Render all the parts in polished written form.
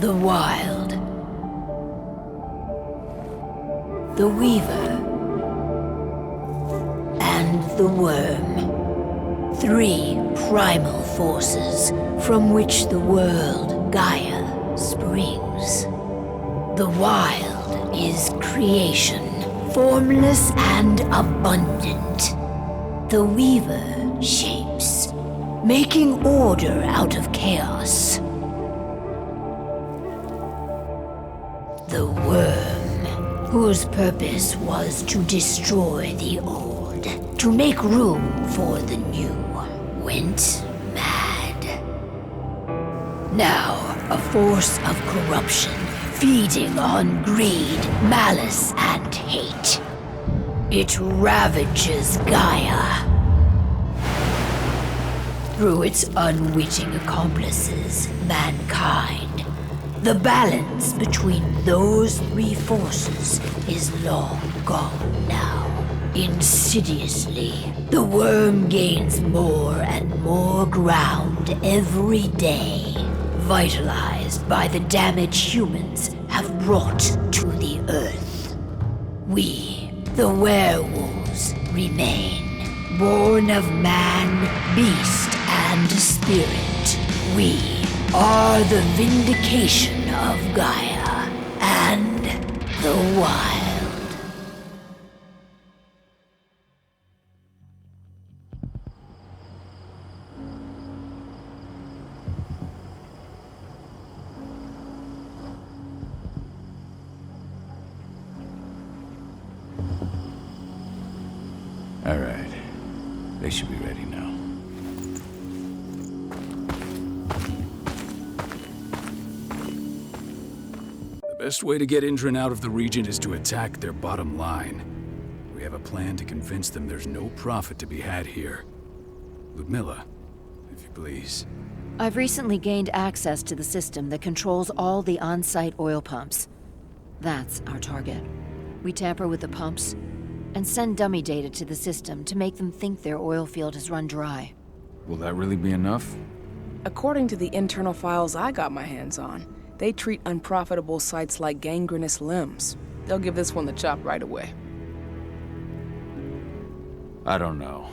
The Wild. The Weaver. And the Worm. 3 primal forces from which the world, Gaia, springs. The Wild is creation, formless and abundant. The Weaver shapes, making order out of chaos. The Worm, whose purpose was to destroy the old, to make room for the new, went mad. Now, a force of corruption, feeding on greed, malice, and hate. It ravages Gaia. Through its unwitting accomplices, mankind, the balance between those three forces is long gone now. Insidiously, the worm gains more and more ground every day, vitalized by the damage humans have brought to the Earth. We, the werewolves, remain, born of man, beast, and spirit. We are the vindication of Gaia and the wild. All right. They should be ready now. The best way to get Indran out of the region is to attack their bottom line. We have a plan to convince them there's no profit to be had here. Ludmilla, if you please. I've recently gained access to the system that controls all the on-site oil pumps. That's our target. We tamper with the pumps and send dummy data to the system to make them think their oil field has run dry. Will that really be enough? According to the internal files I got my hands on, they treat unprofitable sites like gangrenous limbs. They'll give this one the chop right away. I don't know.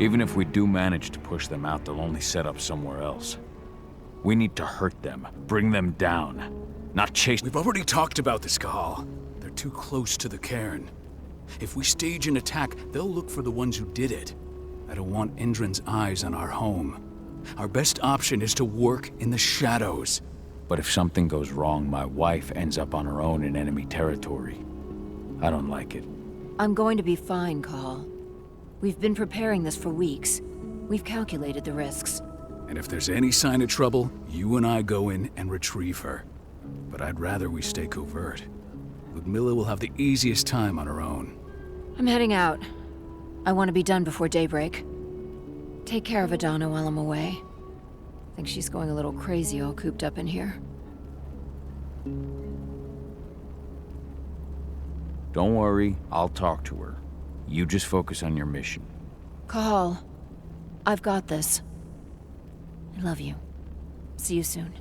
Even if we do manage to push them out, they'll only set up somewhere else. We need to hurt them, bring them down, not chase— We've already talked about this, Kahal. They're too close to the cairn. If we stage an attack, they'll look for the ones who did it. I don't want Indran's eyes on our home. Our best option is to work in the shadows. But if something goes wrong, my wife ends up on her own in enemy territory. I don't like it. I'm going to be fine, Call. We've been preparing this for weeks. We've calculated the risks. And if there's any sign of trouble, you and I go in and retrieve her. But I'd rather we stay covert. Ludmilla will have the easiest time on her own. I'm heading out. I want to be done before daybreak. Take care of Adana while I'm away. Think she's going a little crazy all cooped up in here. Don't worry, I'll talk to her. You just focus on your mission. Call. I've got this. I love you. See you soon.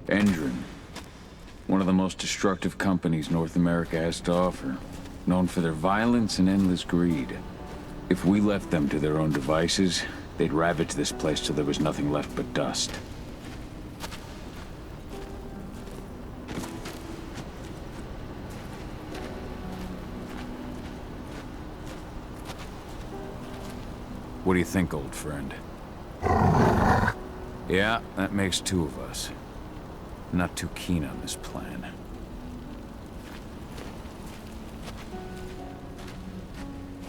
Indran. One of the most destructive companies North America has to offer. Known for their violence and endless greed. If we left them to their own devices, they'd ravage this place till there was nothing left but dust. What do you think, old friend? Yeah, that makes two of us. Not too keen on this plan.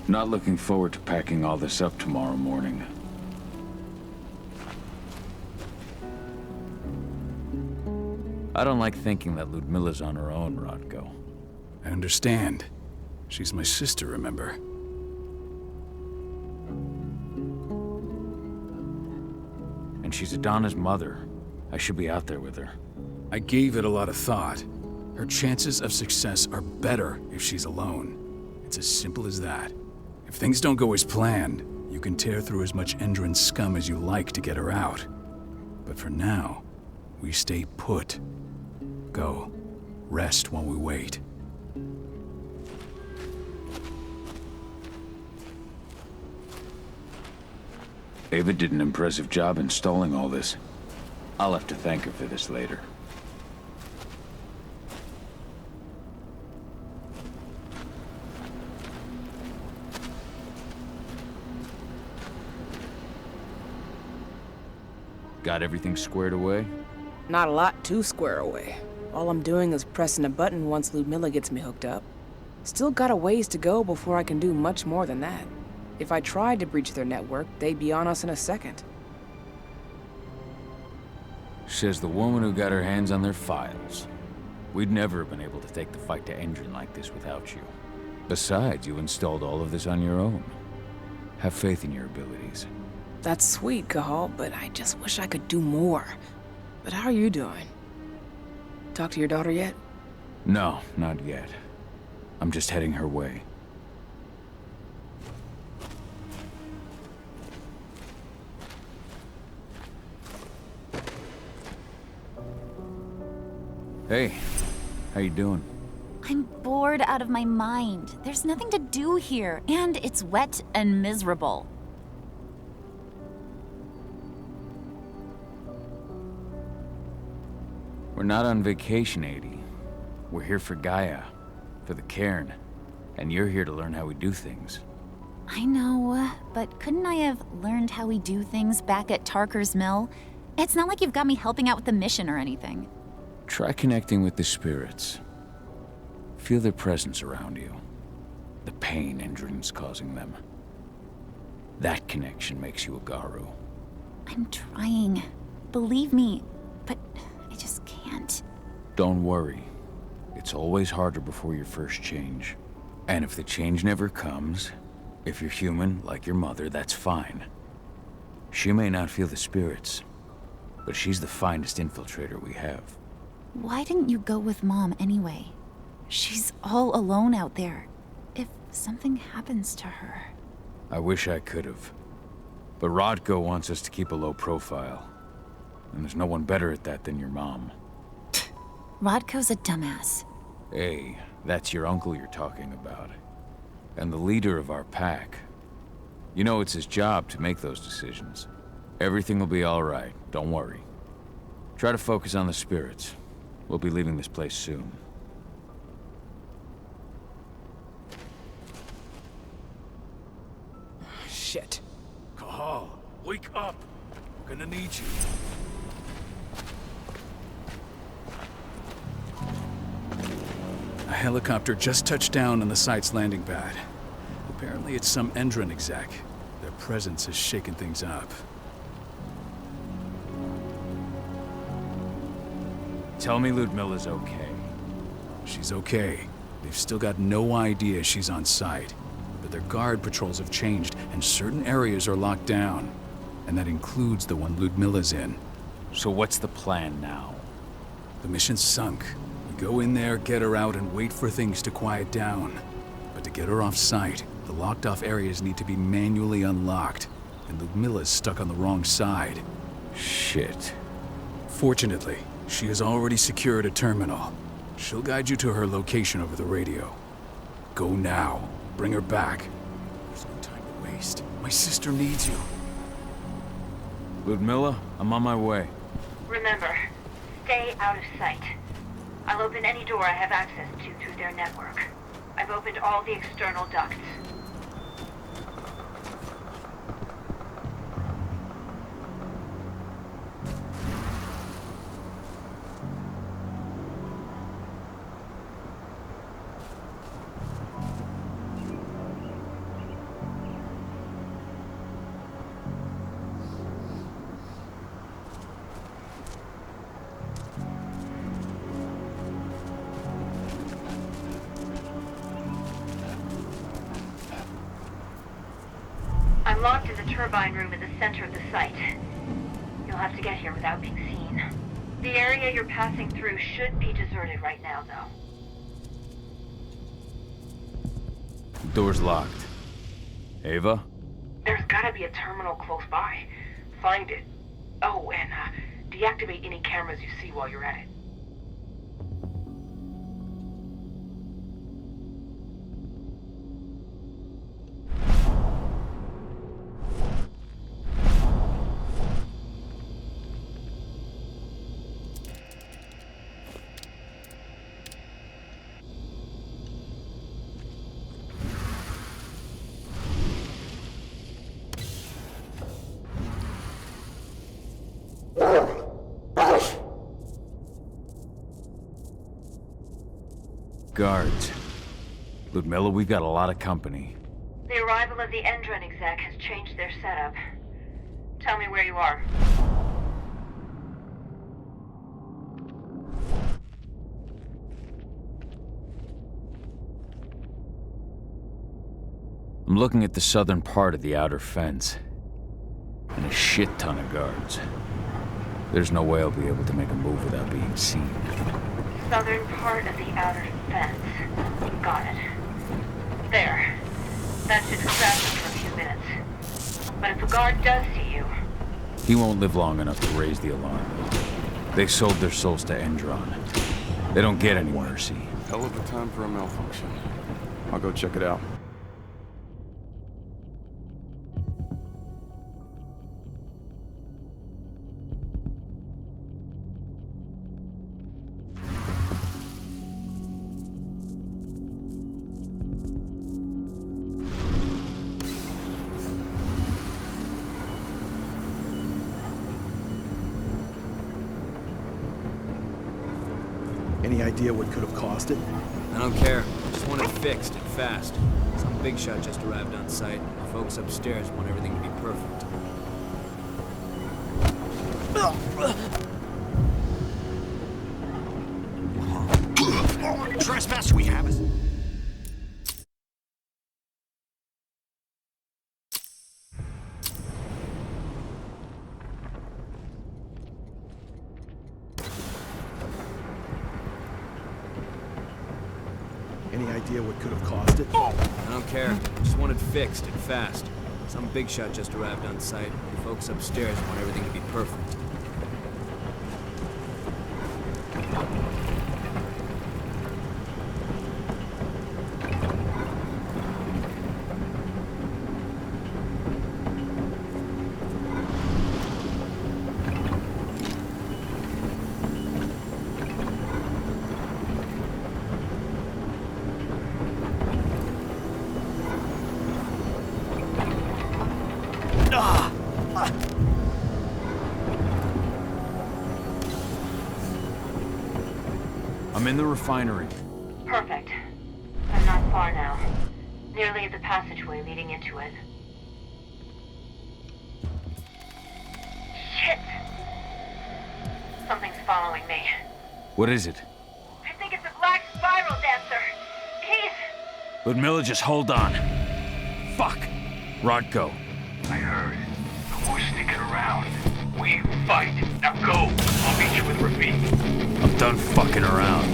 Not looking forward to packing all this up tomorrow morning. I don't like thinking that Ludmilla's on her own, Rodko. I understand. She's my sister, remember? And she's Adana's mother. I should be out there with her. I gave it a lot of thought. Her chances of success are better if she's alone. It's as simple as that. If things don't go as planned, you can tear through as much Endran scum as you like to get her out. But for now, we stay put. Go. Rest while we wait. Ava did an impressive job installing all this. I'll have to thank her for this later. Got everything squared away? Not a lot to square away. All I'm doing is pressing a button once Ludmilla gets me hooked up. Still got a ways to go before I can do much more than that. If I tried to breach their network, they'd be on us in a second. Says the woman who got her hands on their files. We'd never have been able to take the fight to Endron like this without you. Besides, you installed all of this on your own. Have faith in your abilities. That's sweet, Cahal, but I just wish I could do more. But how are you doing? Talk to your daughter yet? No, not yet. I'm just heading her way. Hey, how you doing? I'm bored out of my mind. There's nothing to do here, and it's wet and miserable. We're not on vacation, Adie. We're here for Gaia, for the cairn, and you're here to learn how we do things. I know, but couldn't I have learned how we do things back at Tarker's Mill? It's not like you've got me helping out with the mission or anything. Try connecting with the spirits. Feel their presence around you. The pain Endron's causing them. That connection makes you a Garu. I'm trying. Believe me, but I just can't. Don't worry. It's always harder before your first change. And if the change never comes, if you're human, like your mother, that's fine. She may not feel the spirits, but she's the finest infiltrator we have. Why didn't you go with Mom anyway? She's all alone out there. If something happens to her... I wish I could have. But Rodko wants us to keep a low profile. And there's no one better at that than your mom. Rodko's a dumbass. Hey, that's your uncle you're talking about. And the leader of our pack. You know it's his job to make those decisions. Everything will be all right, don't worry. Try to focus on the spirits. We'll be leaving this place soon. Shit. Cahal, wake up! We're gonna need you. A helicopter just touched down on the site's landing pad. Apparently it's some Endron exec. Their presence has shaken things up. Tell me Ludmilla's okay. She's okay. They've still got no idea she's on site. But their guard patrols have changed, and certain areas are locked down. And that includes the one Ludmilla's in. So what's the plan now? The mission's sunk. We go in there, get her out, and wait for things to quiet down. But to get her off site, the locked-off areas need to be manually unlocked. And Ludmilla's stuck on the wrong side. Shit. Fortunately, she has already secured a terminal. She'll guide you to her location over the radio. Go now. Bring her back. There's no time to waste. My sister needs you. Ludmilla, I'm on my way. Remember, stay out of sight. I'll open any door I have access to through their network. I've opened all the external ducts. I'm locked in the turbine room in the center of the site. You'll have to get here without being seen. The area you're passing through should be deserted right now, though. Door's locked. Ava? There's gotta be a terminal close by. Find it. Oh, and deactivate any cameras you see while you're at it. Guards. Ludmilla, we've got a lot of company. They The arrival of the Endron exec has changed their setup. Tell me where you are. I'm looking at the southern part of the outer fence. And a shit ton of guards. There's no way I'll be able to make a move without being seen. Southern part of the outer fence. Got it. There. That should distract them for a few minutes. But if a guard does see you... He won't live long enough to raise the alarm. They sold their souls to Endron. They don't get any mercy. Hell of a time for a malfunction. I'll go check it out. Any idea what could have caused it? I don't care. Just want it fixed and fast. Some big shot just arrived on site. The folks upstairs want everything to be perfect. Trespass we have it. Any idea what could have caused it? I don't care. Just want it fixed and fast. Some big shot just arrived on site. The folks upstairs want everything to be perfect. I'm in the refinery. Perfect. I'm not far now. Nearly at the passageway leading into it. Shit! Something's following me. What is it? I think it's a black spiral dancer. He's... Ludmilla, just hold on. Fuck. Rodko. I heard. No more sticking around. We fight. Now go. I'll meet you with Rafik. I'm done fucking around.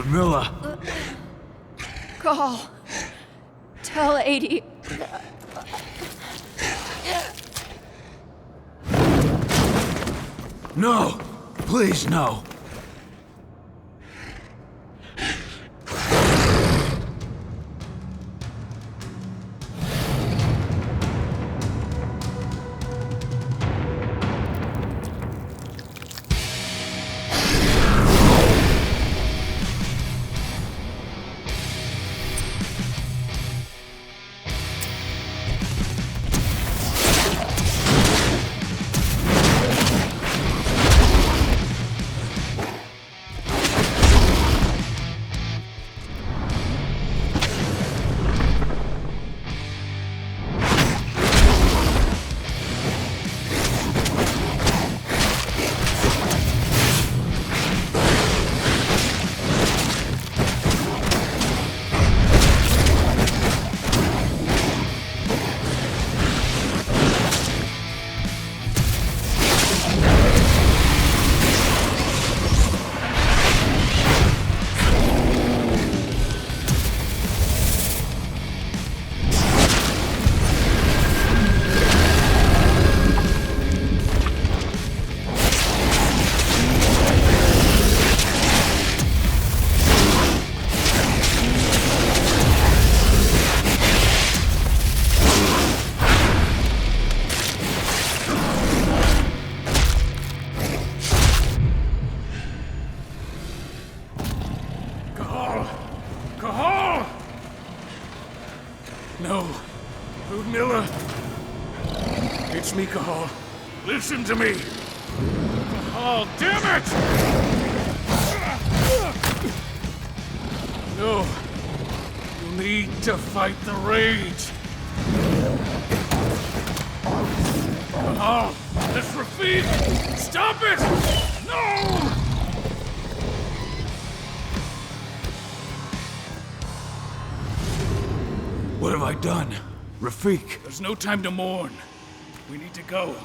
Camilla! Call. Tell 80. No! Please, no! No. Ludmilla. It's me, Cahal. Listen to me. Cahal, damn it! No. You need to fight the rage. Cahal, this Rafik! Stop it! No! What have I done? Rafik! There's no time to mourn. We need to go.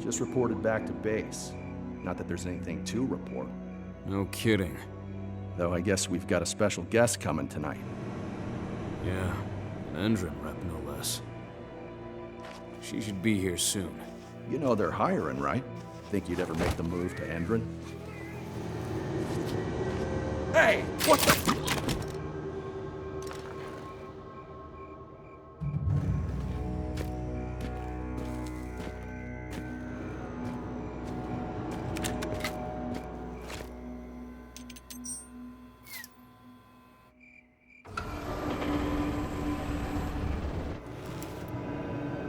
Just reported back to base. Not that there's anything to report. No kidding. Though I guess we've got a special guest coming tonight. Yeah, an Endron rep no less. She should be here soon. You know they're hiring, right? Think you'd ever make the move to Endron? Hey! What the...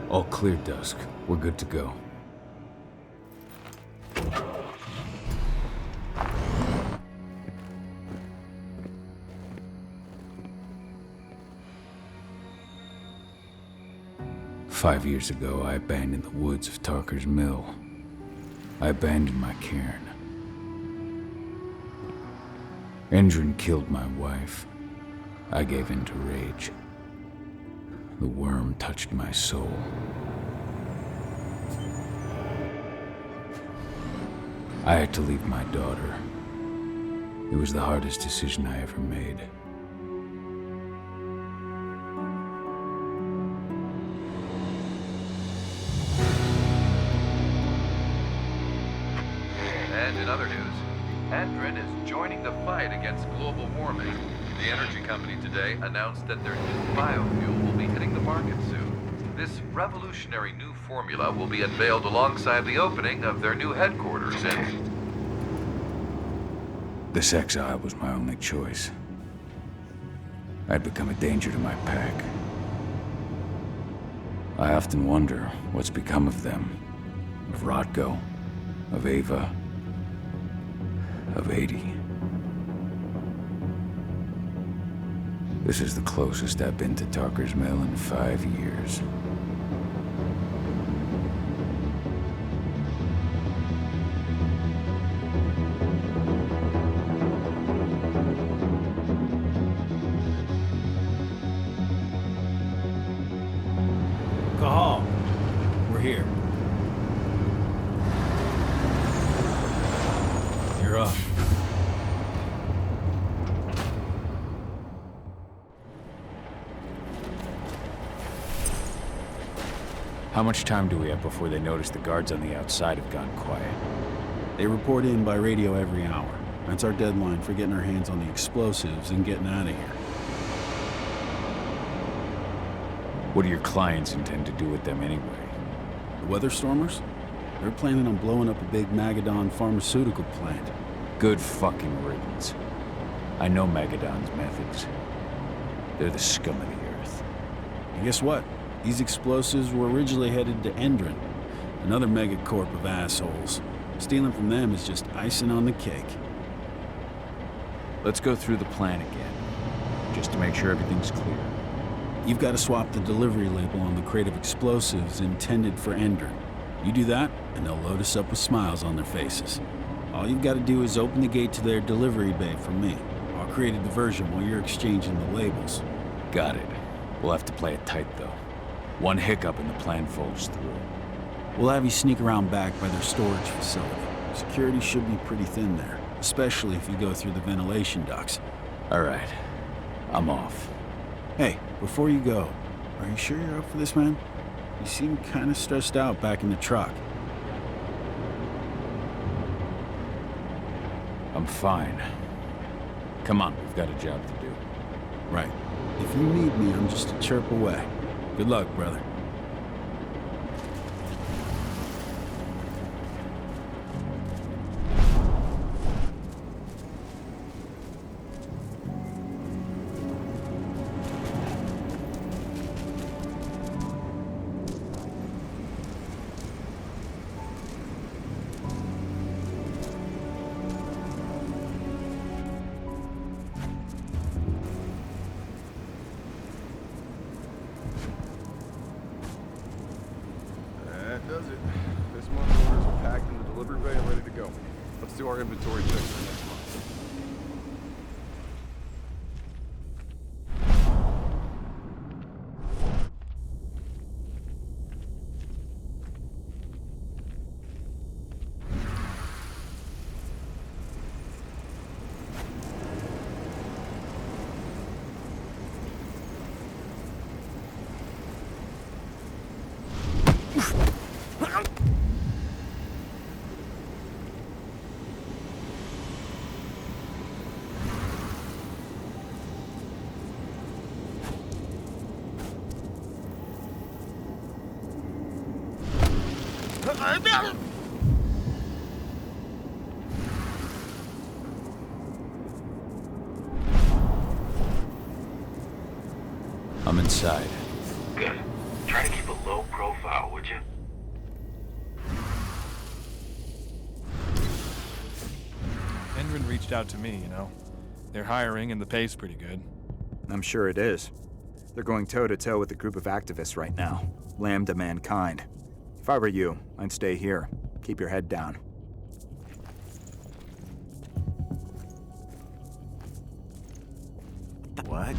All clear, Dusk. We're good to go. "5 years ago, I abandoned the woods of Tarker's Mill. I abandoned my cairn. Endron killed my wife. I gave in to rage. The worm touched my soul. I had to leave my daughter. It was the hardest decision I ever made. And in other news, Andrin is joining the fight against global warming. The energy company today announced that their new biofuel will be hitting the market soon. This revolutionary new formula will be unveiled alongside the opening of their new headquarters in... This exile was my only choice. I'd become a danger to my pack. I often wonder what's become of them. Of Rodko, of Ava, of 80. This is the closest I've been to Tarker's Mill in 5 years. Cahal, we're here. You're up. How much time do we have before they notice the guards on the outside have gone quiet? They report in by radio every hour. That's our deadline for getting our hands on the explosives and getting out of here. What do your clients intend to do with them anyway? The Weather Stormers? They're planning on blowing up a big Magadon pharmaceutical plant. Good fucking riddance. I know Magadon's methods. They're the scum of the earth. And guess what? These explosives were originally headed to Endrin, another megacorp of assholes. Stealing from them is just icing on the cake. Let's go through the plan again, just to make sure everything's clear. You've got to swap the delivery label on the crate of explosives intended for Endrin. You do that, and they'll load us up with smiles on their faces. All you've got to do is open the gate to their delivery bay for me. I'll create a diversion while you're exchanging the labels. Got it. We'll have to play it tight, though. One hiccup and the plan falls through. We'll have you sneak around back by their storage facility. Security should be pretty thin there, especially if you go through the ventilation ducts. All right. I'm off. Hey, before you go, are you sure you're up for this, man? You seem kind of stressed out back in the truck. I'm fine. Come on, we've got a job to do. Right. If you need me, I'm just a chirp away. Good luck, brother. That does it. This month's orders are packed in the delivery bay and ready to go. Let's do our inventory checks for next month. I'm inside. Good. Try to keep a low profile, would you? Endrin reached out to me, you know. They're hiring and the pay's pretty good. I'm sure it is. They're going toe-to-toe with a group of activists right now. Lambda mankind. If I were you, I'd stay here. Keep your head down. What?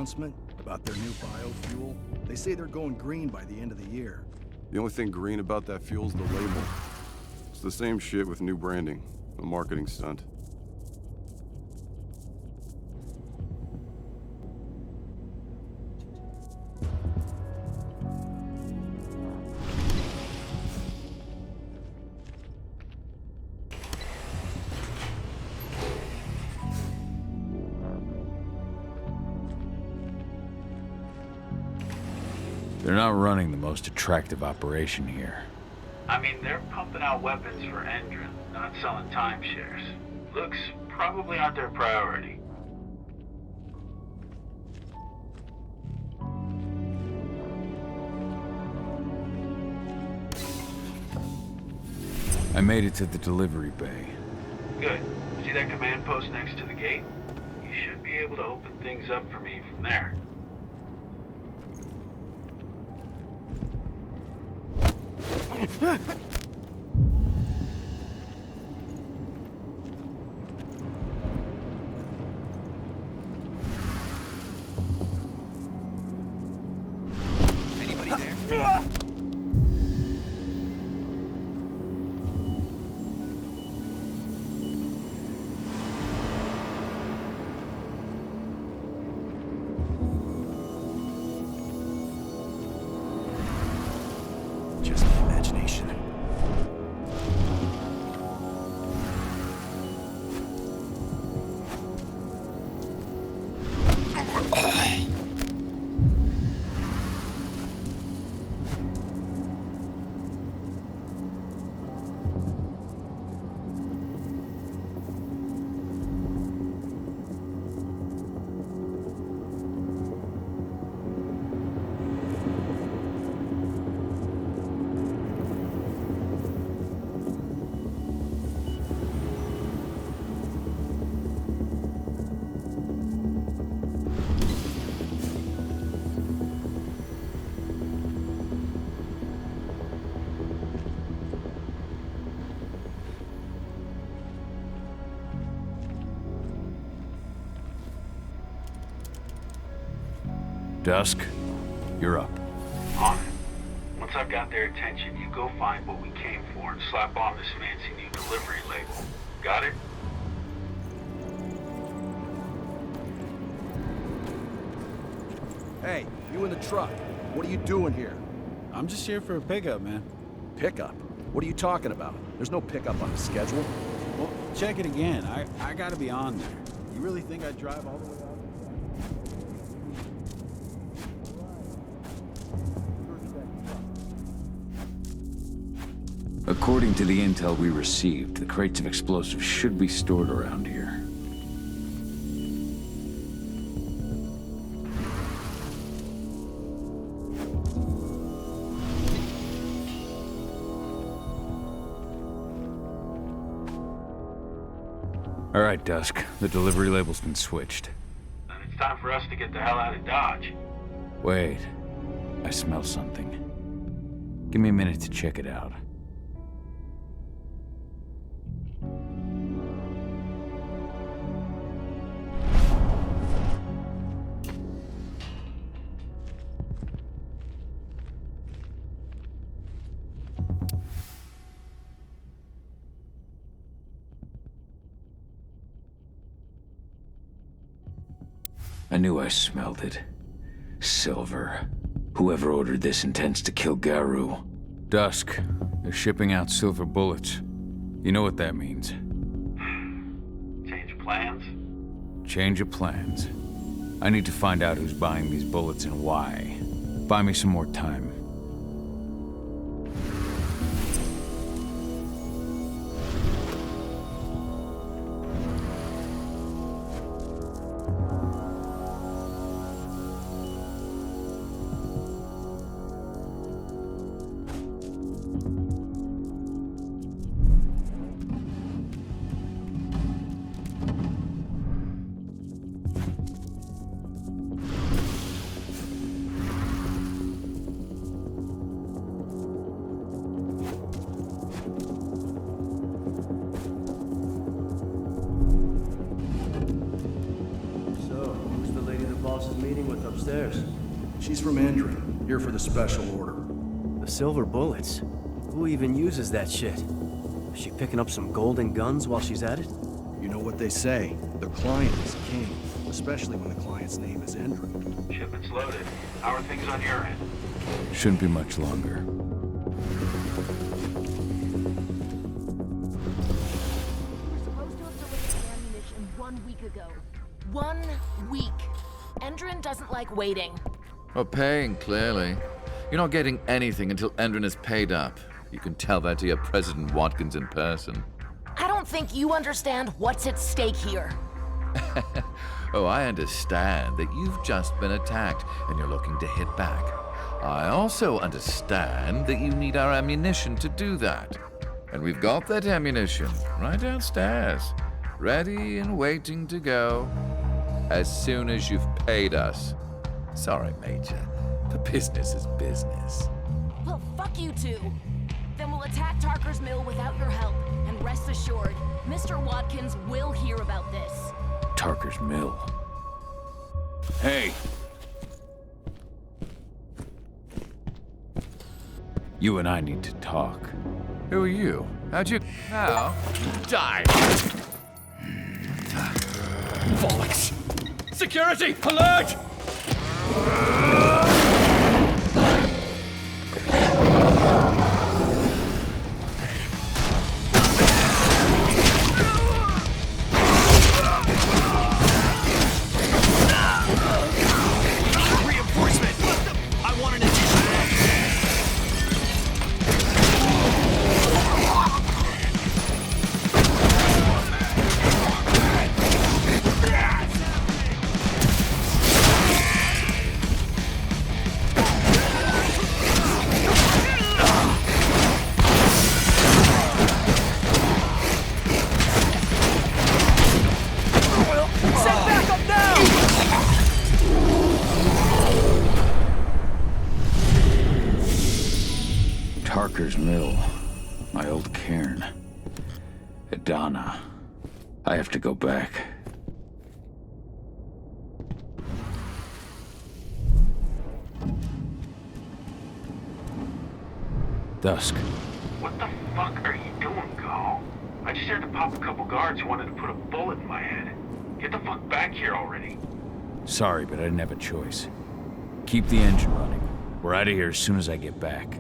announcement about their new biofuel? They say they're going green by the end of the year. The only thing green about that fuel's the label. It's the same shit with new branding. A marketing stunt. They're not running the most attractive operation here. I mean, they're pumping out weapons for Endron, not selling timeshares. Looks probably not their priority. I made it to the delivery bay. Good. See that command post next to the gate? You should be able to open things up for me from there. Anybody there? Just my imagination. Dusk, you're up. On it. Once I've got their attention, you go find what we came for and slap on this fancy new delivery label. Got it? Hey, you in the truck. What are you doing here? I'm just here for a pickup, man. Pickup? What are you talking about? There's no pickup on the schedule. Well, check it again. I gotta be on there. You really think I'd drive all the way out? According to the intel we received, the crates of explosives should be stored around here. All right, Dusk. The delivery label's been switched. Then it's time for us to get the hell out of Dodge. Wait. I smell something. Give me a minute to check it out. I knew I smelled it. Silver. Whoever ordered this intends to kill Garu. Dusk. They're shipping out silver bullets. You know what that means. Change of plans? Change of plans. I need to find out who's buying these bullets and why. Buy me some more time. She's from Endron, here for the special order. The silver bullets? Who even uses that shit? Is she picking up some golden guns while she's at it? You know what they say, the client is king, especially when the client's name is Endron. Shipment's loaded. How are things on your end? Shouldn't be much longer. Supposed to have delivered ammunition 1 week ago. 1 week. Endron doesn't like waiting. Well, paying, clearly. You're not getting anything until Endron is paid up. You can tell that to your President Watkins in person. I don't think you understand what's at stake here. Oh, I understand that you've just been attacked and you're looking to hit back. I also understand that you need our ammunition to do that. And we've got that ammunition right downstairs, ready and waiting to go as soon as you've paid us. Sorry, Major, but business is business. Well, fuck you two. Then we'll attack Tarker's Mill without your help. And rest assured, Mr. Watkins will hear about this. Tarker's Mill. Hey! You and I need to talk. Who are you? How'd you... Now, die! Bollocks! Security! Alert! Tarker's Mill. My old cairn. Adana. I have to go back. Dusk. What the fuck are you doing, Go? I just had to pop a couple guards who wanted to put a bullet in my head. Get the fuck back here already. Sorry, but I didn't have a choice. Keep the engine running. We're out of here as soon as I get back.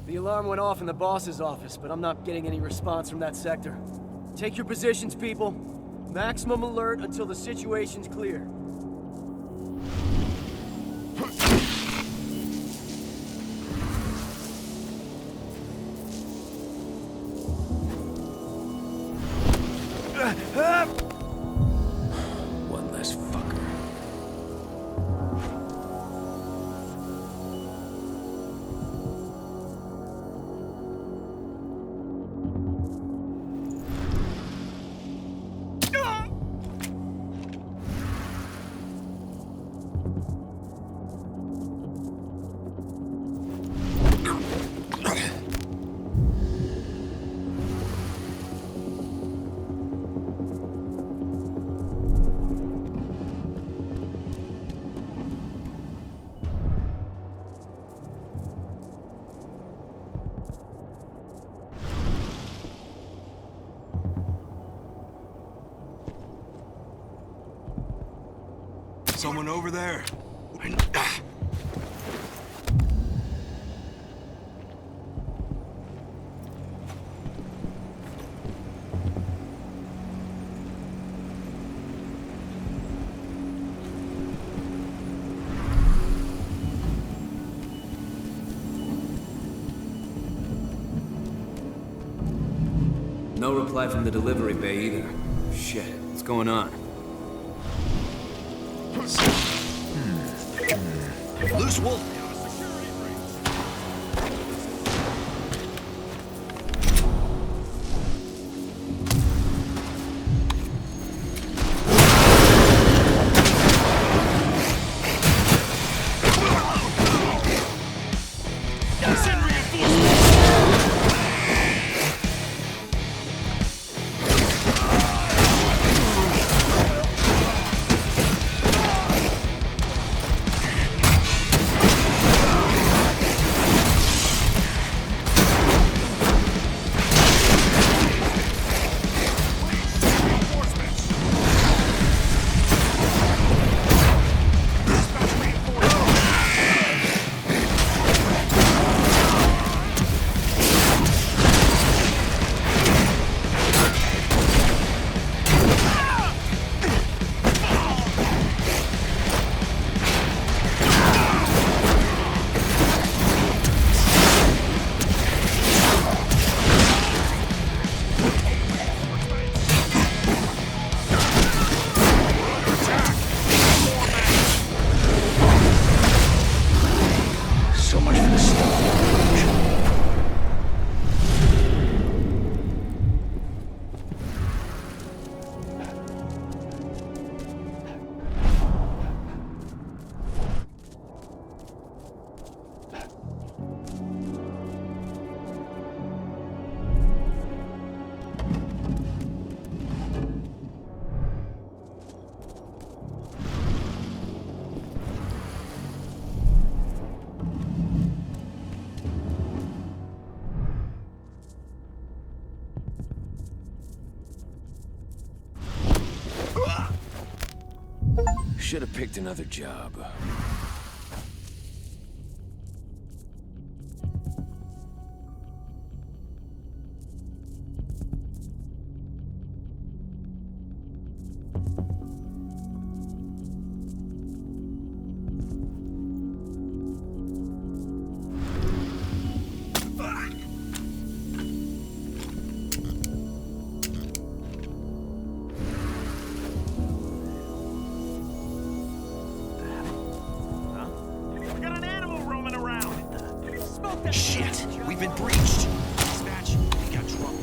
The alarm went off in the boss's office, but I'm not getting any response from that sector. Take your positions, people. Maximum alert until the situation's clear. One less fucker. Someone over there. No reply from the delivery bay either. Shit, what's going on? Loose wolf. Should have picked another job. Shit! We've been breached! Dispatch, we got trouble.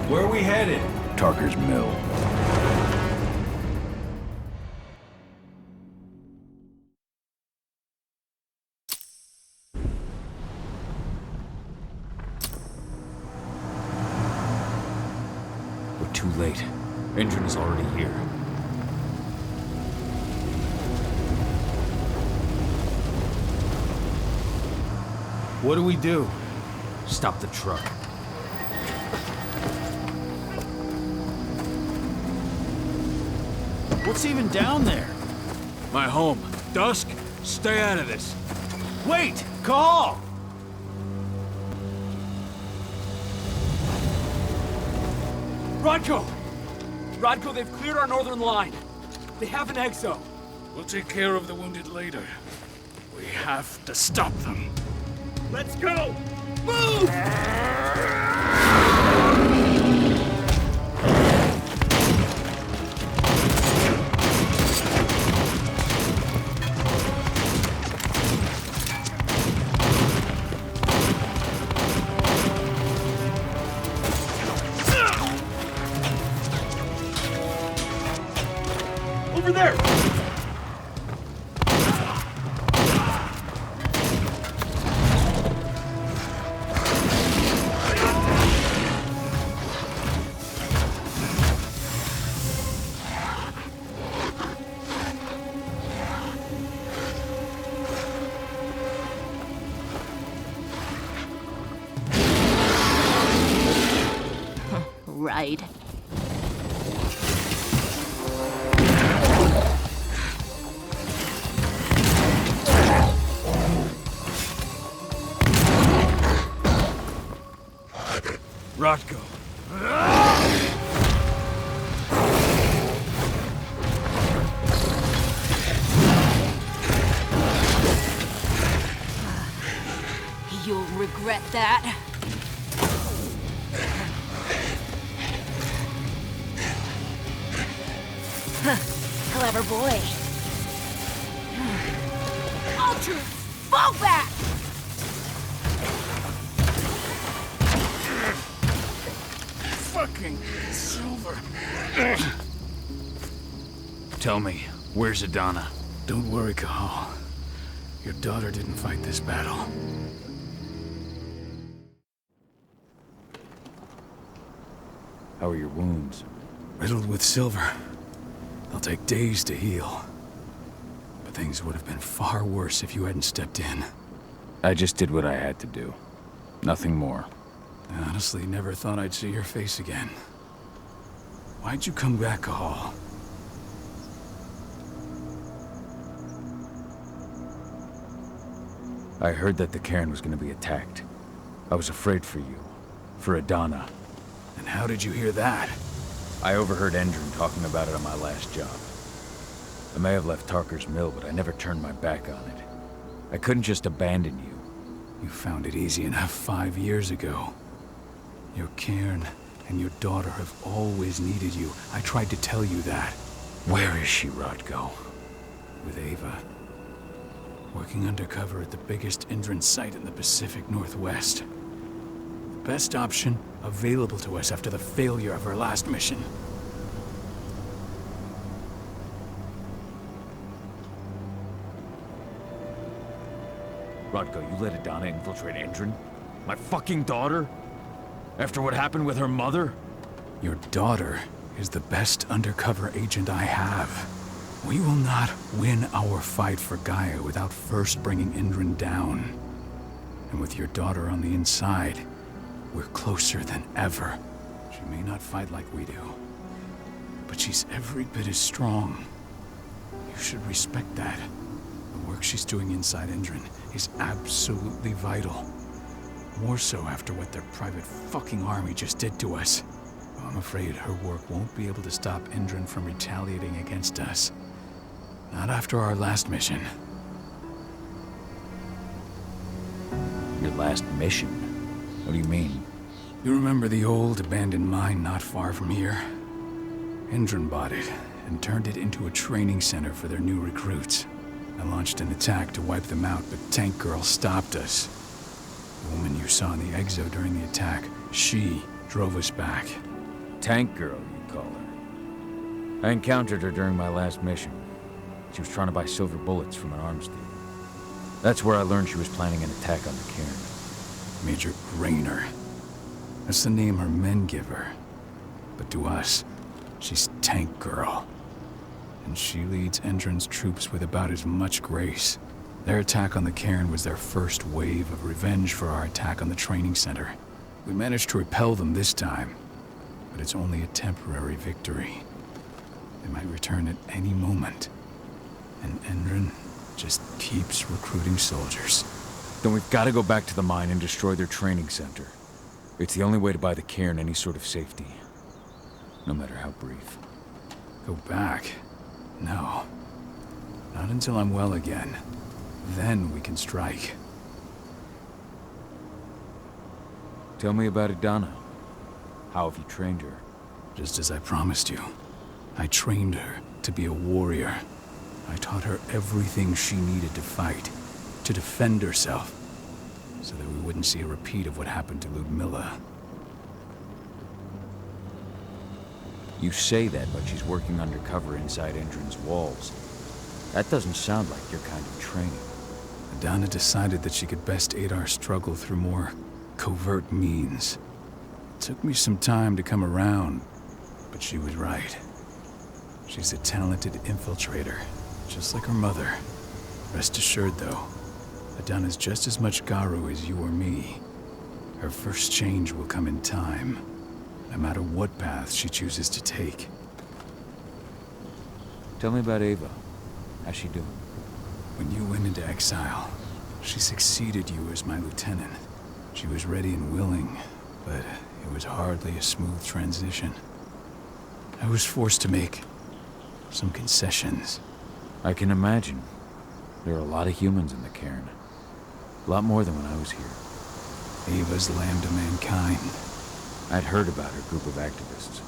Where are we headed? Tarker's Mill. We're too late. Engine is already here. What do we do? Stop the truck. What's even down there? My home. Dusk, stay out of this. Wait! Call! Rodko! Rodko, they've cleared our northern line. They have an exo. We'll take care of the wounded later. We have to stop them. Let's go! Move! ride. Rotko. You'll regret that. Clever boy. Ultra, fall back! Fucking Silver. Tell me, where's Adana? Don't worry, Cahal. Your daughter didn't fight this battle. How are your wounds? Riddled with silver. They'll take days to heal. But things would have been far worse if you hadn't stepped in. I just did what I had to do. Nothing more. I honestly never thought I'd see your face again. Why'd you come back, Cahal? I heard that the cairn was going to be attacked. I was afraid for you. For Adana. And how did you hear that? I overheard Endron talking about it on my last job. I may have left Tarker's Mill, but I never turned my back on it. I couldn't just abandon you. You found it easy enough 5 years ago. Your cairn and your daughter have always needed you. I tried to tell you that. Where is she, Rotko? With Ava. Working undercover at the biggest Endron site in the Pacific Northwest. The best option available to us after the failure of her last mission. Rotko, you let Adana infiltrate Endron? My fucking daughter? After what happened with her mother? Your daughter is the best undercover agent I have. We will not win our fight for Gaia without first bringing Endron down. And with your daughter on the inside, we're closer than ever. She may not fight like we do, but she's every bit as strong. You should respect that. The work she's doing inside Endron is absolutely vital. More so after what their private fucking army just did to us. I'm afraid her work won't be able to stop Endron from retaliating against us. Not after our last mission. Your last mission? What do you mean? You remember the old abandoned mine not far from here? Endron bought it and turned it into a training center for their new recruits. I launched an attack to wipe them out, but Tank Girl stopped us. The woman you saw in the exo during the attack, she drove us back. Tank Girl, you call her. I encountered her during my last mission. She was trying to buy silver bullets from an arms dealer. That's where I learned she was planning an attack on the cairn. Major Grainer. That's the name her men give her. But to us, she's Tank Girl. And she leads Endron's troops with about as much grace. Their attack on the cairn was their first wave of revenge for our attack on the training center. We managed to repel them this time, but it's only a temporary victory. They might return at any moment. And Endron just keeps recruiting soldiers. Then we've got to go back to the mine and destroy their training center. It's the only way to buy the cairn any sort of safety. No matter how brief. Go back? No. Not until I'm well again. Then we can strike. Tell me about Adana. How have you trained her? Just as I promised you. I trained her to be a warrior. I taught her everything she needed to fight, to defend herself, so that we wouldn't see a repeat of what happened to Ludmilla. You say that, but she's working undercover inside Endron's walls. That doesn't sound like your kind of training. Adana decided that she could best aid our struggle through more covert means. It took me some time to come around, but she was right. She's a talented infiltrator, just like her mother. Rest assured, though, Adana's just as much Garu as you or me. Her first change will come in time. no matter what path she chooses to take. Tell me about Ava. How's she doing? When you went into exile, she succeeded you as my lieutenant. She was ready and willing, but it was hardly a smooth transition. I was forced to make some concessions. I can imagine. There are a lot of humans in the cairn. A lot more than when I was here. Ava's lamb to mankind. I'd heard about her group of activists.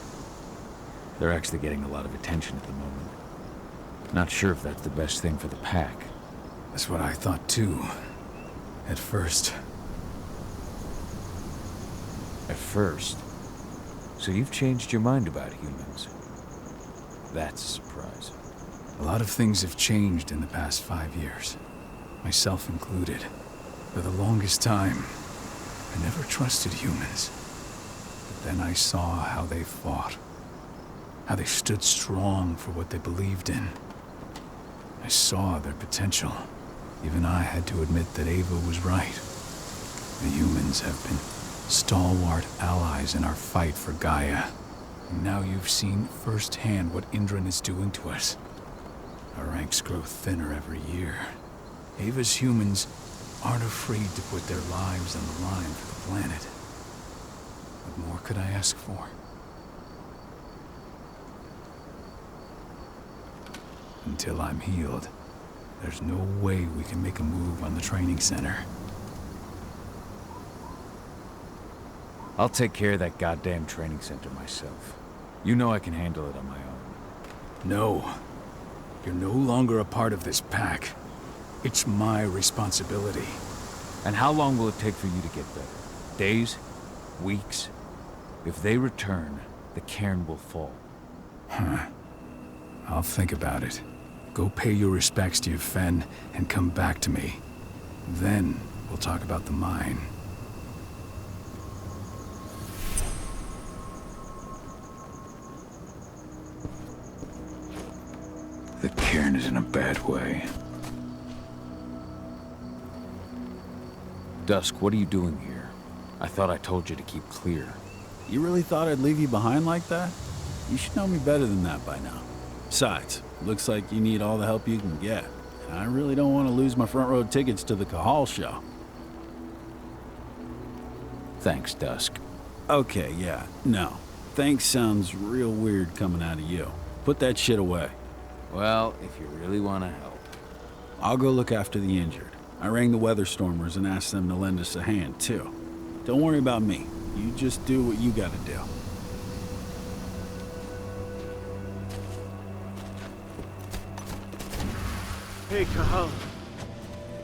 They're actually getting a lot of attention at the moment. Not sure if that's the best thing for the pack. That's what I thought too. At first. At first? So you've changed your mind about humans? That's a surprise. A lot of things have changed in the past 5 years. Myself included. For the longest time, I never trusted humans. But then I saw how they fought. How they stood strong for what they believed in. I saw their potential. Even I had to admit that Ava was right. The humans have been stalwart allies in our fight for Gaia. And now you've seen firsthand what Indran is doing to us. Our ranks grow thinner every year. Ava's humans aren't afraid to put their lives on the line for the planet. What more could I ask for? Until I'm healed, there's no way we can make a move on the training center. I'll take care of that goddamn training center myself. You know I can handle it on my own. No. You're no longer a part of this pack. It's my responsibility. And how long will it take for you to get better? Days? Weeks? If they return, the cairn will fall. Huh. I'll think about it. Go pay your respects to your Fen and come back to me. Then we'll talk about the mine. The cairn is in a bad way. Dusk, what are you doing here? I thought I told you to keep clear. You really thought I'd leave you behind like that? You should know me better than that by now. Besides, looks like you need all the help you can get. And I really don't want to lose my front row tickets to the Cahal show. Thanks, Dusk. Okay, yeah, no. Thanks sounds real weird coming out of you. Put that shit away. Well, if you really want to help. I'll go look after the injured. I rang the Weatherstormers and asked them to lend us a hand, too. Don't worry about me. You just do what you gotta do. Hey, Cahal.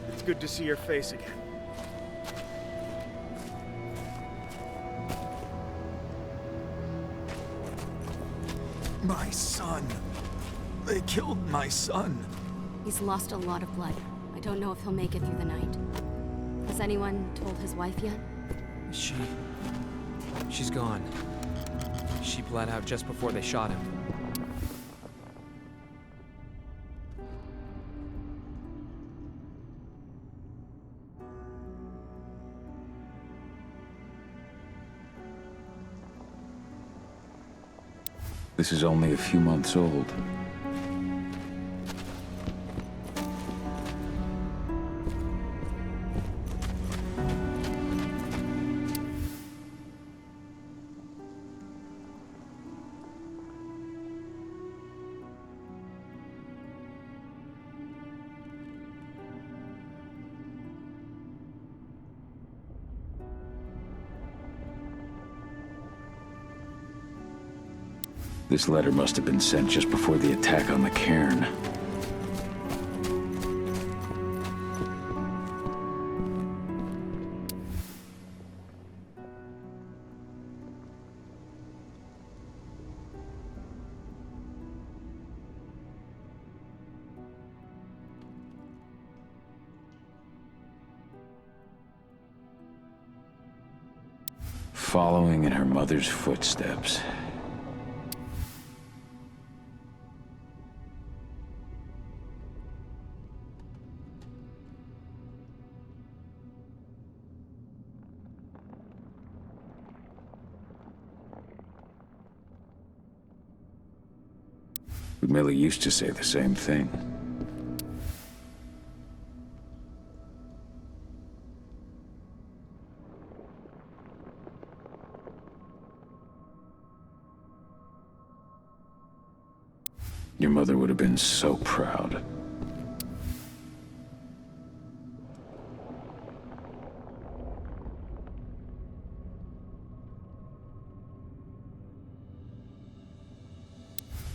It's good to see your face again. My son. They killed my son. He's lost a lot of blood. I don't know if he'll make it through the night. Has anyone told his wife yet? She's gone. She bled out just before they shot him. This is only a few months old. This letter must have been sent just before the attack on the cairn. Following in her mother's footsteps. Ludmilla used to say the same thing. Your mother would have been so proud.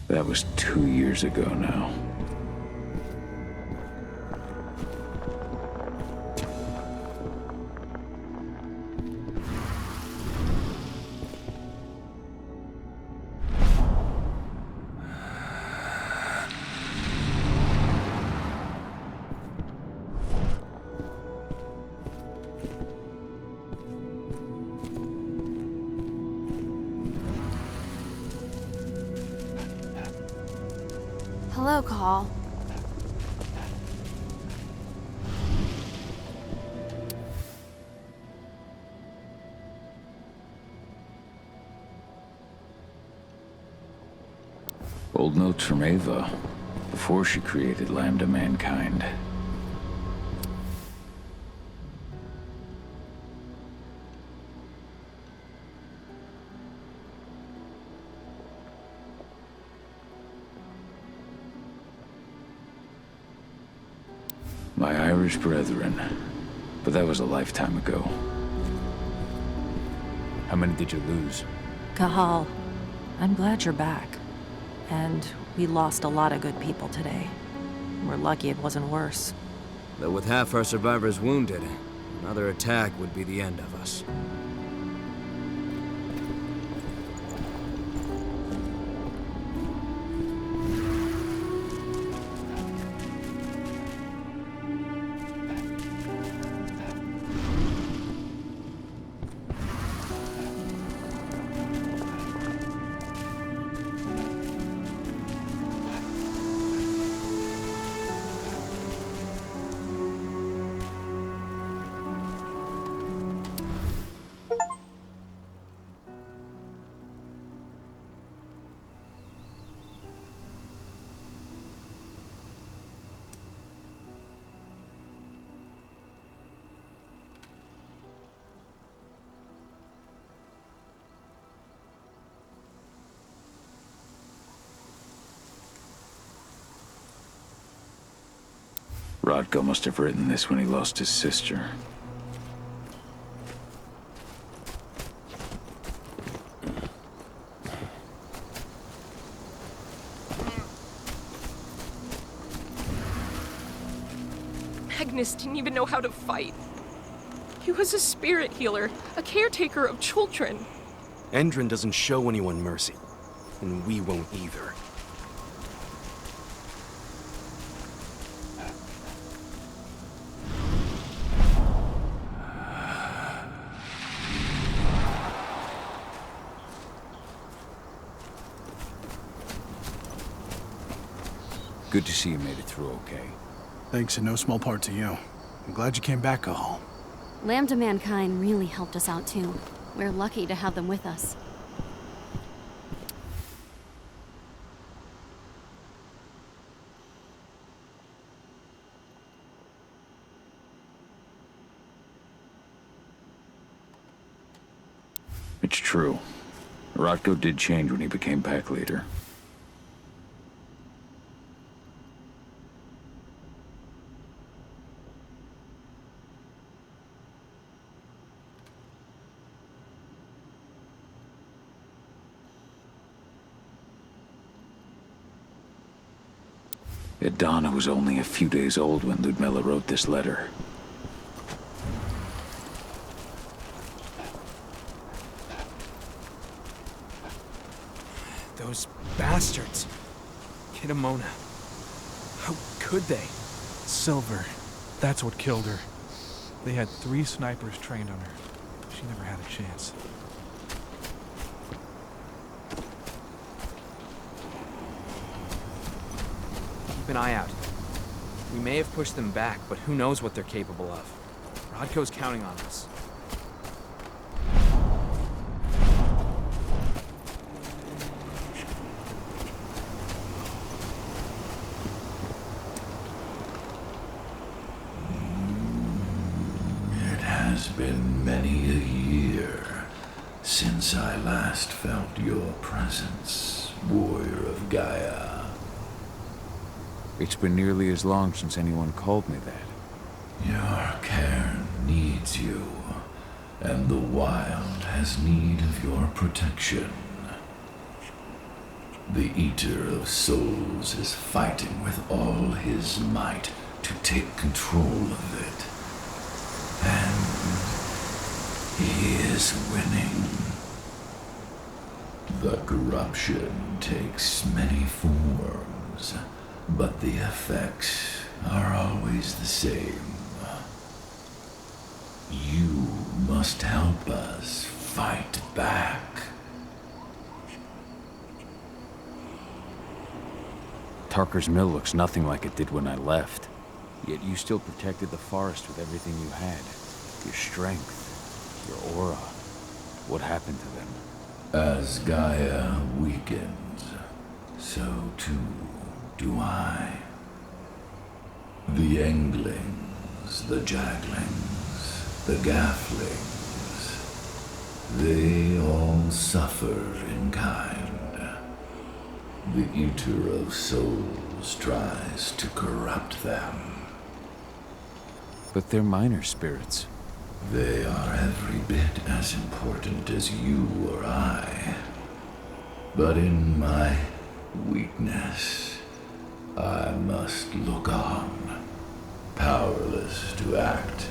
That was 2 years ago now. Hello, Call. Old notes from Ava, before she created Lambda Mankind. My Irish brethren, but that was a lifetime ago. How many did you lose? Cahal, I'm glad you're back. And we lost a lot of good people today. We're lucky it wasn't worse. Though with half our survivors wounded, another attack would be the end of us. Rodko must have written this when he lost his sister. Magnus didn't even know how to fight. He was a spirit healer, a caretaker of children. Endron doesn't show anyone mercy, and we won't either. Good to see you made it through okay. Thanks in no small part to you. I'm glad you came back, Cahal. Lambda Mankind really helped us out too. We're lucky to have them with us. It's true. Rodko did change when he became pack leader. Donna was only a few days old when Ludmilla wrote this letter. Those bastards. Kitamona. How could they? Silver. That's what killed her. They had 3 snipers trained on her. She never had a chance. Keep an eye out. We may have pushed them back, but who knows what they're capable of. Rodko's counting on us. since I last felt your presence, warrior of Gaia. It's been nearly as long since anyone called me that. Your cairn needs you, and the wild has need of your protection. The Eater of Souls is fighting with all his might to take control of it. And he is winning. The corruption takes many forms, but the effects are always the same. You must help us fight back. Tarker's Mill looks nothing like it did when I left. Yet you still protected the forest with everything you had. Your strength, your aura. What happened to them? As Gaia weakens, so too do I. The Englings, the Jaglings, the Gafflings, they all suffer in kind. The Eater of Souls tries to corrupt them. But they're minor spirits. They are every bit as important as you or I. But in my weakness, I must look on, powerless to act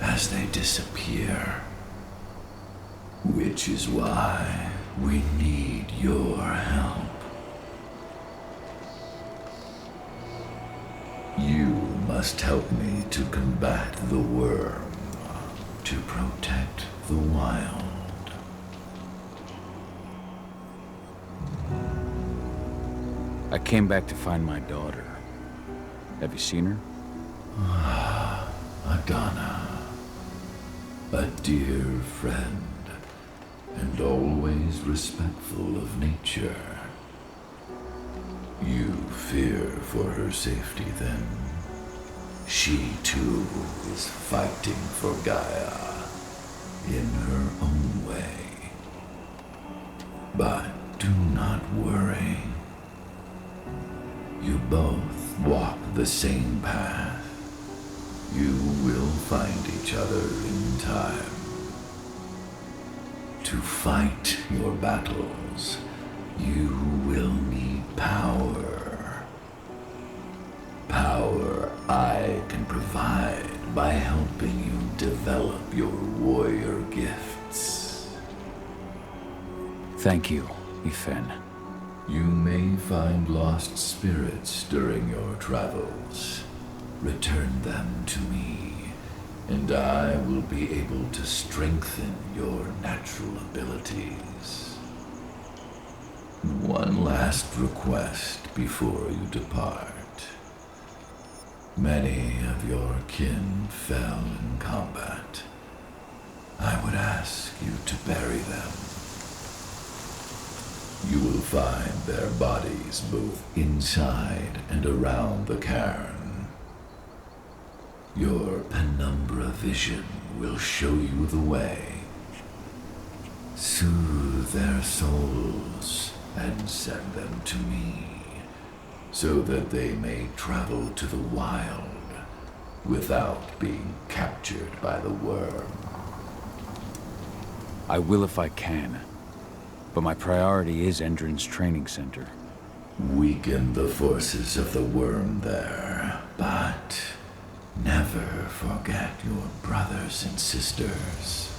as they disappear. Which is why we need your help. You must help me to combat the worm, to protect the wild. I came back to find my daughter. Have you seen her? Adana, a dear friend, and always respectful of nature. You fear for her safety, then? She, too, is fighting for Gaia, in her own way. But do not worry. You both walk the same path. You will find each other in time. To fight your battles, you will need power. Power I can provide by helping you develop your warrior gifts. Thank you, Ifen. You may find lost spirits during your travels. Return them to me, and I will be able to strengthen your natural abilities. One last request before you depart. Many of your kin fell in combat. I would ask you to bury them. You will find their bodies both inside and around the cairn. Your penumbra vision will show you the way. Soothe their souls and send them to me, so that they may travel to the wild without being captured by the worm. I will if I can, but my priority is Endron's training center. Weaken the forces of the worm there, but never forget your brothers and sisters.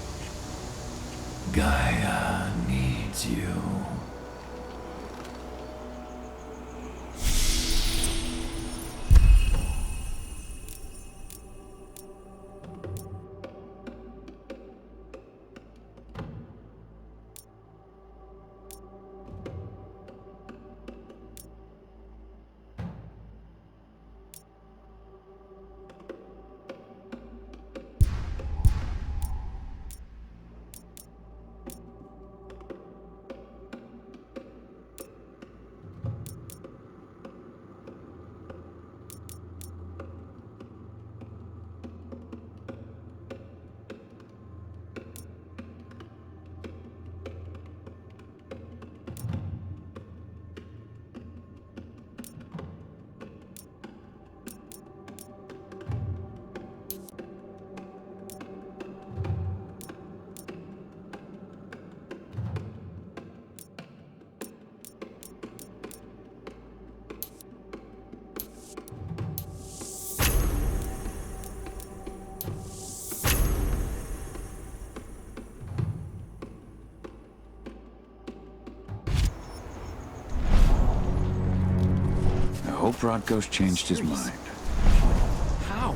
Gaia needs you. hope Rodko's changed his mind. How?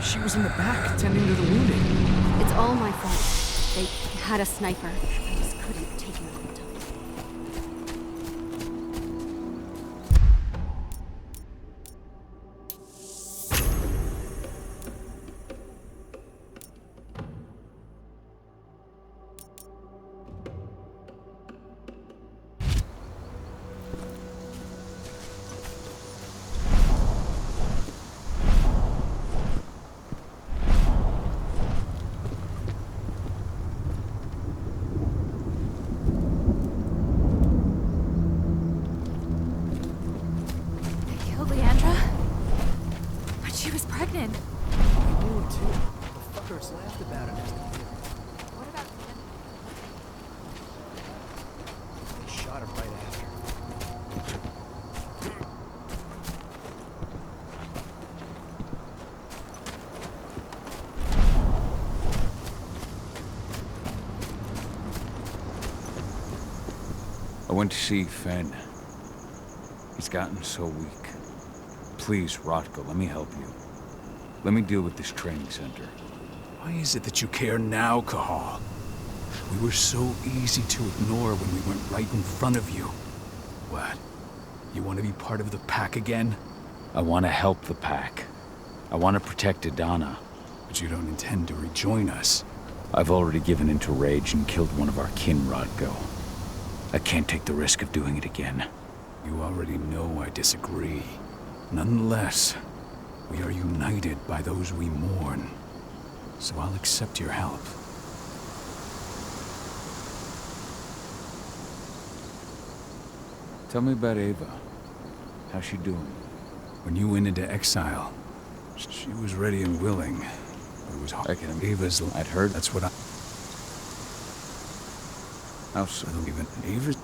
She was in the back, tending to the wounded. It's all my fault. They had a sniper. I just couldn't take him out in time. Laughed about it as they did. What about They shot him right after. I went to see Fenn. He's gotten so weak. Please, Rodko, let me help you. Let me deal with this training center. Why is it that you care now, Cahal? We were so easy to ignore when we went right in front of you. What? You want to be part of the pack again? I want to help the pack. I want to protect Adana. But you don't intend to rejoin us. I've already given into rage and killed one of our kin, Rodko. I can't take the risk of doing it again. You already know I disagree. Nonetheless, we are united by those we mourn. So I'll accept your help. Tell me about Ava. How's she doing? When you went into exile, she was ready and willing. But it was hard. Ava's... I'd heard. That's what I... How so? Even Ava...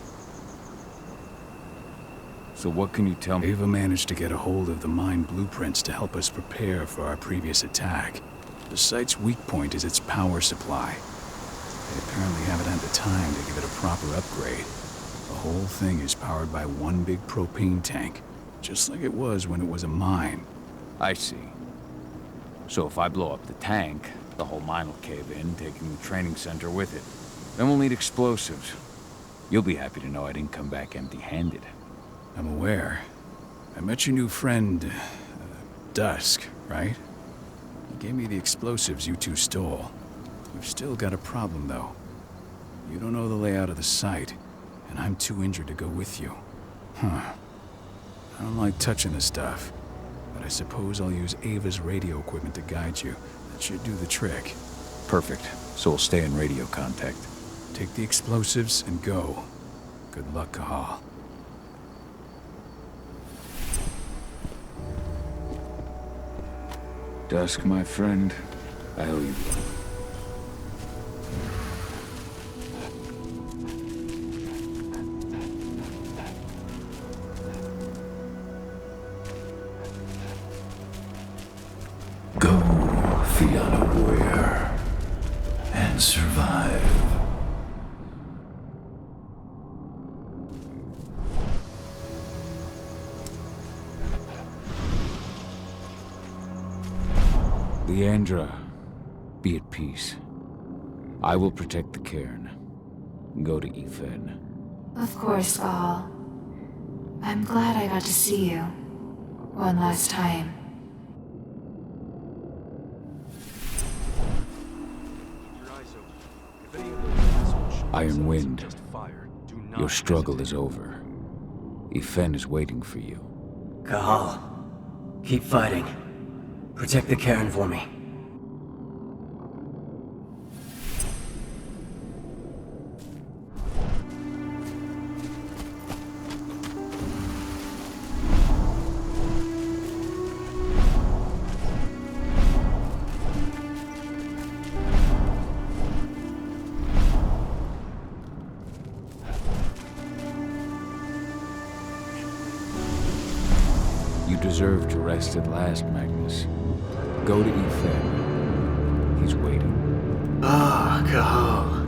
So what can you tell me? Ava managed to get a hold of the mine blueprints to help us prepare for our previous attack. The site's weak point is its power supply. They apparently haven't had the time to give it a proper upgrade. The whole thing is powered by one big propane tank, just like it was when it was a mine. I see. So if I blow up the tank, the whole mine will cave in, taking the training center with it. Then we'll need explosives. You'll be happy to know I didn't come back empty-handed. I'm aware. I met your new friend, Dusk, right? He gave me the explosives you two stole. We've still got a problem, though. You don't know the layout of the site, and I'm too injured to go with you. Huh. I don't like touching the stuff, but I suppose I'll use Ava's radio equipment to guide you. That should do the trick. Perfect. So we'll stay in radio contact. Take the explosives and go. Good luck, Cahal. Dusk, my friend, I owe you one. Go, Fianna warrior, and survive. Leandra, be at peace. I will protect the cairn. Go to Ethan. Of course, Gaul. I'm glad I got to see you. One last time. Iron Wind, your struggle is over. Ethan is waiting for you. Cahal, keep fighting. Protect the cairn for me. You deserve to rest at last, Magnus. Go to Ethan. He's waiting. Ah, Cahal.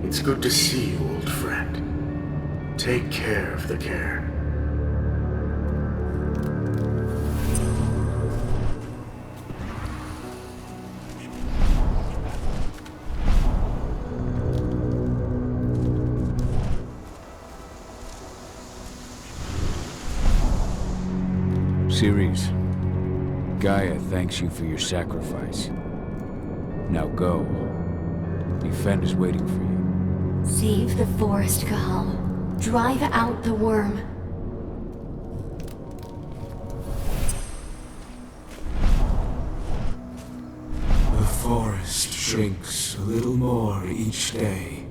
It's good to see you, old friend. Take care of the cairn. Ceres, Gaia thanks you for your sacrifice. Now go. Efen is waiting for you. Save the forest, Cahal. Drive out the worm. The forest shrinks a little more each day.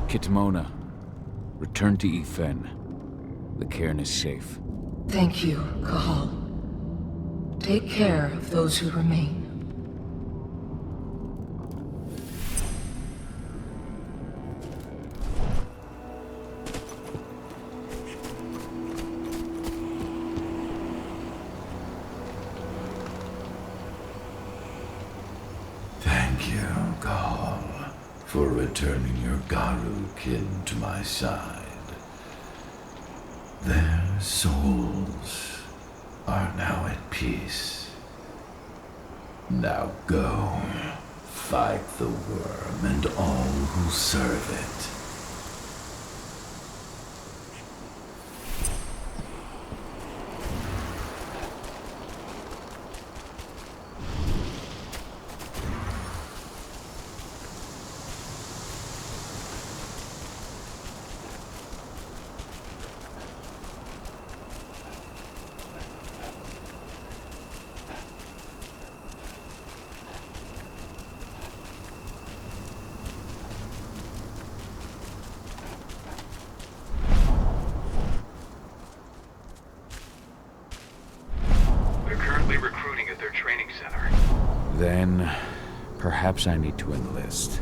Kitmona, return to Efen. The cairn is safe. Thank you, Cahal. Take care of those who remain. Thank you, Cahal, for returning your Garu kin to my side. Their souls are now at peace. Now go, fight the worm and all who serve it. Recruiting at their training center. Then, perhaps I need to enlist.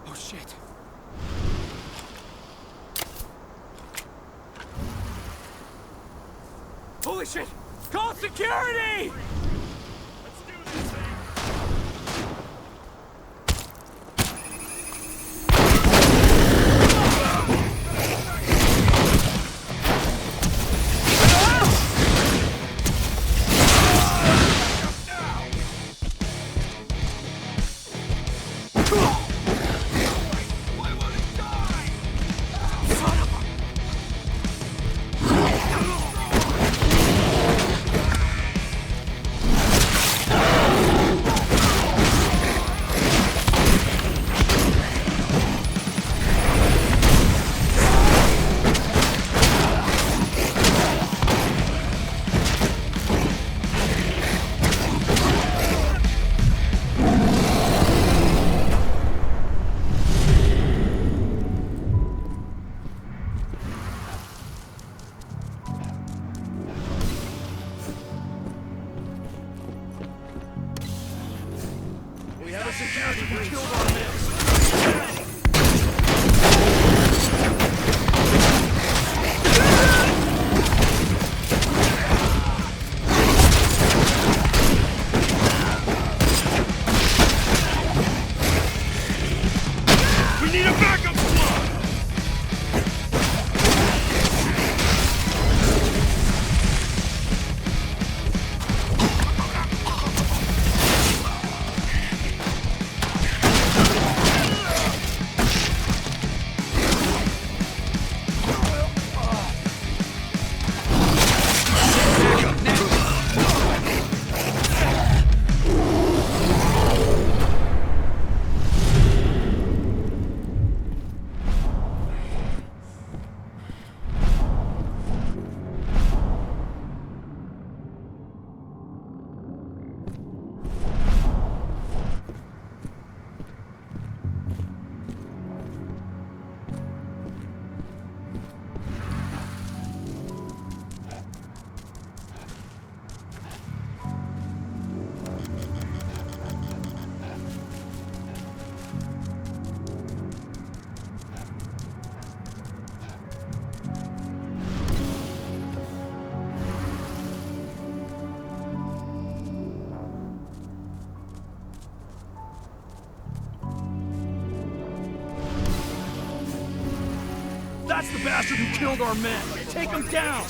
Oh shit. Holy shit! Call security! We have a security breach. Killed our men. We need a backup squad! That's the bastard who killed our men! Take him down!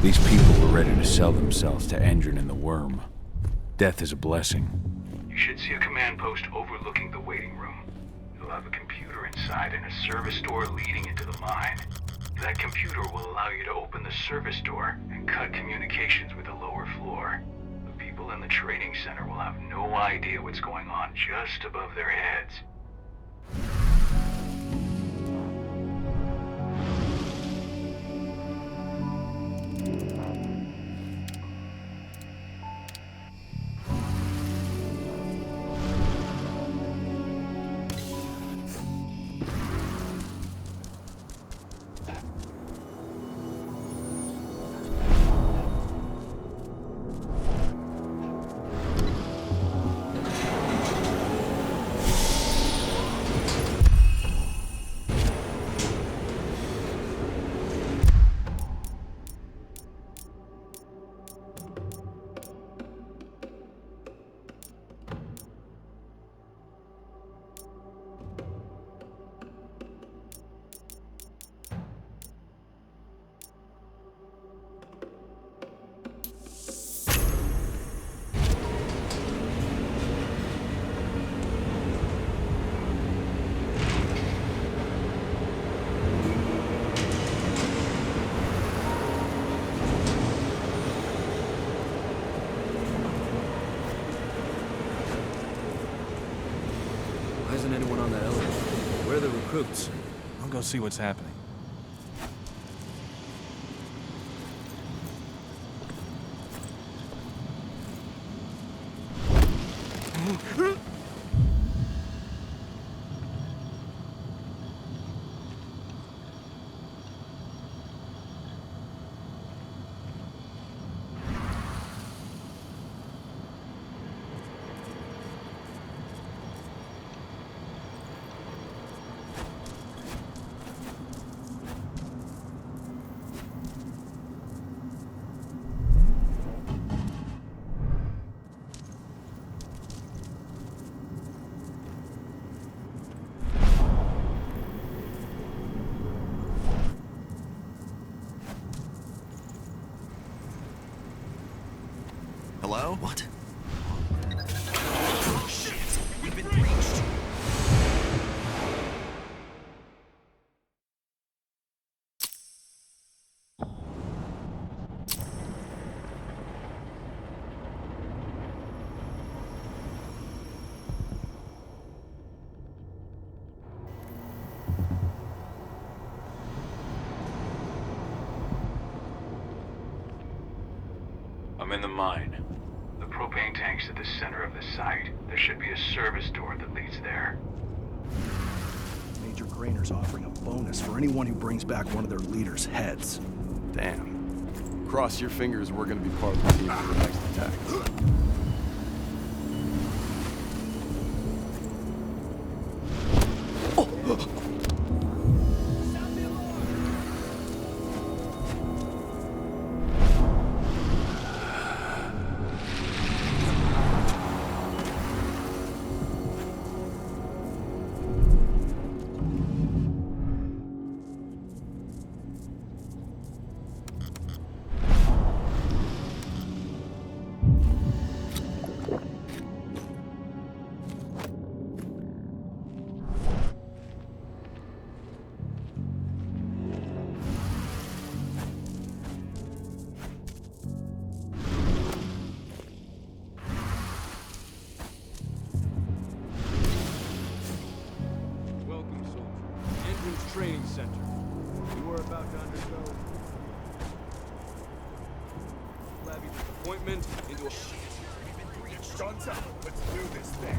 These people were ready to sell themselves to Endron and the Worm. Death is a blessing. You should see a command post overlooking the waiting room. You'll have a computer inside and a service door leading into the mine. That computer will allow you to open the service door and cut communications with the lower floor. The people in the training center will have no idea what's going on just above their heads. Why isn't anyone on that elevator? Where are the recruits? I'll go see what's happening. Hello? What? Oh, shit! We've been breached! I'm in the mine. The propane tank's at the center of the site. There should be a service door that leads there. Major Grainer's offering a bonus for anyone who brings back one of their leaders' heads. Damn. Cross your fingers, we're gonna be part of the team for the next attack. Training center. You were about to undergo flabby disappointment into a Guns up. Let's do this thing.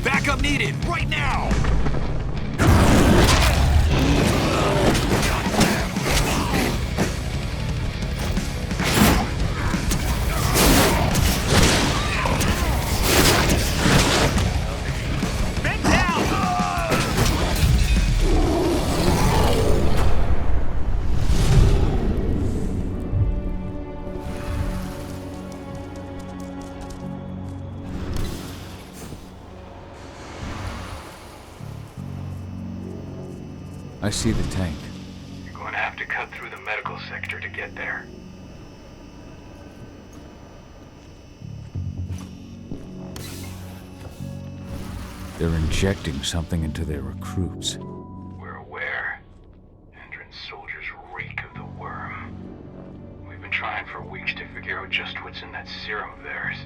Backup needed, right now! I see the tank. You're going to have to cut through the medical sector to get there. They're injecting something into their recruits. We're aware. Endron's soldiers reek of the worm. We've been trying for weeks to figure out just what's in that serum of theirs.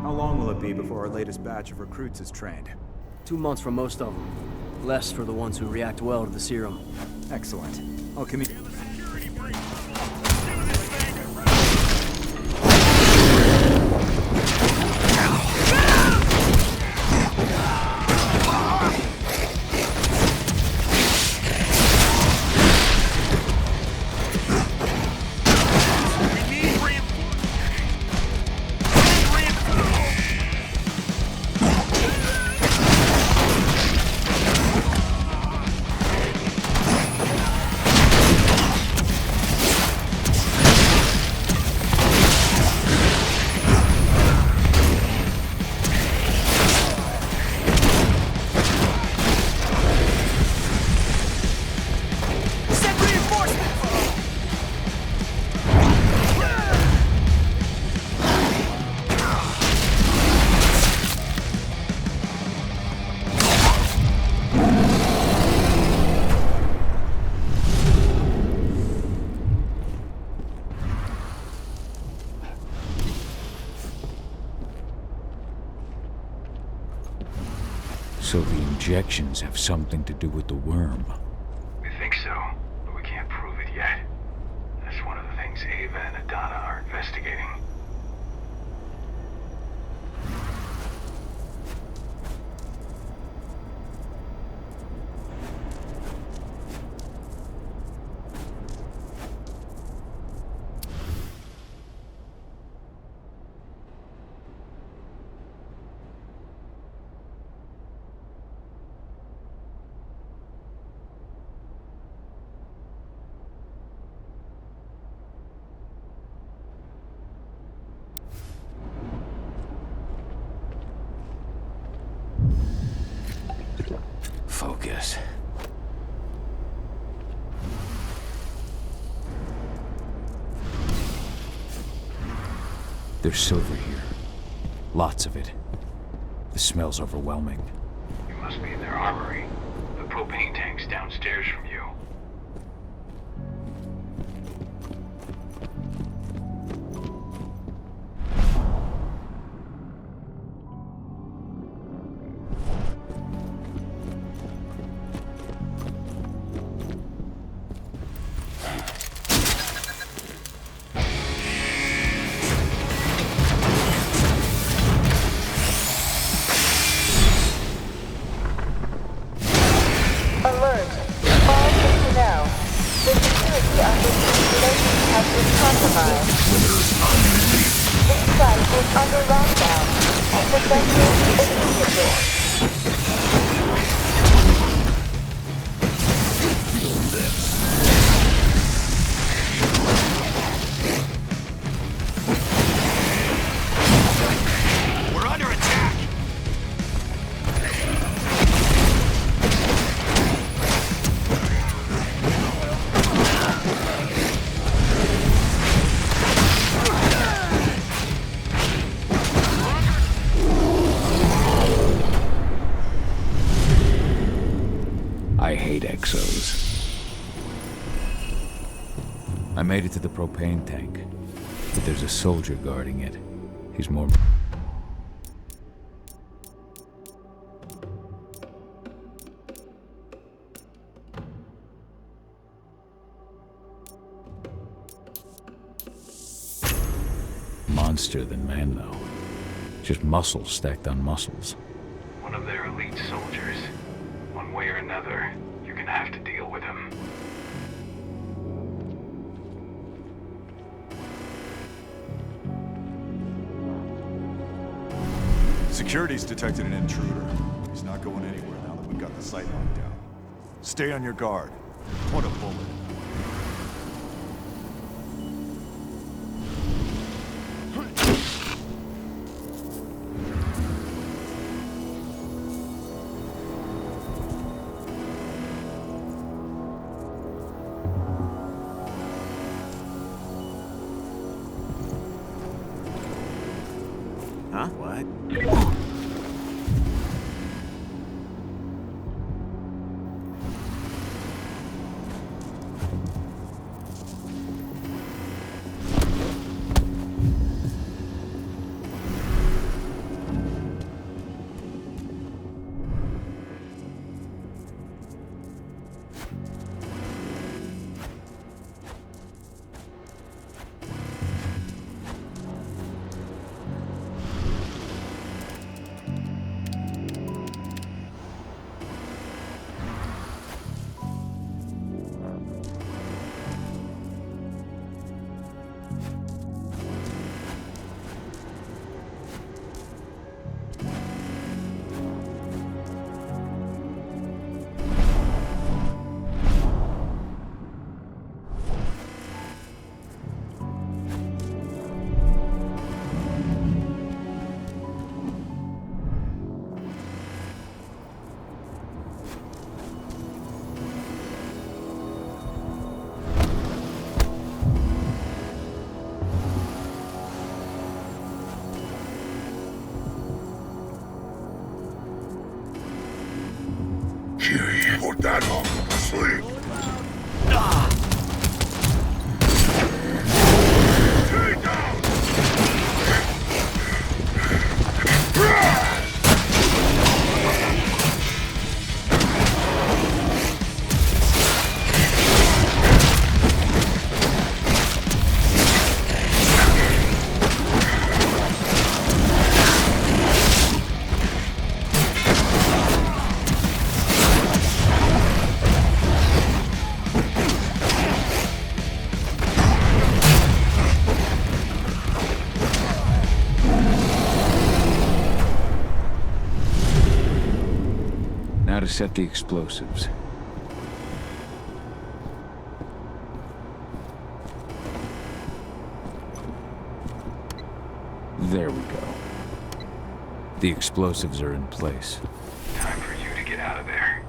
How long will it be before our latest batch of recruits is trained? 2 months for most of them. Less for the ones who react well to the serum. Excellent. I'll communicate. So the injections have something to do with the worm. We think so, but we can't prove it yet. That's one of the things Ava and Adana are investigating. Focus. There's silver here. Lots of it. The smell's overwhelming. You must be in their armory. The propane tank's downstairs from you. Alert! All personnel. The security of this installation has been compromised. This site is under lockdown and immediately. We're under attack! I made it to the propane tank, but there's a soldier guarding it. He's more... monster than man, though. Just muscles stacked on muscles. One of their elite soldiers. One way or another, you're gonna have to deal with him. Security's detected an intruder. He's not going anywhere now that we've got the site locked down. Stay on your guard. What a bullet. Huh? What? Put that on to sleep. Take down. Now to set the explosives. There we go. The explosives are in place. Time for you to get out of there.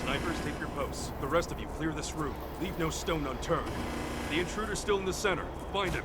Snipers, take your posts. The rest of you, clear this room. Leave no stone unturned. The intruder's still in the center. Find him.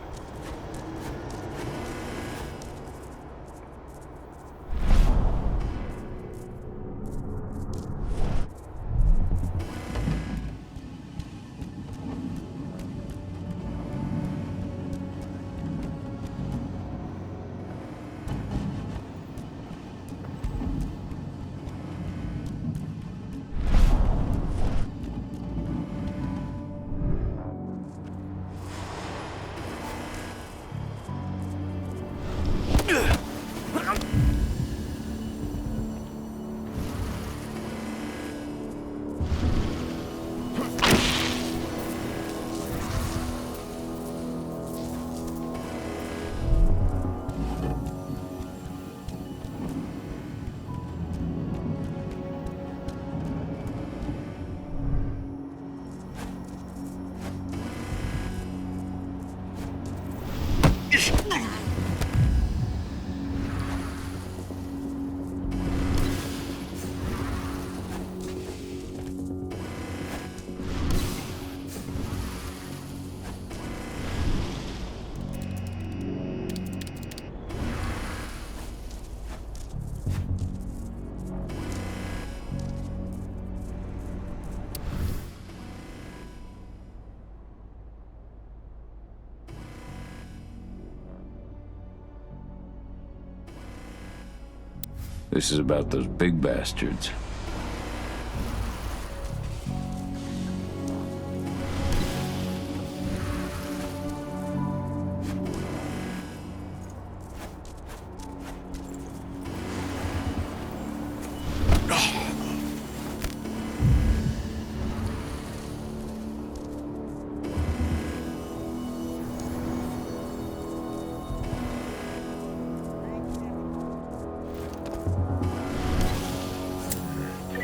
This is about those big bastards.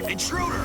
Intruder!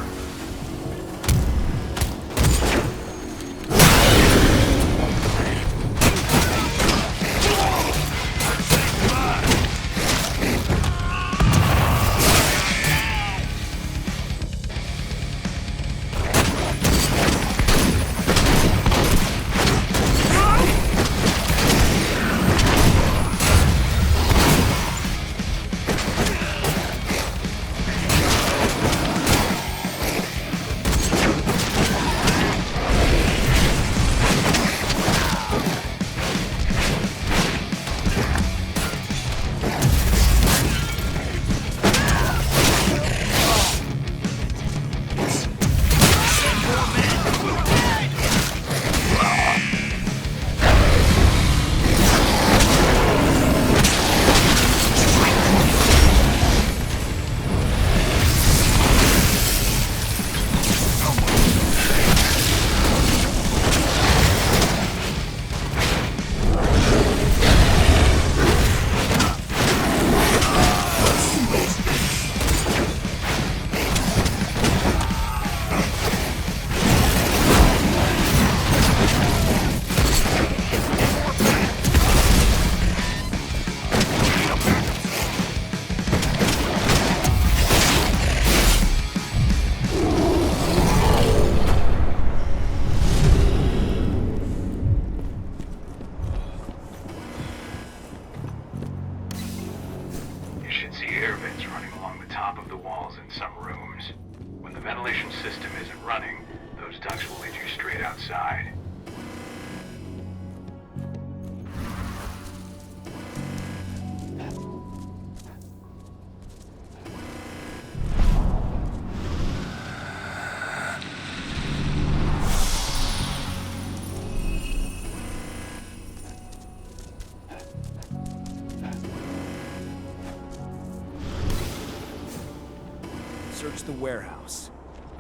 Search the warehouse.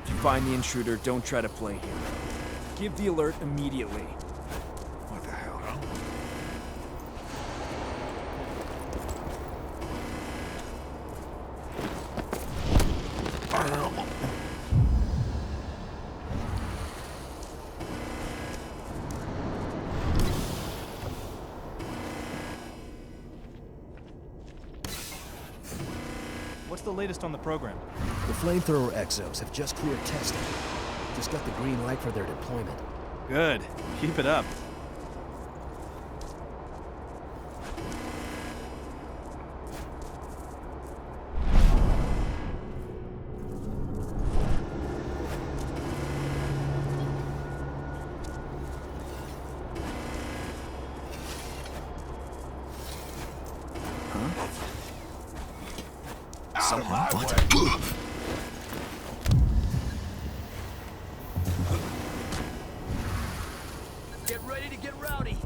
If you find the intruder, don't try to play him. Give the alert immediately. What the hell, huh? What's the latest on the program? The flamethrower exos have just cleared testing. Just got the green light for their deployment. Good. Keep it up. Get ready to get rowdy.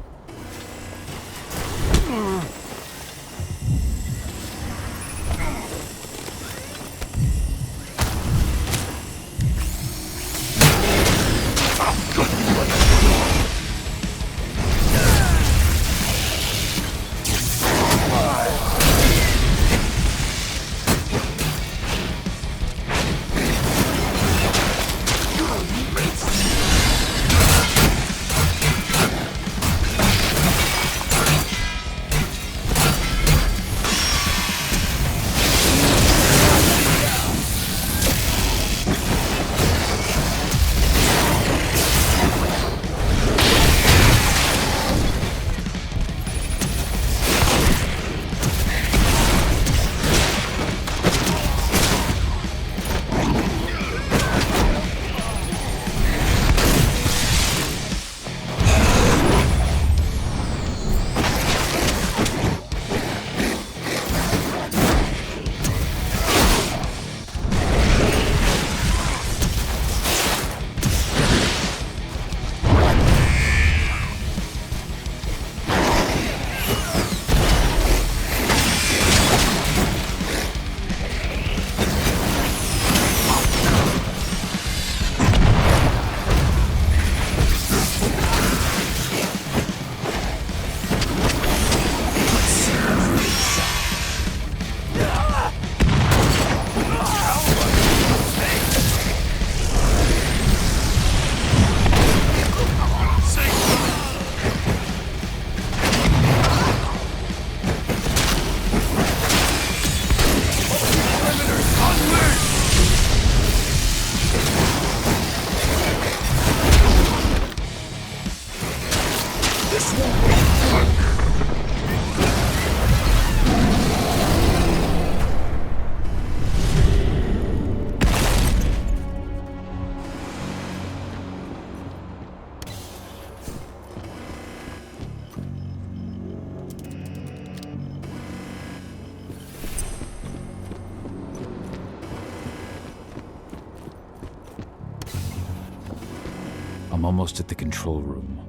I'm almost at the control room.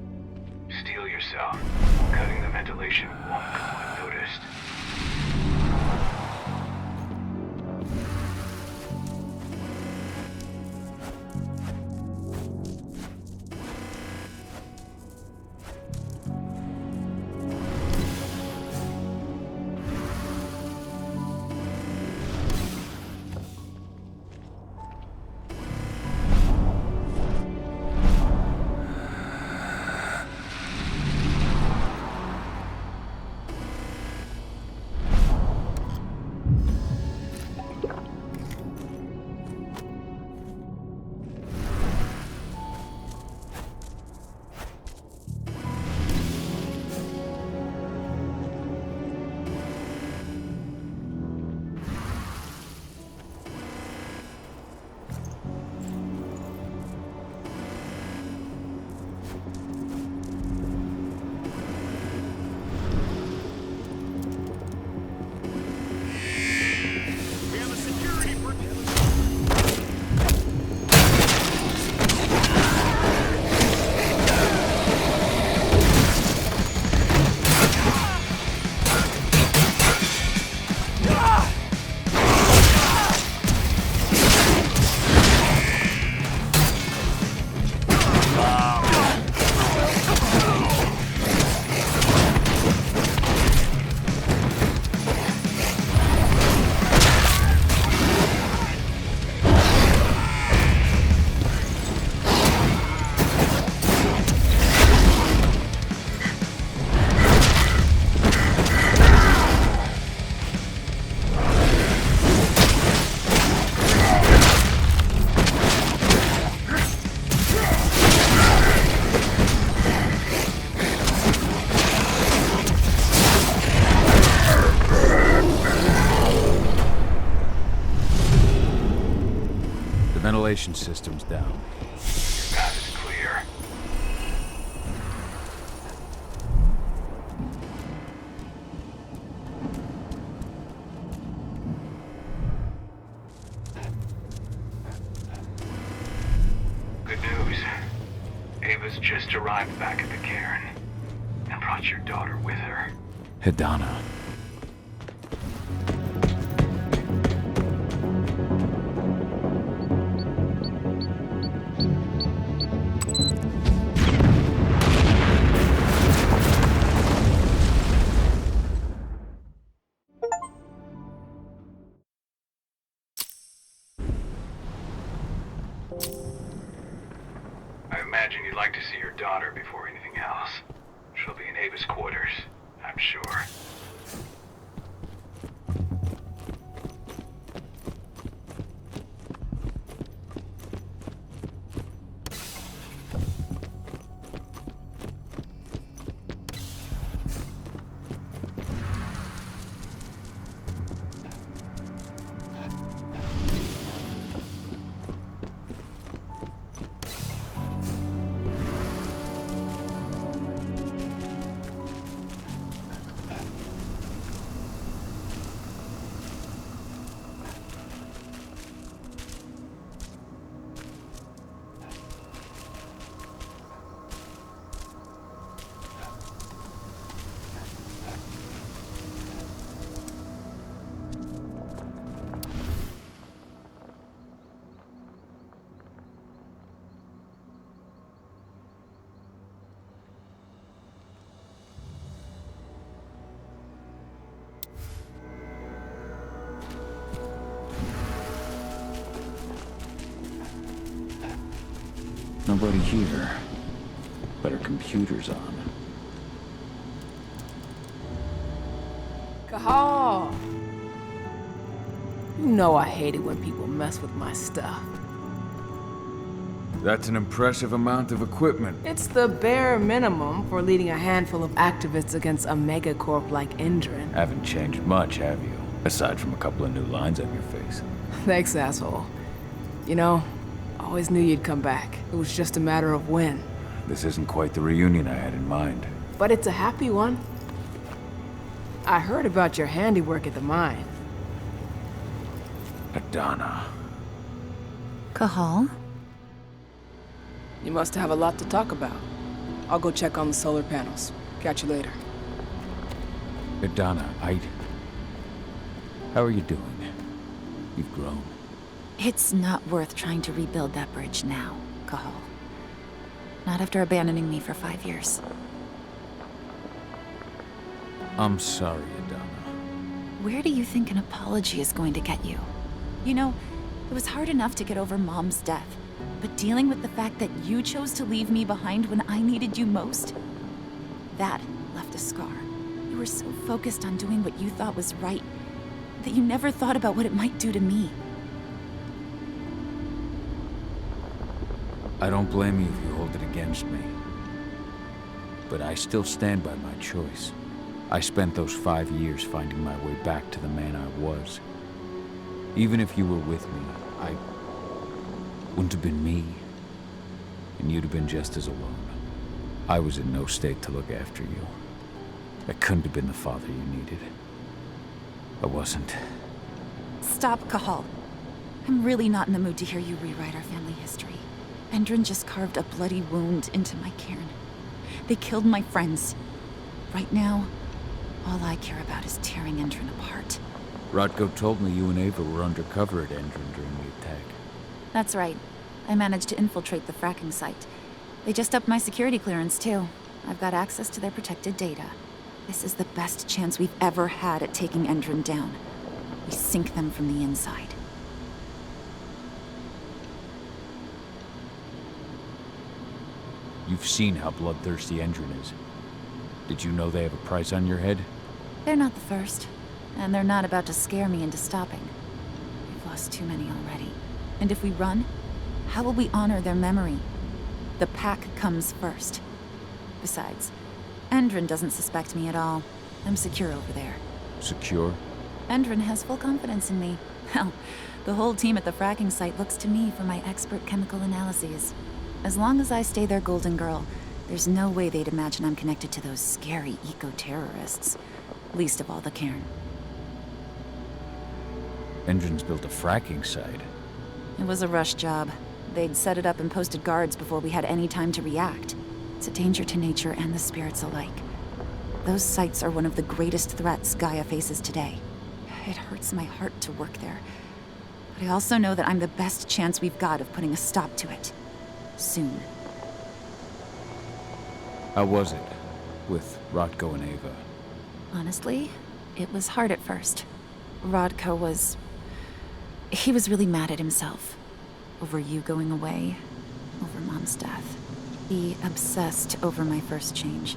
Steel yourself. Cutting the ventilation won't go unnoticed. Ventilation system's down. Path is clear. Good news. Ava's just arrived back at the cairn and brought your daughter with her. Hedana. I imagine you'd like to see your daughter before anything else. She'll be in Ava's quarters, I'm sure. Nobody here. But her computer's on. Cahal! You know I hate it when people mess with my stuff. That's an impressive amount of equipment. It's the bare minimum for leading a handful of activists against a megacorp like Indran. Haven't changed much, have you? Aside from a couple of new lines on your face. Thanks, asshole. You know, I always knew you'd come back. It was just a matter of when. This isn't quite the reunion I had in mind. But it's a happy one. I heard about your handiwork at the mine. Adana. Cahal? You must have a lot to talk about. I'll go check on the solar panels. Catch you later. Donna, how are you doing? You've grown. It's not worth trying to rebuild that bridge now, Cahal. Not after abandoning me for 5 years. I'm sorry, Donna. Where do you think an apology is going to get you? You know, it was hard enough to get over Mom's death, but dealing with the fact that you chose to leave me behind when I needed you most, that left a scar. You were so focused on doing what you thought was right, that you never thought about what it might do to me. I don't blame you if you hold it against me. But I still stand by my choice. I spent those 5 years finding my way back to the man I was. Even if you were with me, I wouldn't have been me. And you'd have been just as alone. I was in no state to look after you. I couldn't have been the father you needed. I wasn't. Stop, Cahal. I'm really not in the mood to hear you rewrite our family history. Endron just carved a bloody wound into my cairn. They killed my friends. Right now, all I care about is tearing Endron apart. Rodko told me you and Ava were undercover at Endron during the attack. That's right. I managed to infiltrate the fracking site. They just upped my security clearance, too. I've got access to their protected data. This is the best chance we've ever had at taking Endron down. We sink them from the inside. You've seen how bloodthirsty Endron is. Did you know they have a price on your head? They're not the first, and they're not about to scare me into stopping. We've lost too many already. And if we run, how will we honor their memory? The pack comes first. Besides, Endron doesn't suspect me at all. I'm secure over there. Secure? Endron has full confidence in me. Hell, the whole team at the fracking site looks to me for my expert chemical analyses. As long as I stay their golden girl, there's no way they'd imagine I'm connected to those scary eco-terrorists. Least of all the cairn. Endron's built a fracking site. It was a rush job. They'd set it up and posted guards before we had any time to react. It's a danger to nature and the spirits alike. Those sites are one of the greatest threats Gaia faces today. It hurts my heart to work there. But I also know that I'm the best chance we've got of putting a stop to it. Soon. How was it with Rodko and Ava? Honestly, it was hard at first. Rodko was... he was really mad at himself. Over you going away. Over Mom's death. He obsessed over my first change.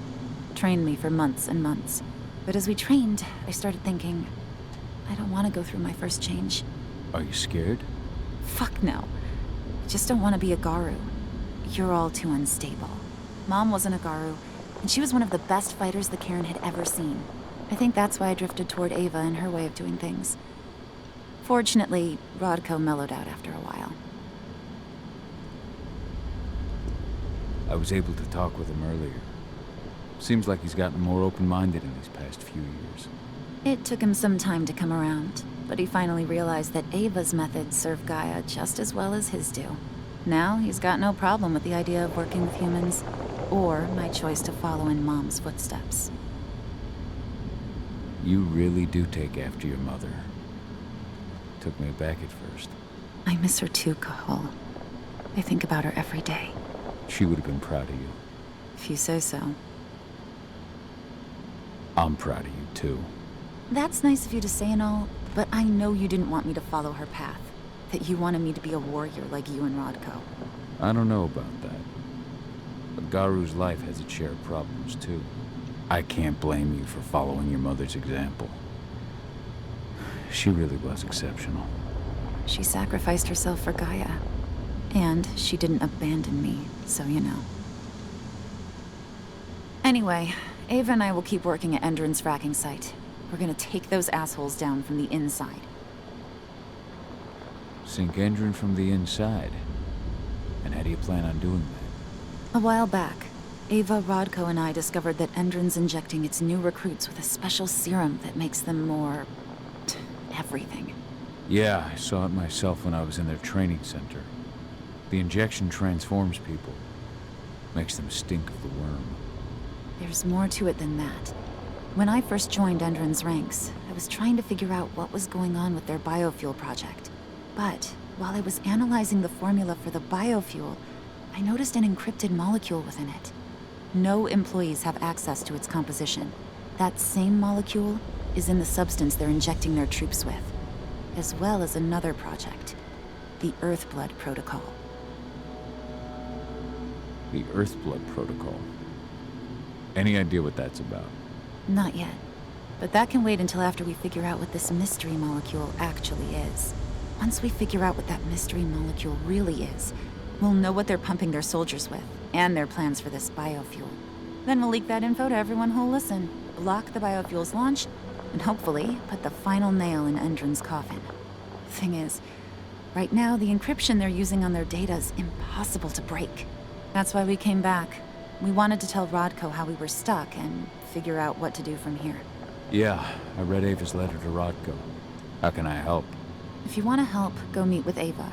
Trained me for months and months. But as we trained, I started thinking, I don't want to go through my first change. Are you scared? Fuck no. I just don't want to be a Garu. You're all too unstable. Mom wasn't a Garu, and she was one of the best fighters the Cairn had ever seen. I think that's why I drifted toward Ava and her way of doing things. Fortunately, Rodko mellowed out after a while. I was able to talk with him earlier. Seems like he's gotten more open-minded in these past few years. It took him some time to come around, but he finally realized that Ava's methods serve Gaia just as well as his do. Now he's got no problem with the idea of working with humans, or my choice to follow in Mom's footsteps. You really do take after your mother. Took me aback at first. I miss her too, Cahal. I think about her every day. She would have been proud of you. If you say so. I'm proud of you too. That's nice of you to say and all, but I know you didn't want me to follow her path. That you wanted me to be a warrior like you and Rodko. I don't know about that. A Garu's life has its share of problems too. I can't blame you for following your mother's example. She really was exceptional. She sacrificed herself for Gaia. And she didn't abandon me, so you know. Anyway, Ava and I will keep working at Endron's fracking site. We're gonna take those assholes down from the inside. Sink Endron from the inside? And how do you plan on doing that? A while back, Ava, Rodko, and I discovered that Endron's injecting its new recruits with a special serum that makes them more... everything. Yeah, I saw it myself when I was in their training center. The injection transforms people, Makes them stink of the worm. There's more to it than that. When I first joined Endron's ranks, I was trying to figure out what was going on with their biofuel project. But while I was analyzing the formula for the biofuel, I noticed an encrypted molecule within it. No employees have access to its composition. That same molecule is in the substance they're injecting their troops with, as well as another project, the Earthblood Protocol. The Earthblood Protocol. Any idea what that's about? Not yet. But that can wait until after we figure out what this mystery molecule actually is. Once we figure out what that mystery molecule really is, we'll know what they're pumping their soldiers with, and their plans for this biofuel. Then we'll leak that info to everyone who'll listen, block the biofuel's launch, and hopefully put the final nail in Endron's coffin. Thing is, right now the encryption they're using on their data is impossible to break. That's why we came back. We wanted to tell Rodko how we were stuck and figure out what to do from here. Yeah, I read Ava's letter to Rodko. How can I help? If you want to help, go meet with Ava.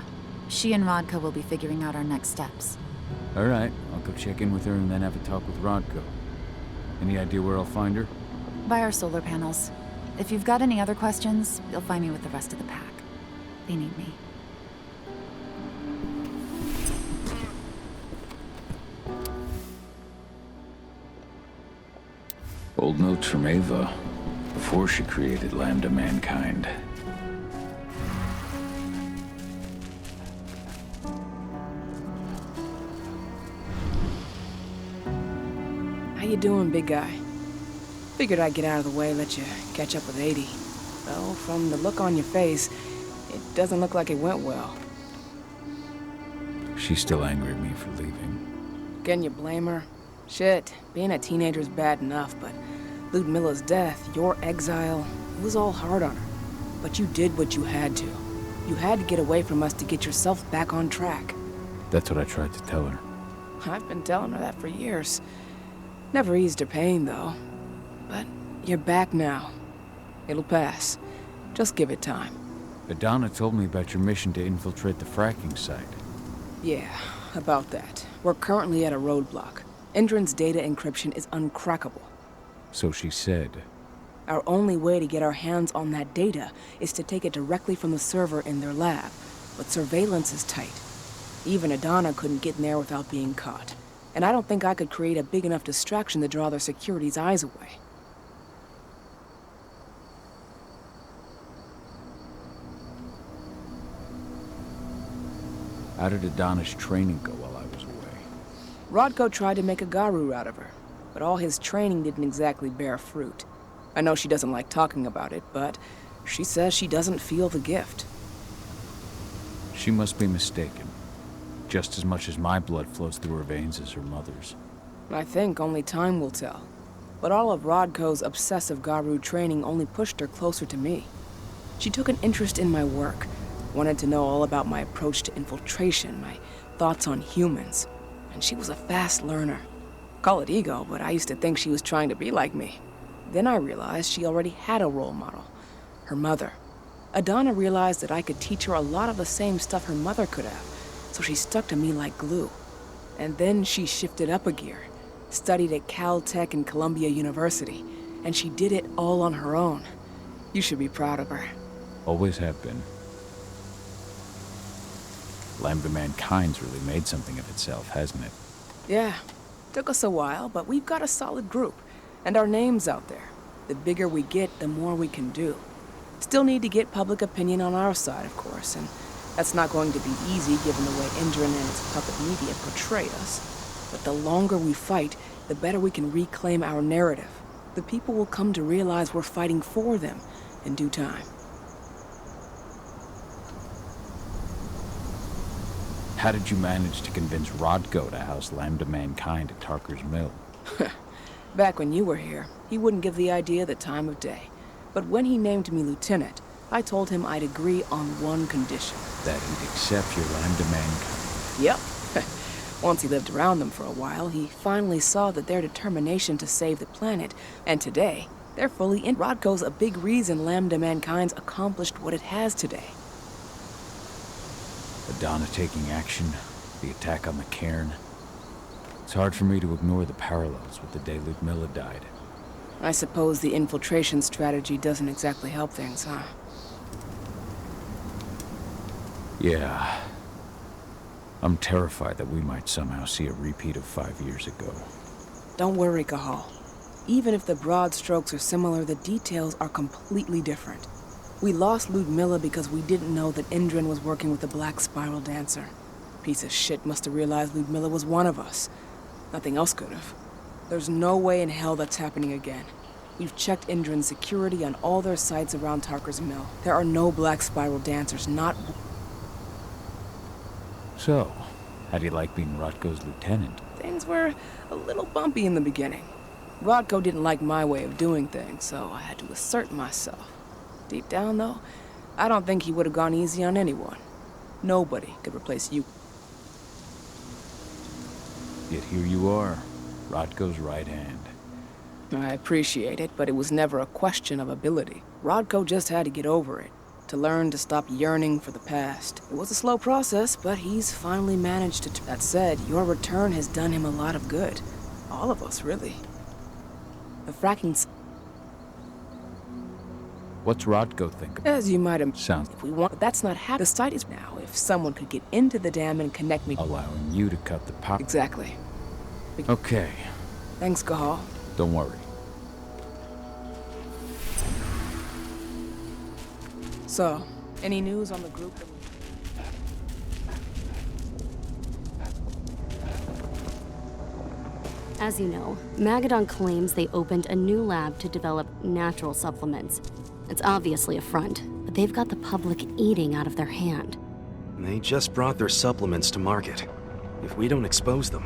She and Rodko will be figuring out our next steps. All right, I'll go check in with her and then have a talk with Rodko. Any idea where I'll find her? By our solar panels. If you've got any other questions, you'll find me with the rest of the pack. They need me. Old notes from Ava, before she created Lambda Mankind. How you doing, big guy? Figured I'd get out of the way, let you catch up with 80. Though, from the look on your face, it doesn't look like it went well. She's still angry at me for leaving. Can you blame her? Shit, being a teenager's bad enough, but Ludmilla's death, your exile, it was all hard on her. But you did what you had to. You had to get away from us to get yourself back on track. That's what I tried to tell her. I've been telling her that for years. Never eased her pain, though. But you're back now. It'll pass. Just give it time. Adana told me about your mission to infiltrate the fracking site. Yeah, about that. We're currently at a roadblock. Endron's data encryption is uncrackable. So she said. Our only way to get our hands on that data is to take it directly from the server in their lab. But surveillance is tight. Even Adana couldn't get in there without being caught. And I don't think I could create a big enough distraction to draw their security's eyes away. How did Adana's training go while I was away? Rodko tried to make a Garu out of her, but all his training didn't exactly bear fruit. I know she doesn't like talking about it, but she says she doesn't feel the gift. She must be mistaken. Just as much as my blood flows through her veins as her mother's. I think only time will tell. But all of Rodko's obsessive Garu training only pushed her closer to me. She took an interest in my work, wanted to know all about my approach to infiltration, my thoughts on humans. And she was a fast learner. Call it ego, but I used to think she was trying to be like me. Then I realized she already had a role model, her mother. Adana realized that I could teach her a lot of the same stuff her mother could have, so she stuck to me like glue. And then she shifted up a gear, studied at Caltech and Columbia University, and she did it all on her own. You should be proud of her. Always have been. Lambda Mankind's really made something of itself, hasn't it? Yeah, took us a while, but we've got a solid group, and our name's out there. The bigger we get, the more we can do. Still need to get public opinion on our side, of course, and that's not going to be easy given the way Endron and its puppet media portray us. But the longer we fight, the better we can reclaim our narrative. The people will come to realize we're fighting for them in due time. How did you manage to convince Rodko to house Lambda Mankind at Tarker's Mill? Back when you were here, he wouldn't give the idea the time of day. But when he named me lieutenant, I told him I'd agree on one condition. That he'd accept your Lambda Mankind. Yep. Once he lived around them for a while, he finally saw that their determination to save the planet, and today, they're fully in. Rodko's a big reason Lambda Mankind's accomplished what it has today. Adana taking action, the attack on the cairn. It's hard for me to ignore the parallels with the day Ludmilla died. I suppose the infiltration strategy doesn't exactly help things, huh? Yeah. I'm terrified that we might somehow see a repeat of 5 years ago. Don't worry, Cahal. Even if the broad strokes are similar, the details are completely different. We lost Ludmilla because we didn't know that Indran was working with the Black Spiral Dancer. Piece of shit must have realized Ludmilla was one of us. Nothing else could have. There's no way in hell that's happening again. We've checked Indran's security on all their sites around Tarker's Mill. There are no Black Spiral Dancers, not... So, how do you like being Rotko's lieutenant? Things were a little bumpy in the beginning. Rodko didn't like my way of doing things, so I had to assert myself. Deep down, though, I don't think he would have gone easy on anyone. Nobody could replace you. Yet here you are, Rotko's right hand. I appreciate it, but it was never a question of ability. Rodko just had to get over it, to learn to stop yearning for the past. It was a slow process, but he's finally managed to... That said, your return has done him a lot of good. All of us, really. The fracking's... What's Rodko think about? As you might have... Sounds... If we want... But that's not how... The site is now. If someone could get into the dam and connect me... Allowing you to cut the power. Exactly. Okay. Thanks, Cahal. Don't worry. So, any news on the group? As you know, Magadon claims they opened a new lab to develop natural supplements. It's obviously a front, but they've got the public eating out of their hand. They just brought their supplements to market. If we don't expose them,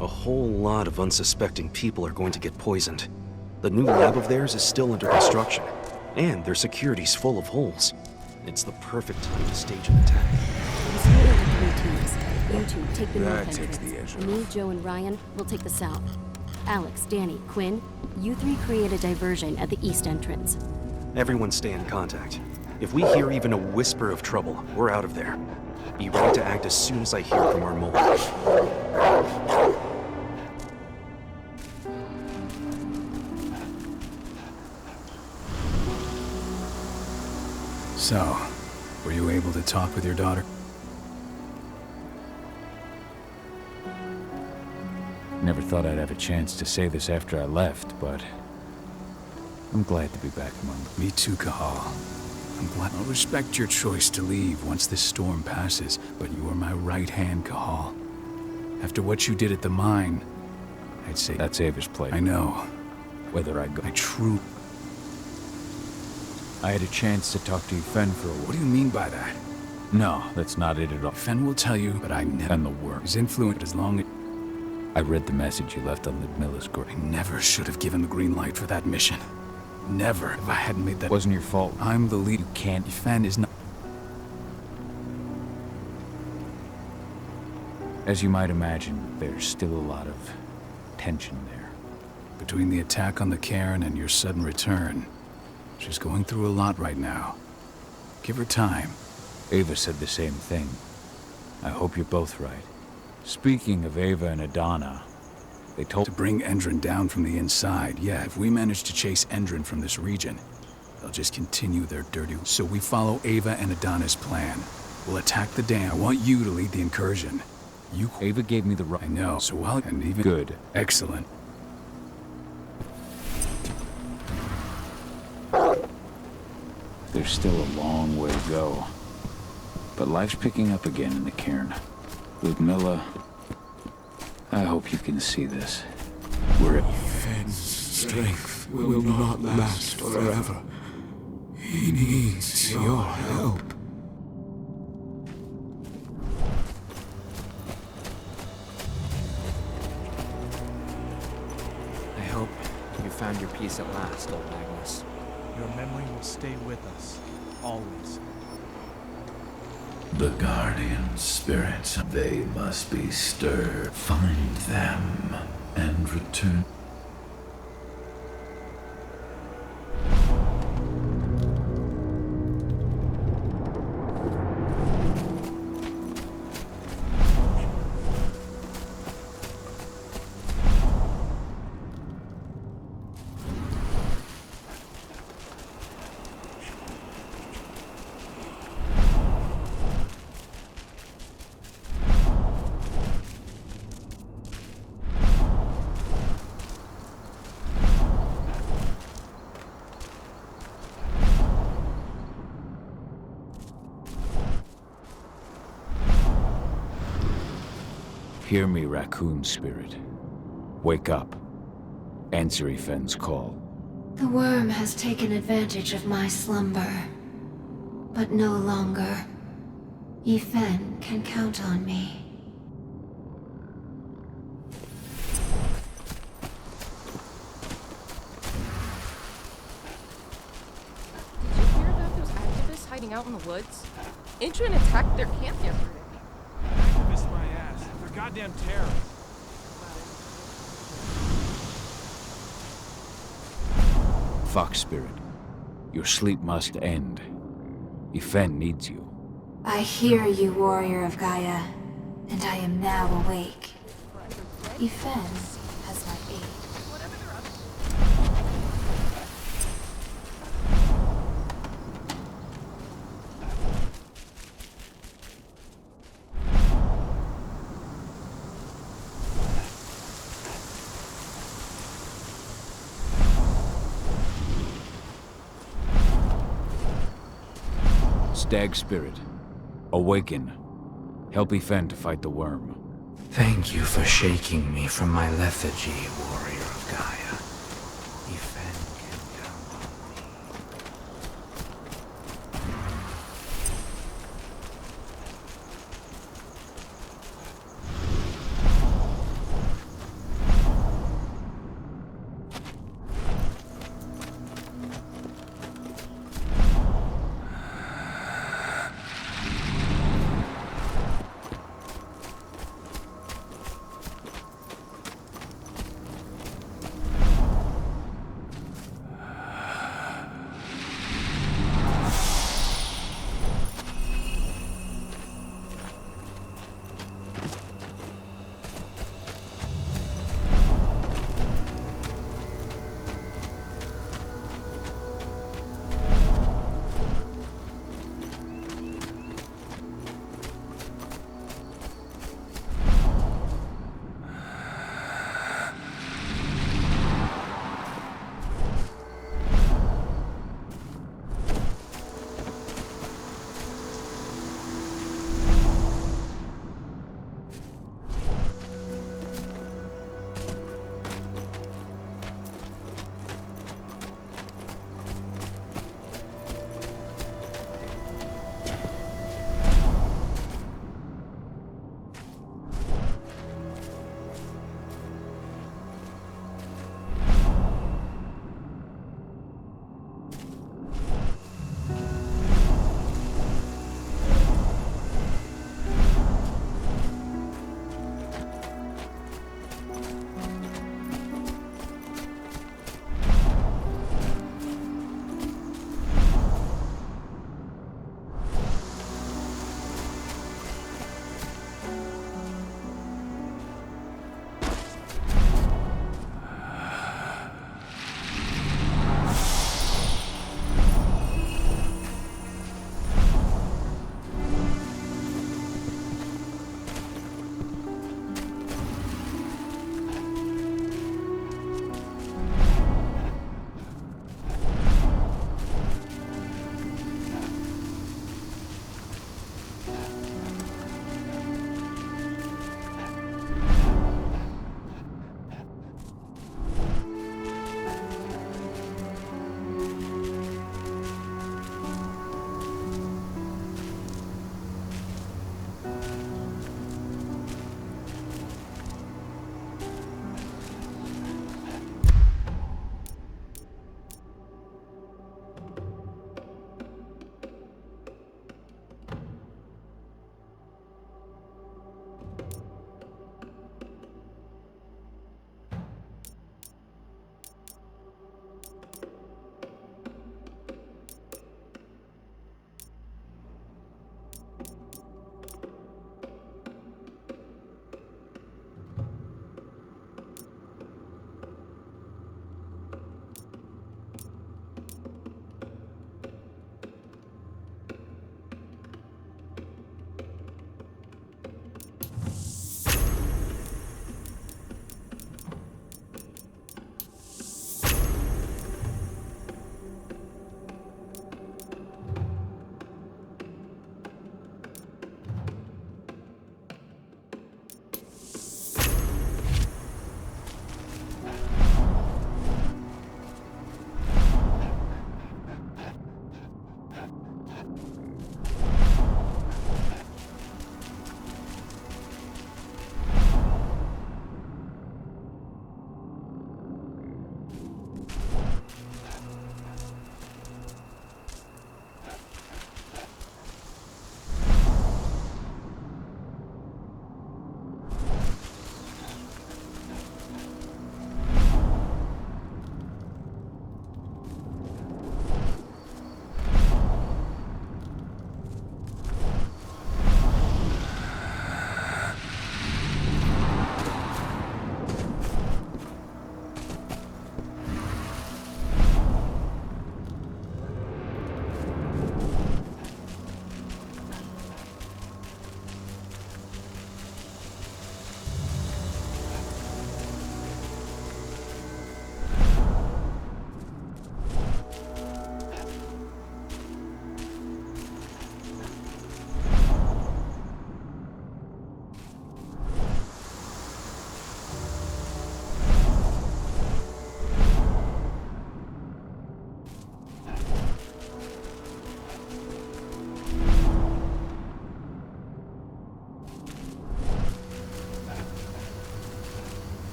a whole lot of unsuspecting people are going to get poisoned. The new lab of theirs is still under construction, and their security's full of holes. It's the perfect time to stage an attack. We split into 3 teams. You two take the north That takes entrance. the edge off. Me, Joe, and Ryan will take the south. Alex, Danny, Quinn, you 3 create a diversion at the east entrance. Everyone stay in contact. If we hear even a whisper of trouble, we're out of there. Be ready to act as soon as I hear from our mole. So, were you able to talk with your daughter? Never thought I'd have a chance to say this after I left, but I'm glad to be back among them. Me too, Cahal. I'm glad. I'll respect your choice to leave once this storm passes, but you are my right hand, Cahal. After what you did at the mine, I'd say... That's Ava's place. I know. Whether I go... I had a chance to talk to Fen for a while. What do you mean by that? No, that's not it at all. Fen will tell you, but I never... And the work. His influence as long as... I read the message you left on Ludmilla's grave. I never should have given the green light for that mission. Never. If I hadn't made that... Wasn't your fault. I'm the lead. You can't... Fen is not... As you might imagine, there's still a lot of tension there. Between the attack on the cairn and your sudden return, she's going through a lot right now. Give her time. Ava said the same thing. I hope you're both right. Speaking of Ava and Adana, they told... To bring Endron down from the inside. Yeah, if we manage to chase Endron from this region, they'll just continue their dirty... So we follow Ava and Adana's plan. We'll attack the dam. I want you to lead the incursion. You... Ava gave me the right... I know, so I'll... And even... Good. Excellent. There's still a long way to go. But life's picking up again in the cairn. Ludmilla, I hope you can see this. We're at... Fen's strength will not last forever. He needs your help. I hope you found your peace at last, old Magnus. Your memory will stay with us, always. The guardian spirits, they must be stirred. Find them and return. Hear me, raccoon spirit. Wake up. Answer Ifen's call. The worm has taken advantage of my slumber. But no longer. Ifen can count on me. Did you hear about those activists hiding out in the woods? Intrun attacked their camp yesterday. Activists my ass. They're goddamn terrorists. Fox spirit. Your sleep must end. Ifen needs you. I hear you, warrior of Gaia, and I am now awake. Ifen has my aid. Stag spirit. Awaken. Help Ifen to fight the worm. Thank you for shaking me from my lethargy, warrior of Gaia. Ifen can count on me.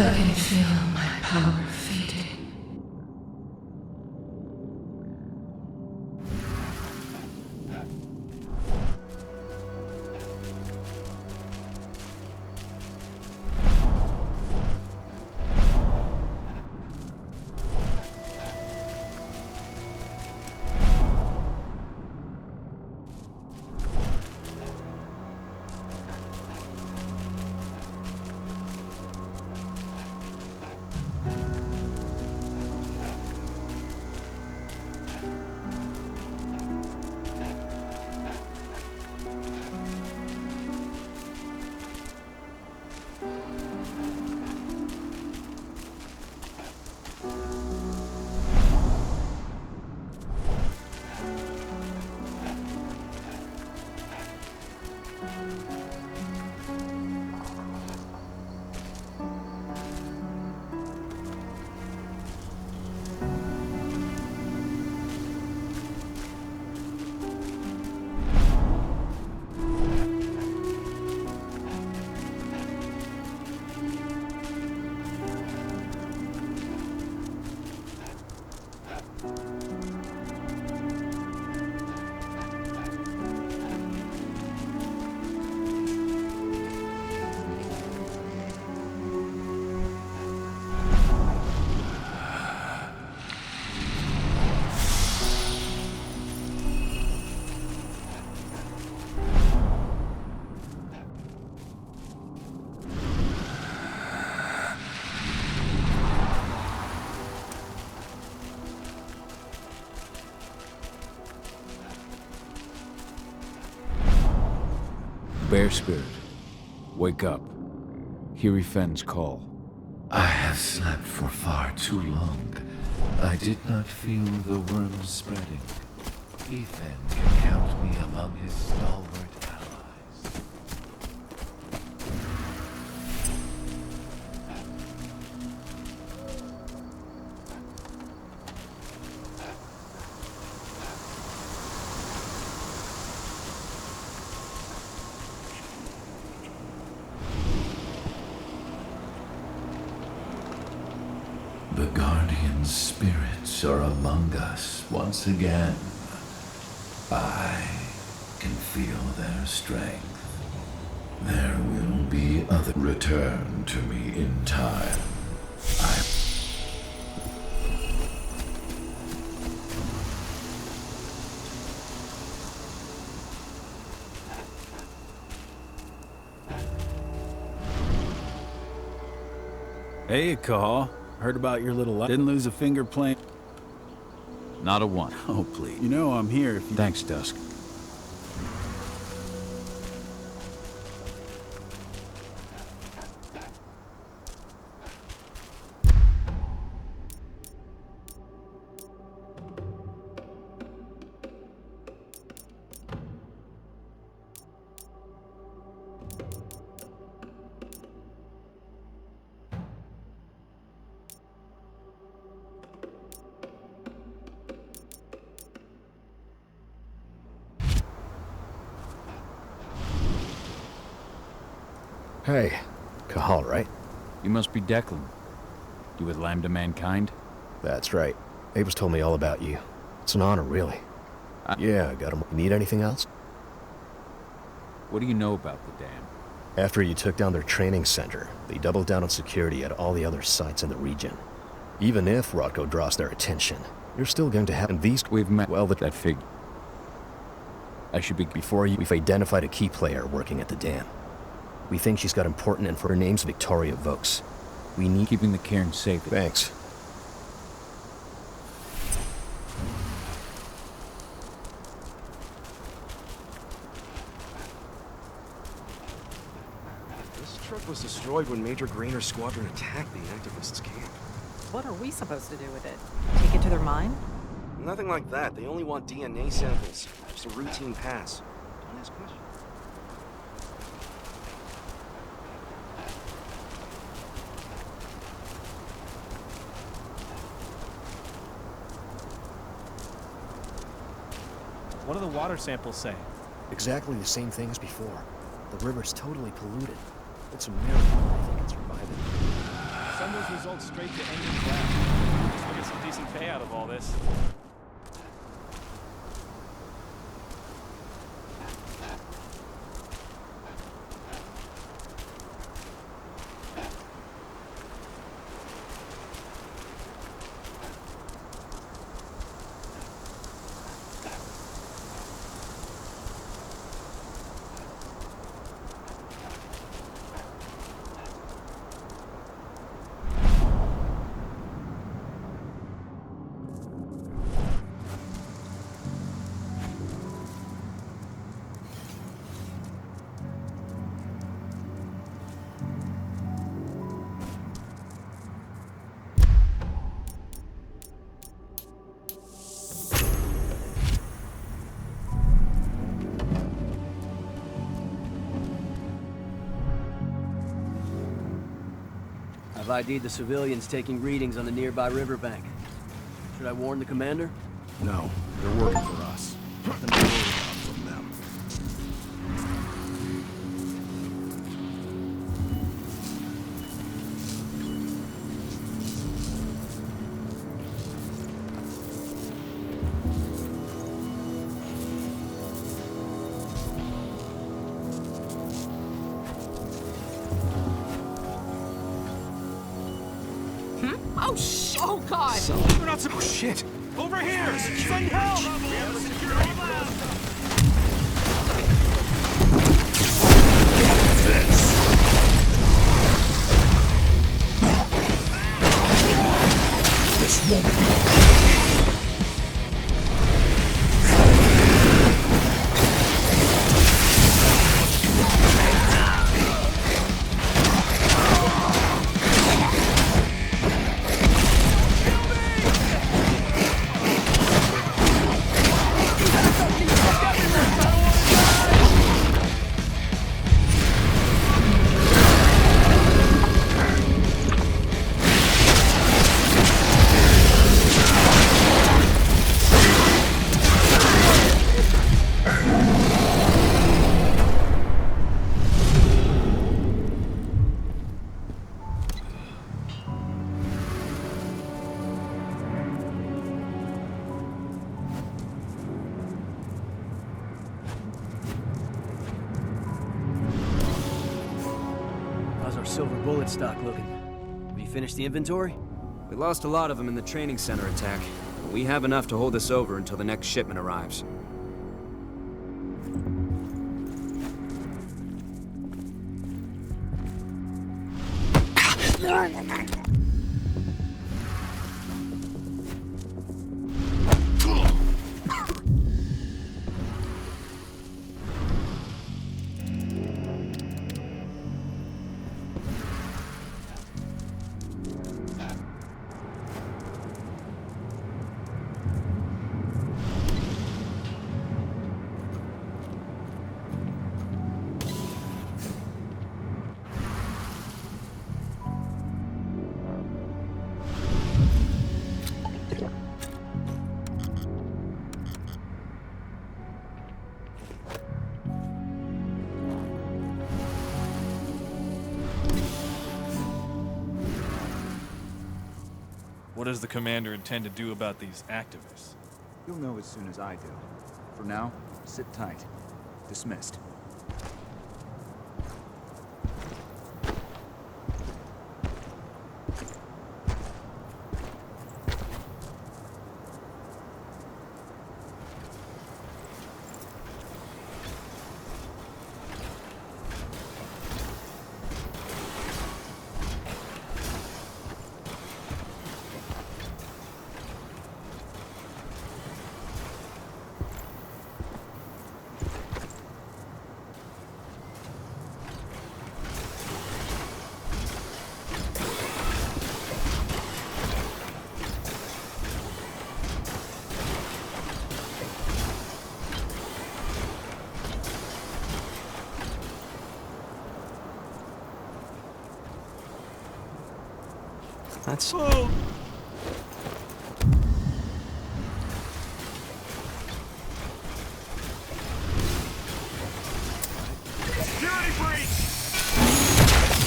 I can feel my power fading. Bear Spirit, wake up. Hear Yifen's call. I have slept for far too long. I did not feel the worms spreading. Yifen can count me among his stalwart allies. The guardian spirits are among us once again. I can feel their strength. There will be other return to me in time. Hey, Cahal. Heard about your little Didn't lose a finger playing. Not a one. Oh, please. You know I'm here if you... Thanks, Dusk. Hey, Cahal, right? You must be Declan. You with Lambda Mankind? That's right. Ava's told me all about you. It's an honor, really. Yeah, I got him. You need anything else? What do you know about the dam? After you took down their training center, they doubled down on security at all the other sites in the region. Even if Rodko draws their attention, you're still going to have... And these... We've met... Well, that fig... I should be... Before you... We've identified a key player working at the dam. We think she's got important info. Her name's Victoria Vokes. We need... Keeping the cairn safe. Thanks. This truck was destroyed when Major Grainer's squadron attacked the activists' camp. What are we supposed to do with it? Take it to their mine? Nothing like that. They only want DNA samples. Just a routine pass. Don't ask questions. What do the water samples say? Exactly the same thing as before. The river's totally polluted. It's a miracle they think it's surviving. Run those results straight to Ender's lab. Guess we'll get some decent pay out of all this. I've ID'd the civilians taking readings on the nearby riverbank. Should I warn the commander? No, they're working for us. Nothing to worry about from them. Oh, shit! Oh, God! We're not supposed. Oh, shit! Over here! Send help! We have a security problem! This won't be. Silver bullet stock looking. Have you finished the inventory? We lost a lot of them in the training center attack, but we have enough to hold us over until the next shipment arrives. What does the commander intend to do about these activists? You'll know as soon as I do. For now, sit tight. Dismissed. That's... Oh. Security breach!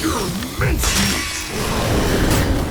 You're meant to.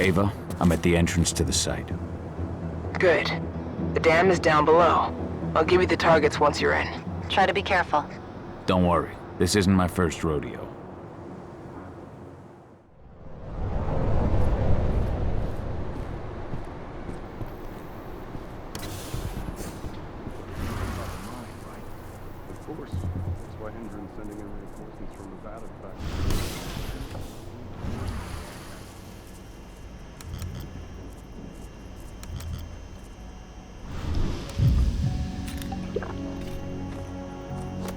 Ava, I'm at the entrance to the site. Good. The dam is down below. I'll give you the targets once you're in. Try to be careful. Don't worry, this isn't my first rodeo. Of course. That's why Hendren's sending in reinforcements from Nevada back.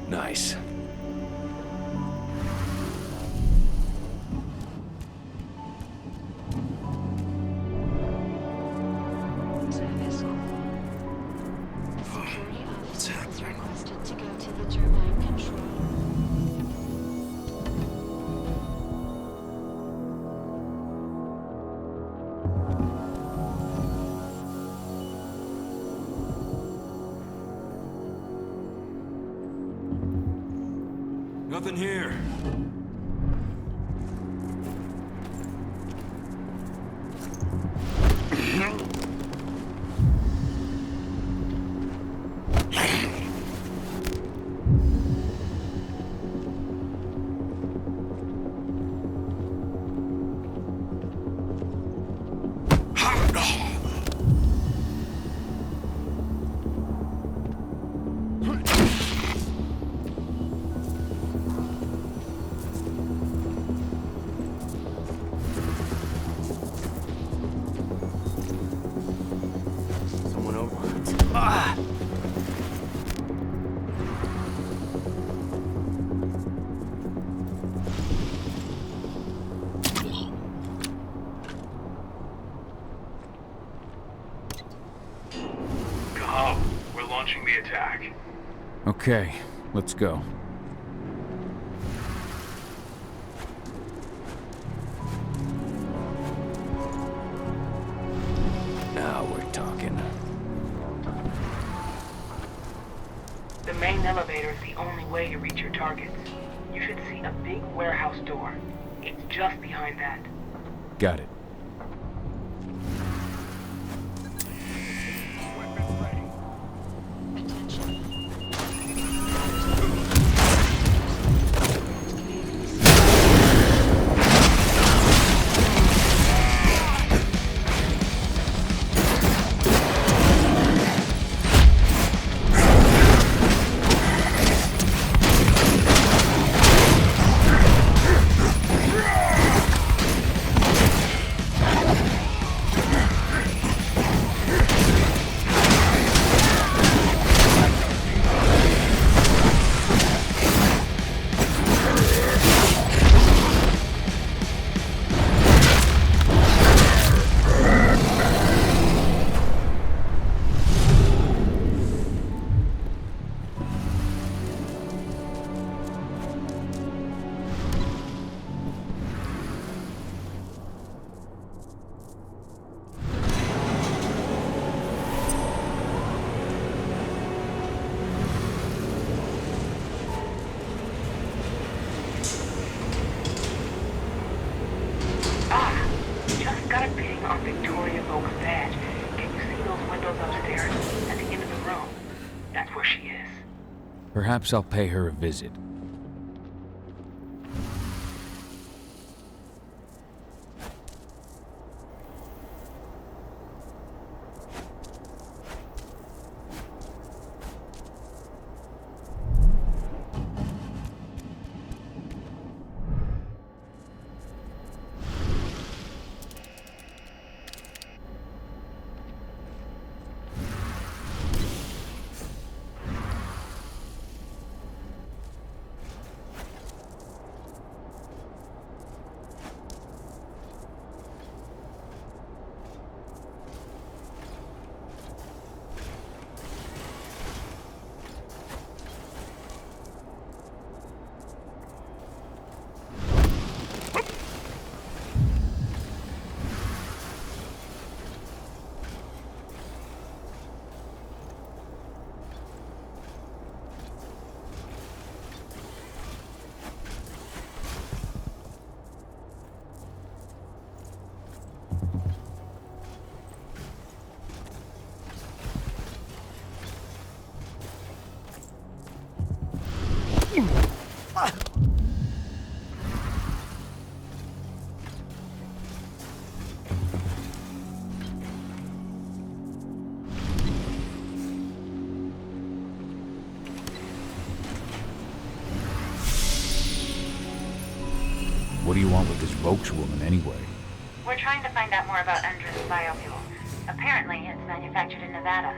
Nice. What's happening? Requested to go to the turbine control. Nothing here. Someone over. Go. We're launching the attack. Okay, let's go. Now we're talking. The main elevator is the only way to reach your targets. You should see a big warehouse door. It's just behind that. Got it. Just got a ping on Victoria Oak's badge. Can you see those windows upstairs at the end of the room? That's where she is. Perhaps I'll pay her a visit. What do you want with this Vokes woman, anyway? We're trying to find out more about Endron's biofuel. Apparently, it's manufactured in Nevada.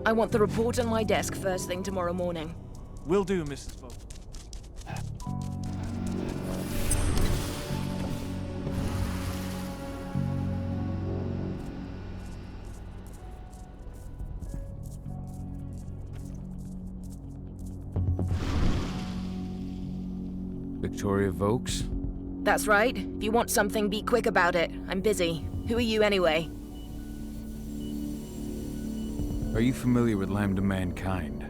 I want the report on my desk first thing tomorrow morning. Will do, Mrs. Vokes. Victoria Vokes? That's right. If you want something, be quick about it. I'm busy. Who are you anyway? Are you familiar with Lambda Mankind?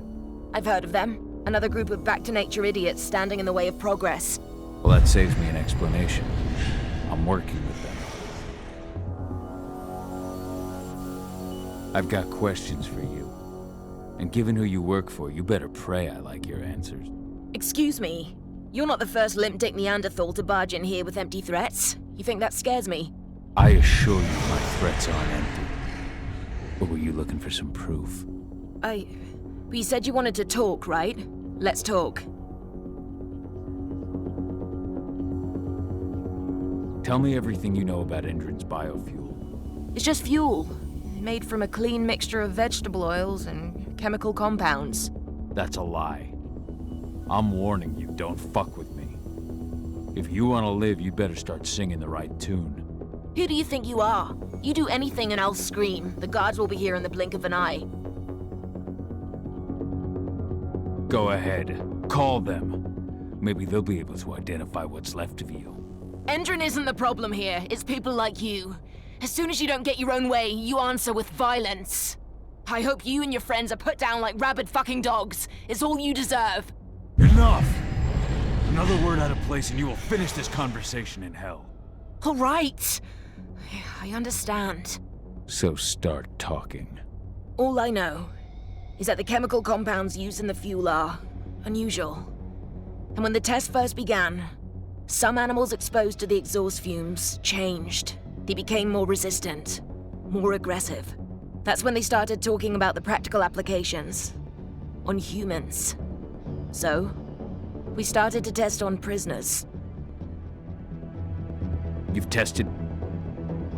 I've heard of them. Another group of back-to-nature idiots standing in the way of progress. Well, that saves me an explanation. I'm working with them. I've got questions for you. And given who you work for, you better pray I like your answers. Excuse me. You're not the first limp-dick Neanderthal to barge in here with empty threats. You think that scares me? I assure you my threats aren't empty. Or were you looking for some proof? But you said you wanted to talk, right? Let's talk. Tell me everything you know about Endron's biofuel. It's just fuel. Made from a clean mixture of vegetable oils and chemical compounds. That's a lie. I'm warning you, don't fuck with me. If you want to live, you'd better start singing the right tune. Who do you think you are? You do anything and I'll scream. The guards will be here in the blink of an eye. Go ahead. Call them. Maybe they'll be able to identify what's left of you. Endron isn't the problem here. It's people like you. As soon as you don't get your own way, you answer with violence. I hope you and your friends are put down like rabid fucking dogs. It's all you deserve. Enough! Another word out of place and you will finish this conversation in hell. All right. I understand. So start talking. All I know is that the chemical compounds used in the fuel are unusual. And when the test first began, some animals exposed to the exhaust fumes changed. They became more resistant, more aggressive. That's when they started talking about the practical applications on humans. So, we started to test on prisoners. You've tested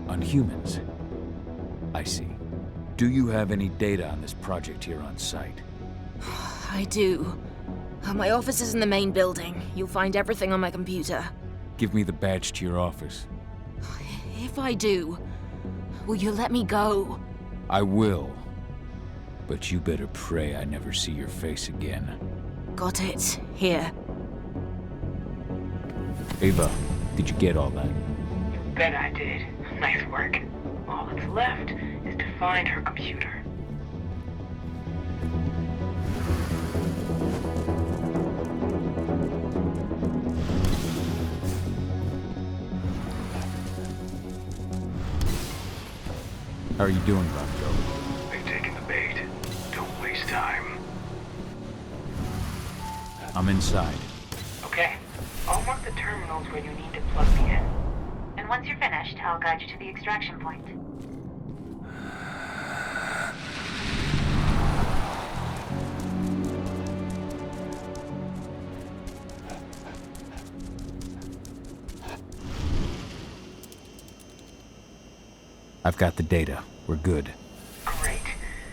on humans? I see. Do you have any data on this project here on site? I do. My office is in the main building. You'll find everything on my computer. Give me the badge to your office. If I do, will you let me go? I will. But you better pray I never see your face again. Got it. Here. Ava, did you get all that? You bet I did. Nice work. All that's left is to find her computer. How are you doing, Rocco? They've taken the bait. Don't waste time. I'm inside. Okay. I'll mark the terminals where you need to plug me in. And once you're finished, I'll guide you to the extraction point. I've got the data. We're good. Great.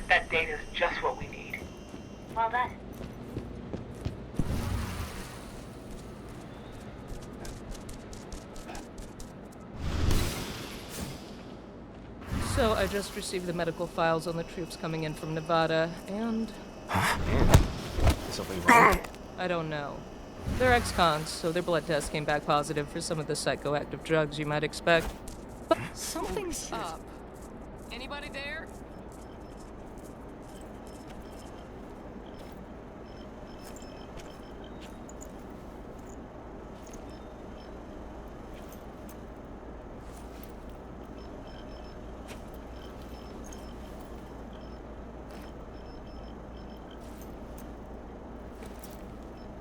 That data's just what we need. Well done. So I just received the medical files on the troops coming in from Nevada, and... Something wrong? I don't know. They're ex-cons, so their blood test came back positive for some of the psychoactive drugs you might expect. But something's up. Anybody there?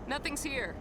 Nothing's here.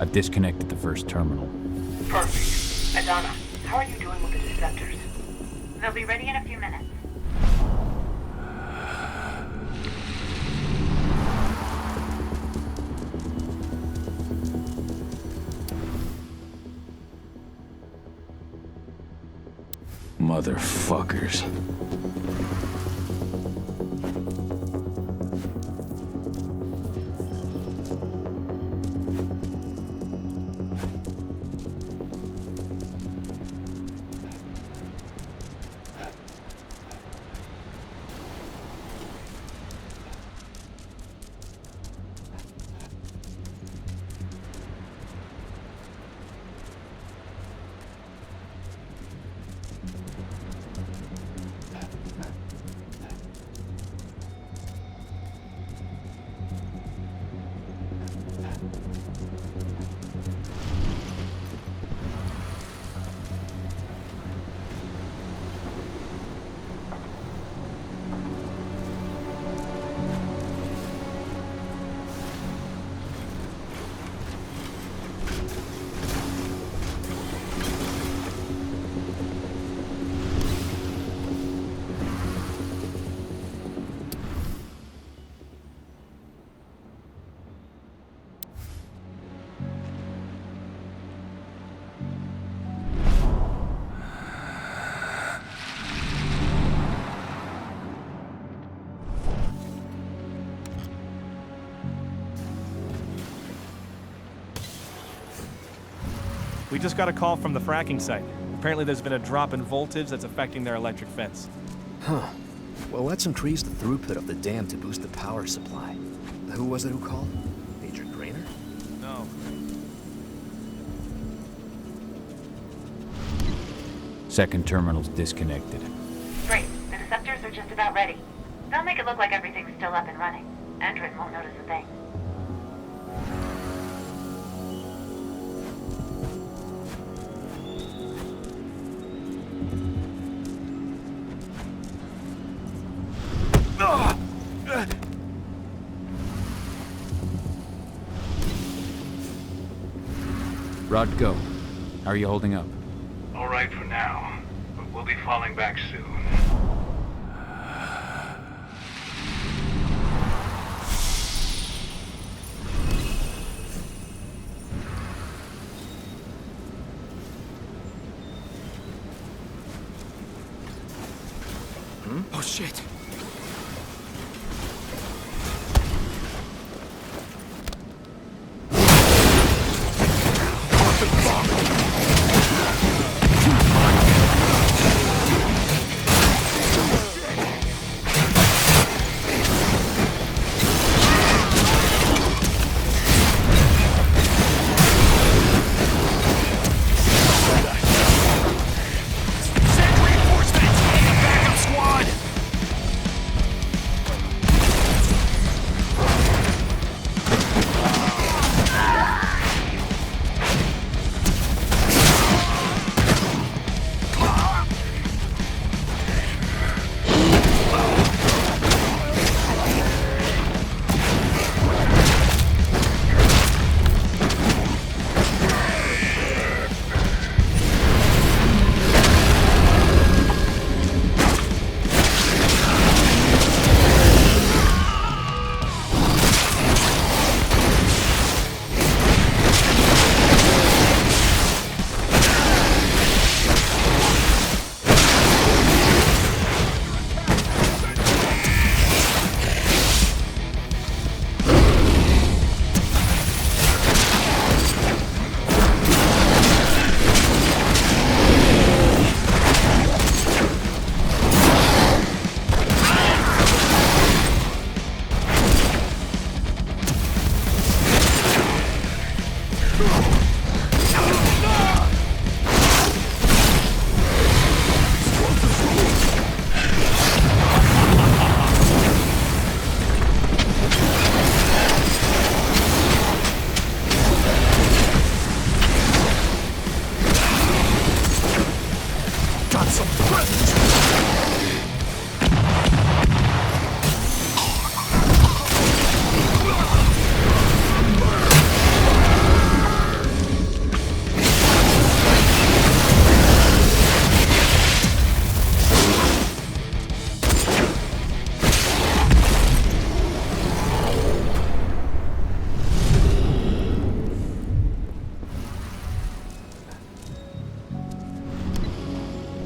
I've disconnected the first terminal. Perfect. Adana, how are you doing with the deceptors? They'll be ready in a few minutes. Motherfuckers. We just got a call from the fracking site. Apparently there's been a drop in voltage that's affecting their electric fence. Huh. Well, let's increase the throughput of the dam to boost the power supply. Who was it who called? Major Grainer? No. Second terminal's disconnected. Great. The deceptors are just about ready. They'll make it look like everything's still up and running. Endrin won't notice a thing. Rod, go. How are you holding up? All right for now, but we'll be falling back soon. Oh shit.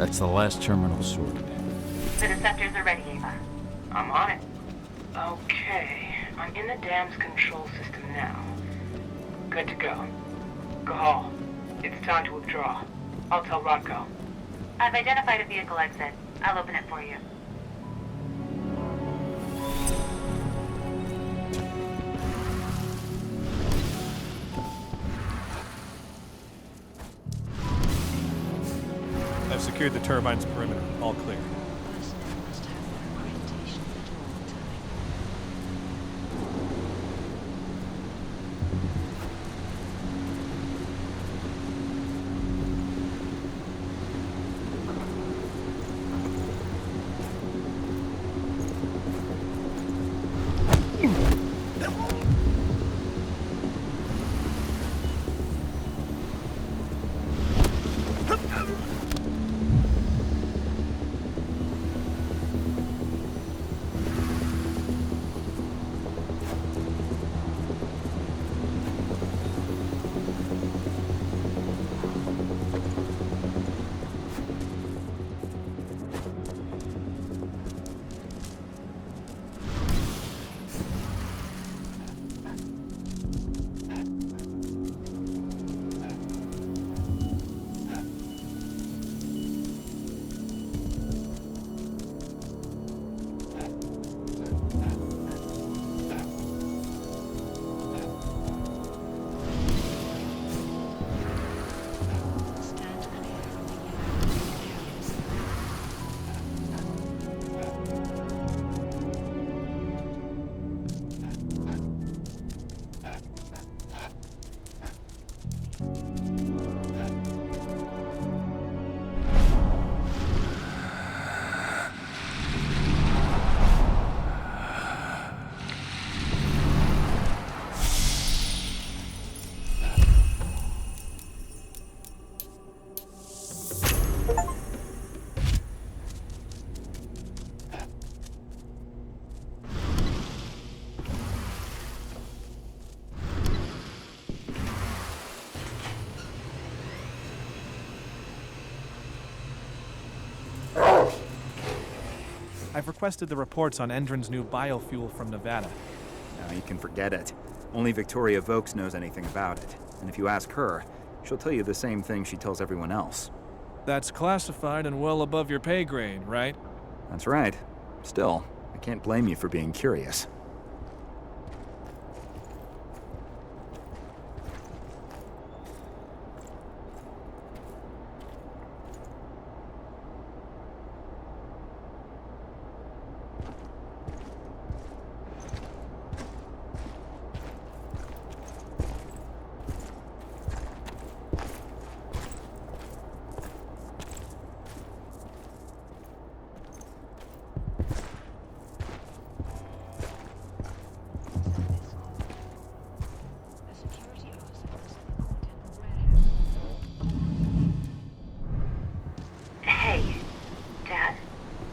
That's the last terminal sorted. The deceptors are ready, Ava. I'm on it. Okay, I'm in the dam's control system now. Good to go. Gahal, it's time to withdraw. I'll tell Rodko. I've identified a vehicle exit. I'll open it for you. I've secured the turbine's perimeter. All clear. I've requested the reports on Endron's new biofuel from Nevada. No, you can forget it. Only Victoria Vokes knows anything about it. And if you ask her, she'll tell you the same thing she tells everyone else. That's classified and well above your pay grade, right? That's right. Still, I can't blame you for being curious.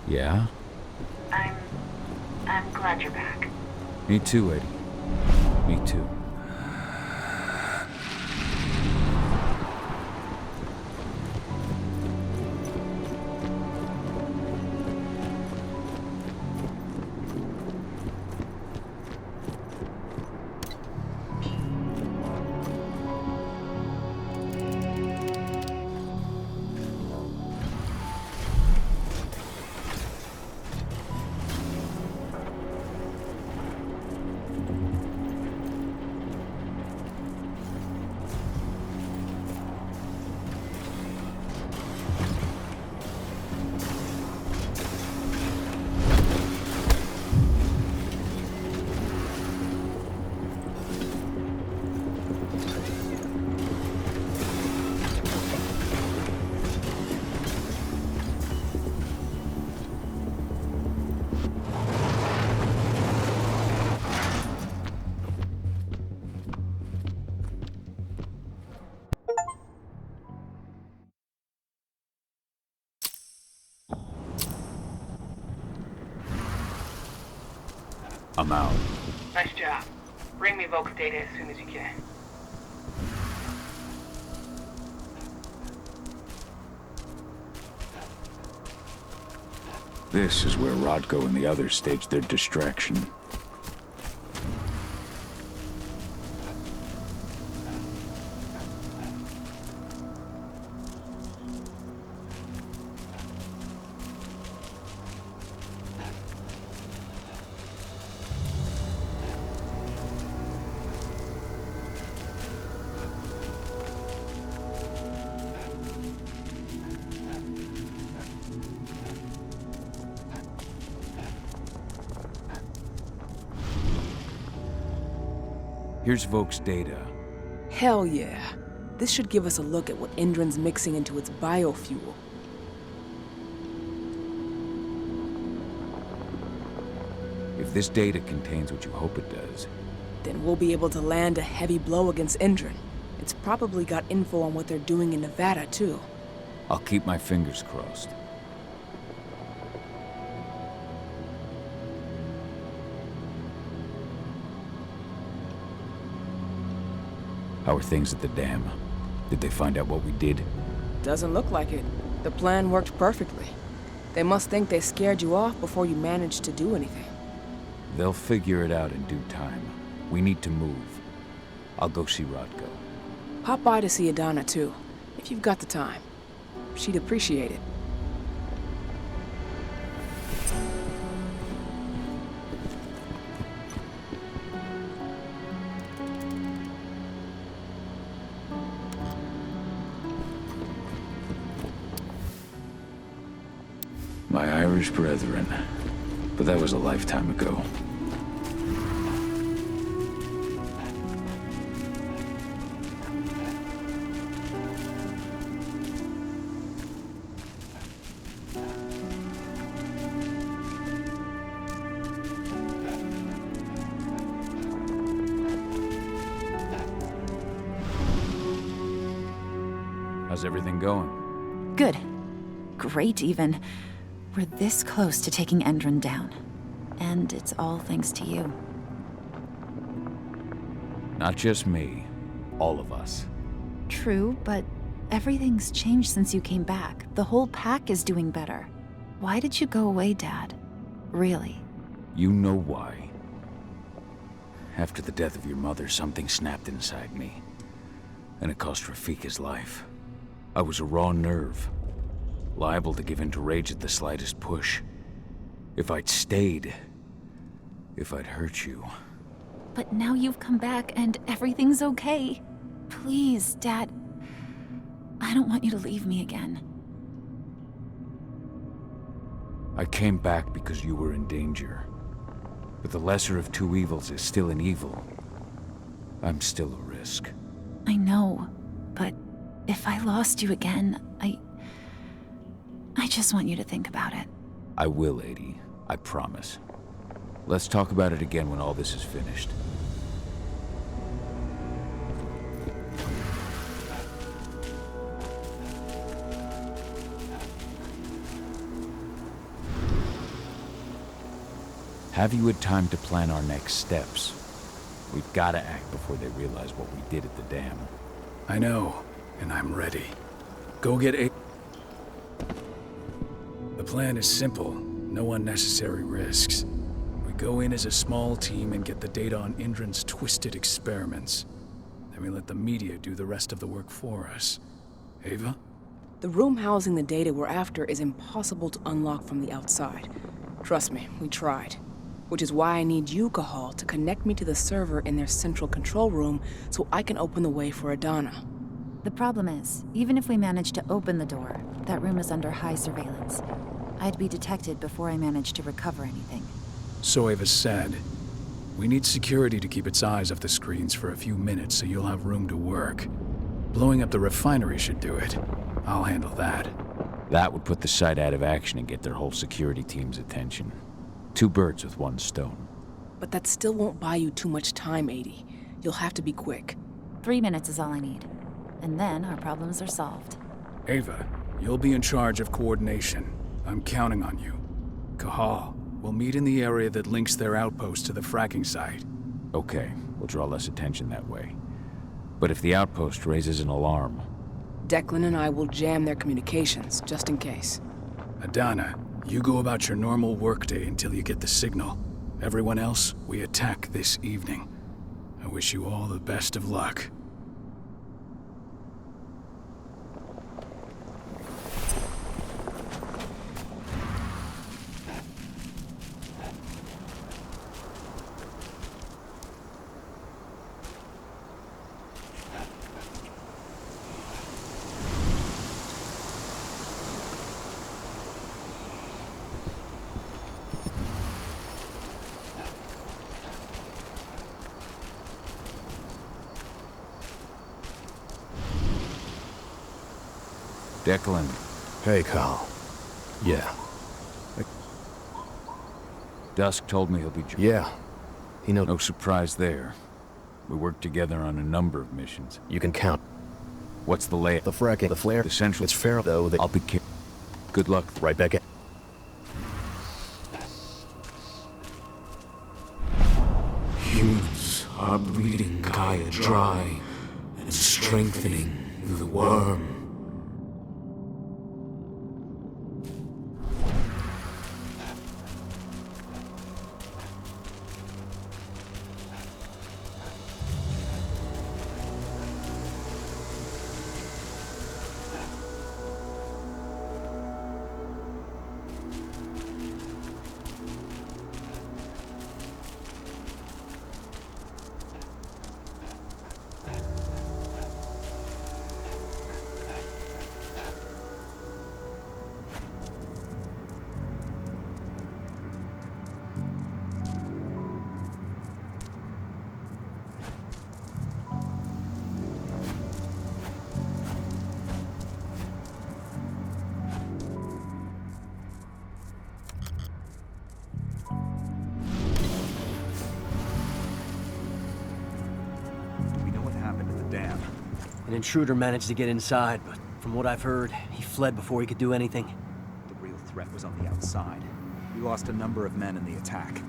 Yeah? I'm glad you're back. Me too, Eddie. Me too. I'm out. Nice job. Bring me Voke's data as soon as you can. This is where Rodko and the others staged their distraction. Here's Vok's data. Hell yeah. This should give us a look at what Indran's mixing into its biofuel. If this data contains what you hope it does, then we'll be able to land a heavy blow against Indran. It's probably got info on what they're doing in Nevada, too. I'll keep my fingers crossed. How are things at the dam? Did they find out what we did? Doesn't look like it. The plan worked perfectly. They must think they scared you off before you managed to do anything. They'll figure it out in due time. We need to move. I'll go see Rodko. Pop by to see Adana, too, if you've got the time. She'd appreciate it. My Irish brethren. But that was a lifetime ago. How's everything going? Good. Great, even. We're this close to taking Endron down. And it's all thanks to you. Not just me. All of us. True, but everything's changed since you came back. The whole pack is doing better. Why did you go away, Dad? Really? You know why. After the death of your mother, something snapped inside me. And it cost Rafik his life. I was a raw nerve. Liable to give in to rage at the slightest push. If I'd stayed, if I'd hurt you. But now you've come back and everything's okay. Please, Dad. I don't want you to leave me again. I came back because you were in danger. But the lesser of two evils is still an evil. I'm still a risk. I know, but if I lost you again, I just want you to think about it. I will, Adie. I promise. Let's talk about it again when all this is finished. Have you had time to plan our next steps? We've got to act before they realize what we did at the dam. I know, and I'm ready. Go get a... The plan is simple. No unnecessary risks. We go in as a small team and get the data on Indran's twisted experiments. Then we let the media do the rest of the work for us. Ava? The room housing the data we're after is impossible to unlock from the outside. Trust me, we tried. Which is why I need you, Cahal, to connect me to the server in their central control room so I can open the way for Adana. The problem is, even if we manage to open the door, that room is under high surveillance. I'd be detected before I managed to recover anything. So Ava said. We need security to keep its eyes off the screens for a few minutes so you'll have room to work. Blowing up the refinery should do it. I'll handle that. That would put the site out of action and get their whole security team's attention. 2 birds with 1 stone. But that still won't buy you too much time, Adie. You'll have to be quick. 3 minutes is all I need. And then our problems are solved. Ava, you'll be in charge of coordination. I'm counting on you. Cahal, we'll meet in the area that links their outpost to the fracking site. Okay, we'll draw less attention that way. But if the outpost raises an alarm... Declan and I will jam their communications, just in case. Adana, You go about your normal workday until you get the signal. Everyone else, we attack this evening. I wish you all the best of luck. Declan. Hey, Carl. Yeah. Dusk told me he'll be... Yeah. He knows... No surprise there. We worked together on a number of missions. You can count. What's the layout? The fracking, the flare... The central... It's fair, though, that... I'll be careful. Good luck. Right back at... Humans are breeding Gaia dry and strengthening the worm. An intruder managed to get inside, but from what I've heard, he fled before he could do anything. The real threat was on the outside. We lost a number of men in the attack.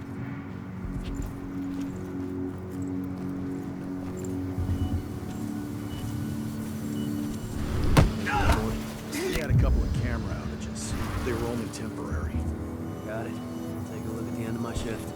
They had a couple of camera outages. They were only temporary. Got it. Take a look at the end of my shift.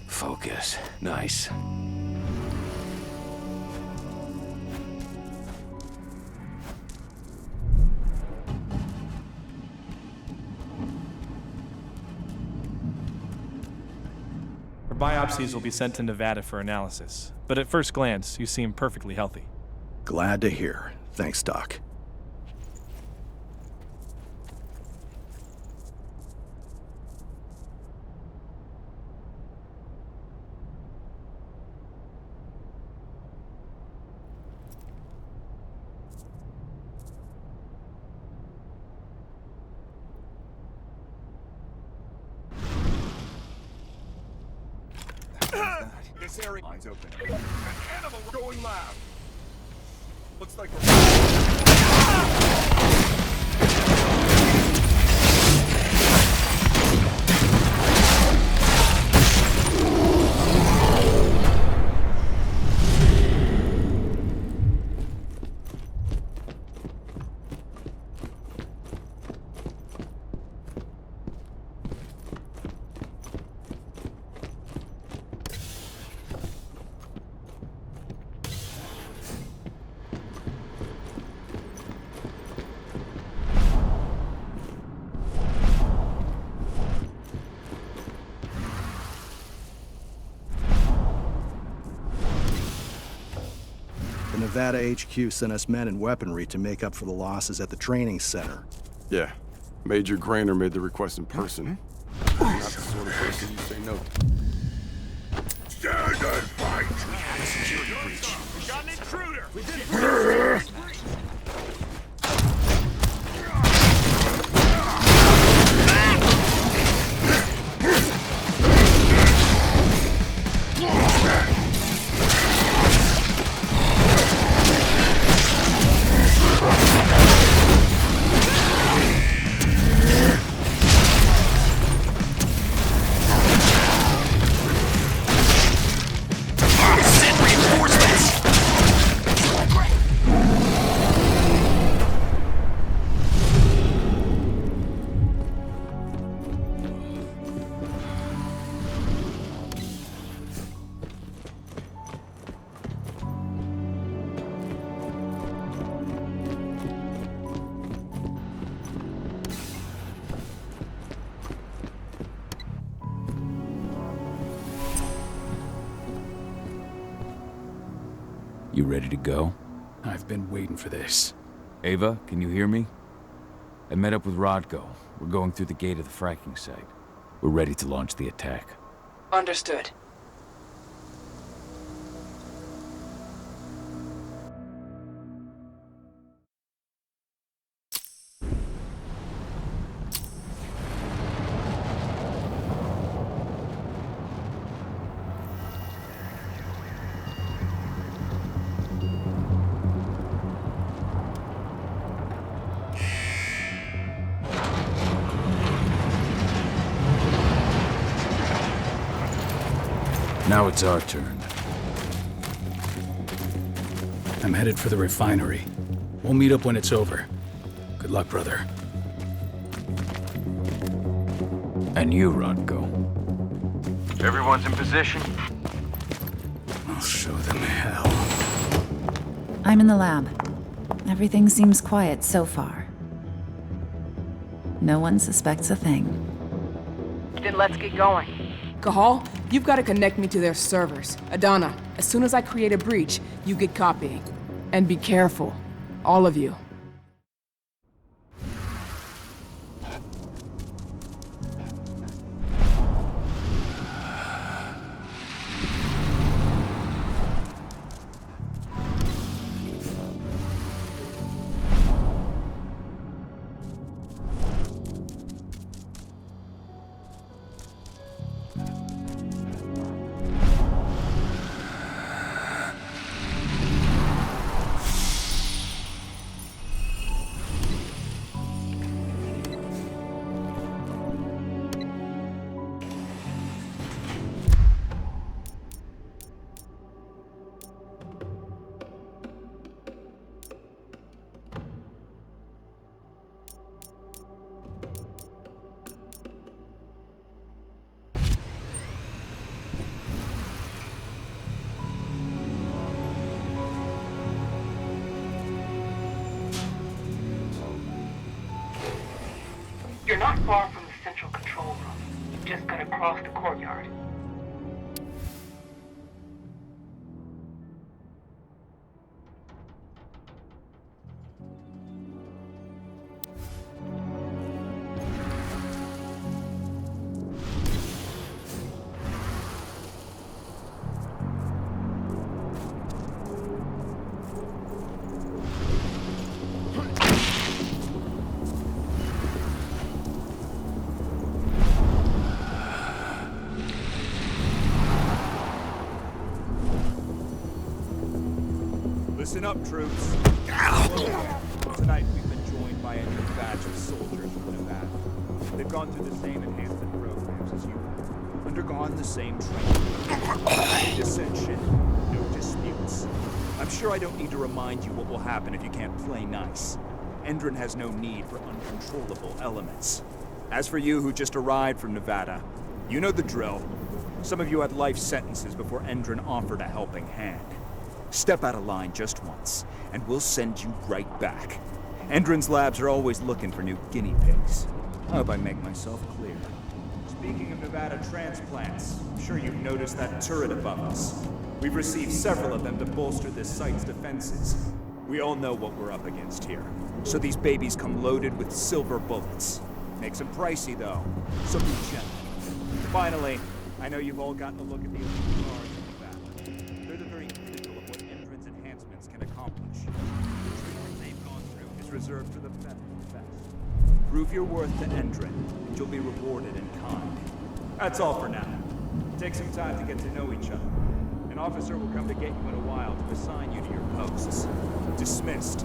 Focus. Nice. Biopsies will be sent to Nevada for analysis, but at first glance, you seem perfectly healthy. Glad to hear. Thanks, Doc. This area line's open. An animal going loud. Looks like Nevada HQ sent us men and weaponry to make up for the losses at the training center. Yeah. Major Grainer made the request in person. Not the sort of person you say no to. Stand and fight! We had a security breach. We got an intruder! We did. You ready to go? I've been waiting for this. Ava, can you hear me? I met up with Rodko. We're going through the gate of the fracking site. We're ready to launch the attack. Understood. Now it's our turn. I'm headed for the refinery. We'll meet up when it's over. Good luck, brother. And you, Rodko. Everyone's in position? I'll show them hell. I'm in the lab. Everything seems quiet so far. No one suspects a thing. Then let's get going. Cahal, you've got to connect me to their servers. Adana, as soon as I create a breach, you get copying. And be careful. All of you. You're not far from the central control room. You've just got to cross the courtyard. Listen up, troops. Tonight we've been joined by a new batch of soldiers from Nevada. They've gone through the same enhancement programs as you have, undergone the same training. No dissension, no disputes. I'm sure I don't need to remind you what will happen if you can't play nice. Endron has no need for uncontrollable elements. As for you who just arrived from Nevada, you know the drill. Some of you had life sentences before Endron offered a helping hand. Step out of line just once, and we'll send you right back. Endron's labs are always looking for new guinea pigs. I hope I make myself clear. Speaking of Nevada transplants, I'm sure you've noticed that turret above us. We've received several of them to bolster this site's defenses. We all know what we're up against here, so these babies come loaded with silver bullets. Makes them pricey, though, so be gentle. Finally, I know you've all gotten a look at the elite guards in Nevada. They're the very pinnacle of what Endron's enhancements can accomplish. The treatment they've gone through is reserved for the best of the best. Prove your worth to Endron, and you'll be rewarded in kind. That's all for now. Take some time to get to know each other. An officer will come to get you in a while to assign you to your posts. Dismissed.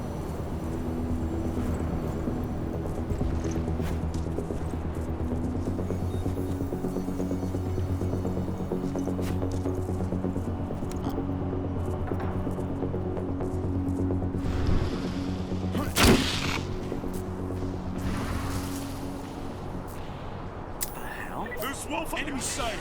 This wolf enemy sighted.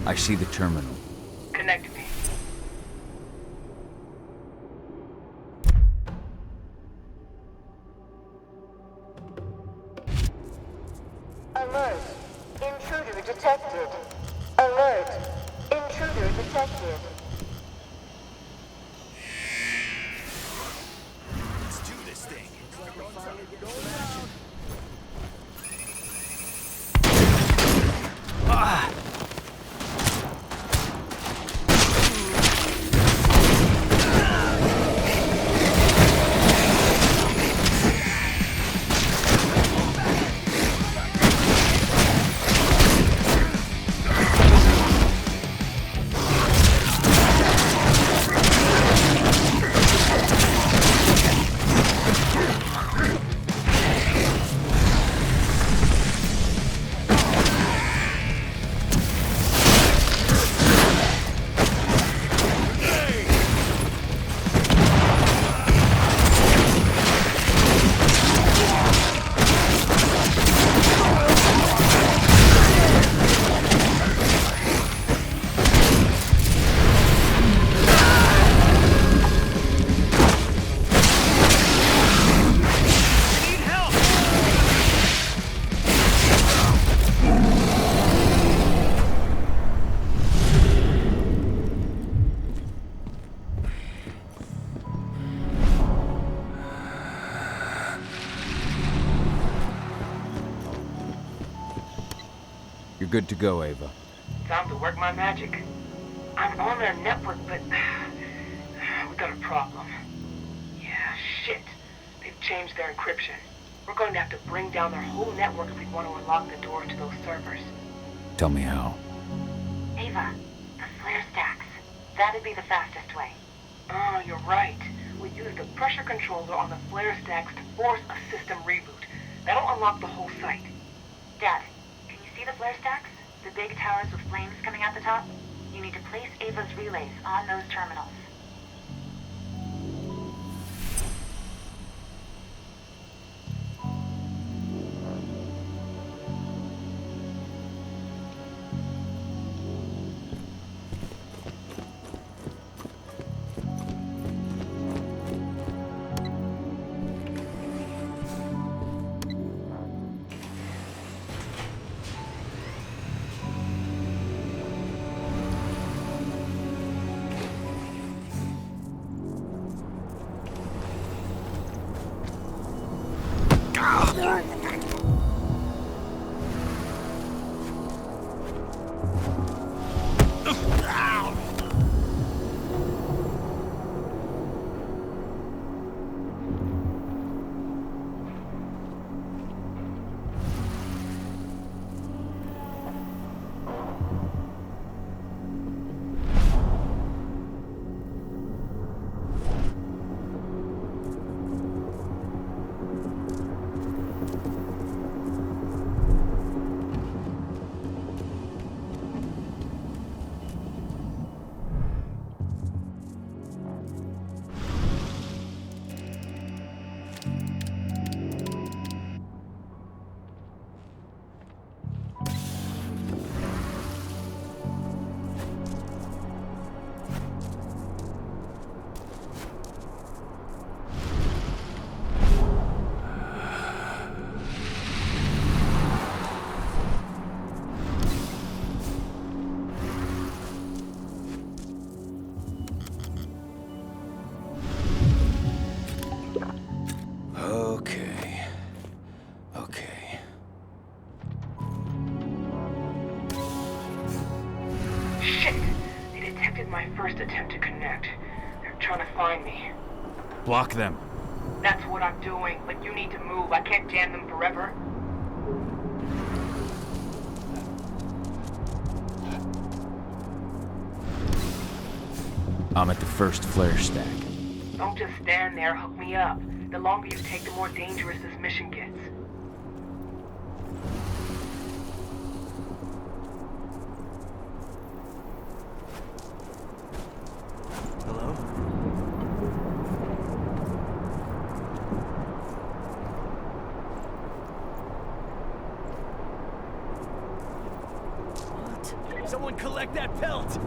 I see the terminal. Connect me. Alert! Intruder detected. Alert! Intruder detected. Let's do this thing. Ah! You're good to go, Ava. Time to work my magic. I'm on their network, but we got a problem. Yeah, shit. They've changed their encryption. We're going to have to bring down their whole network if we want to unlock the doors to those servers. Tell me how. Ava, the flare stacks. That'd be the fastest way. Oh, you're right. We use the pressure controller on the flare stacks to force a system reboot. That'll unlock the whole site. Dad, can you see the flare stacks? The big towers with flames coming out the top? You need to place Ava's relays on those terminals. Shit! They detected my first attempt to connect. They're trying to find me. Block them. That's what I'm doing, but you need to move. I can't jam them forever. I'm at the first flare stack. Don't just stand there, hook me up. The longer you take, the more dangerous this mission gets. Hello? What? Someone collect that pelt!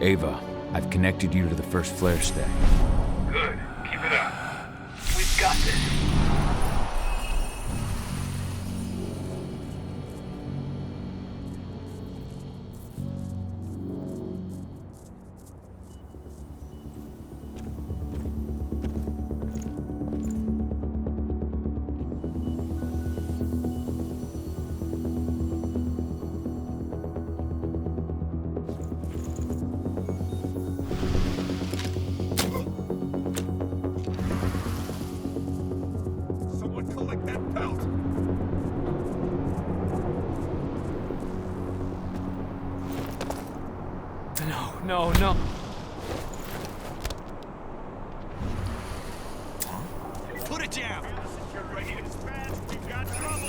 Ava, I've connected you to the first flare stack. Good. Keep it up. We've got this. No, no. Put it down! We've got trouble!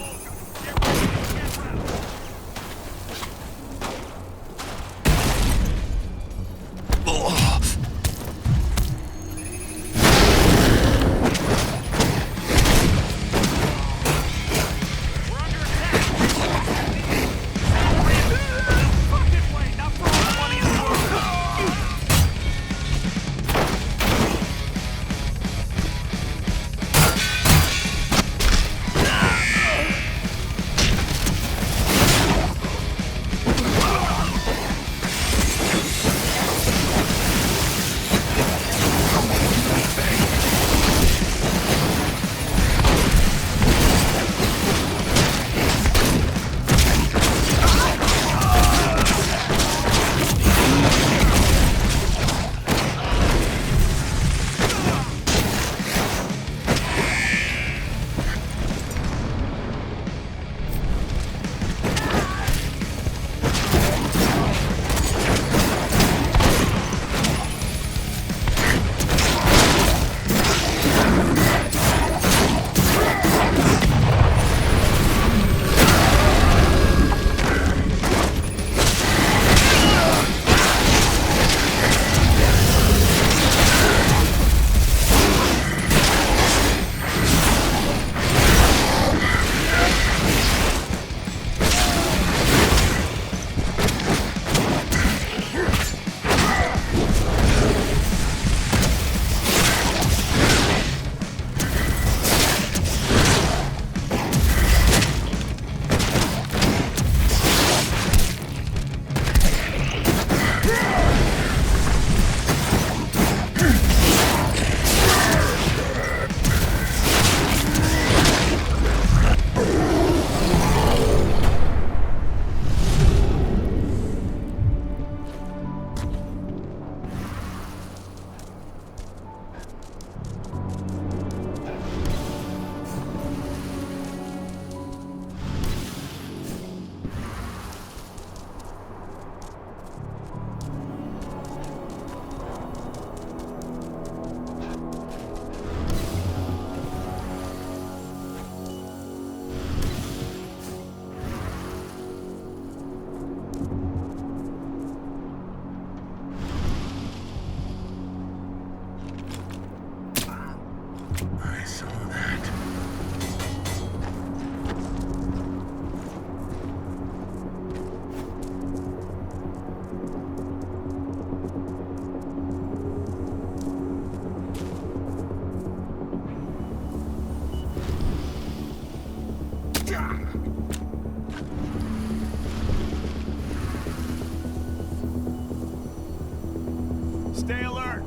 Stay alert!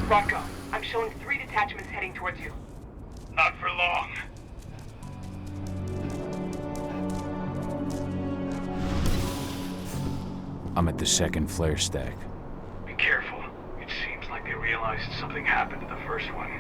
Rocco, I'm showing 3 detachments heading towards you. Not for long. I'm at the second flare stack. Be careful. It seems like they realized something happened to the first one.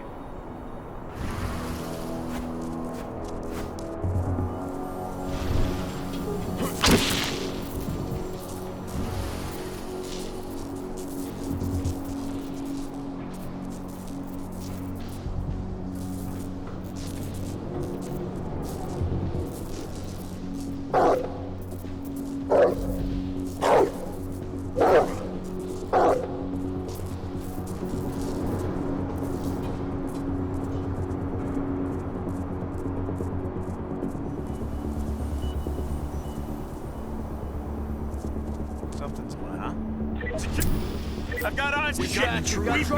Guys, we got intruders.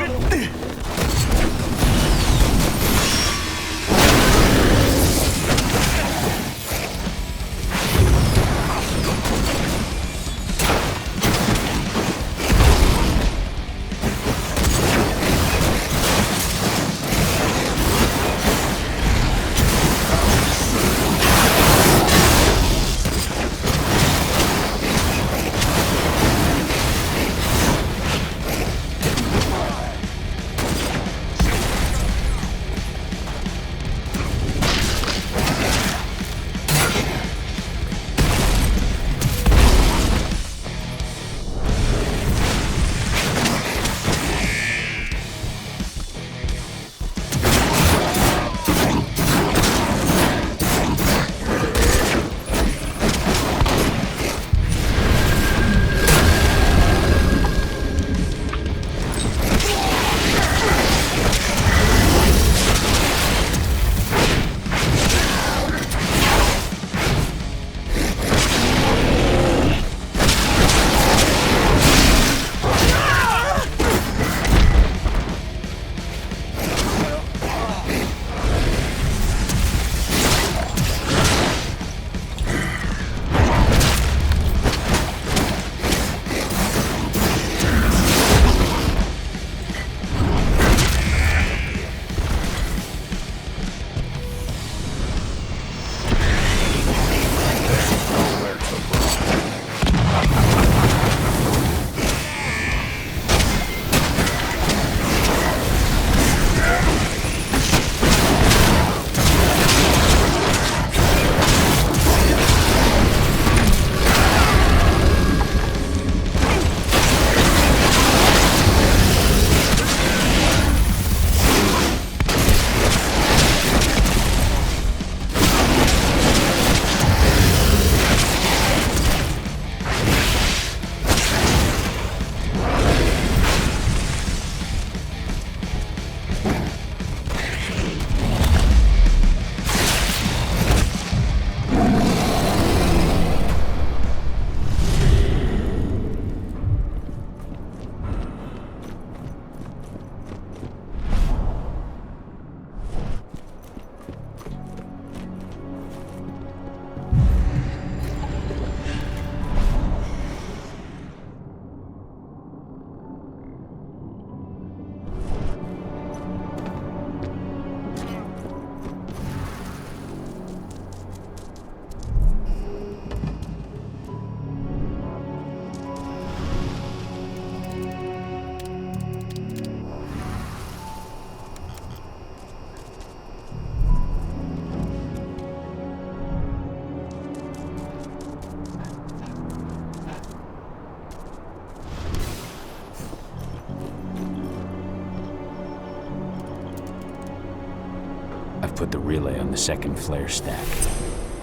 I've put the relay on the second flare stack.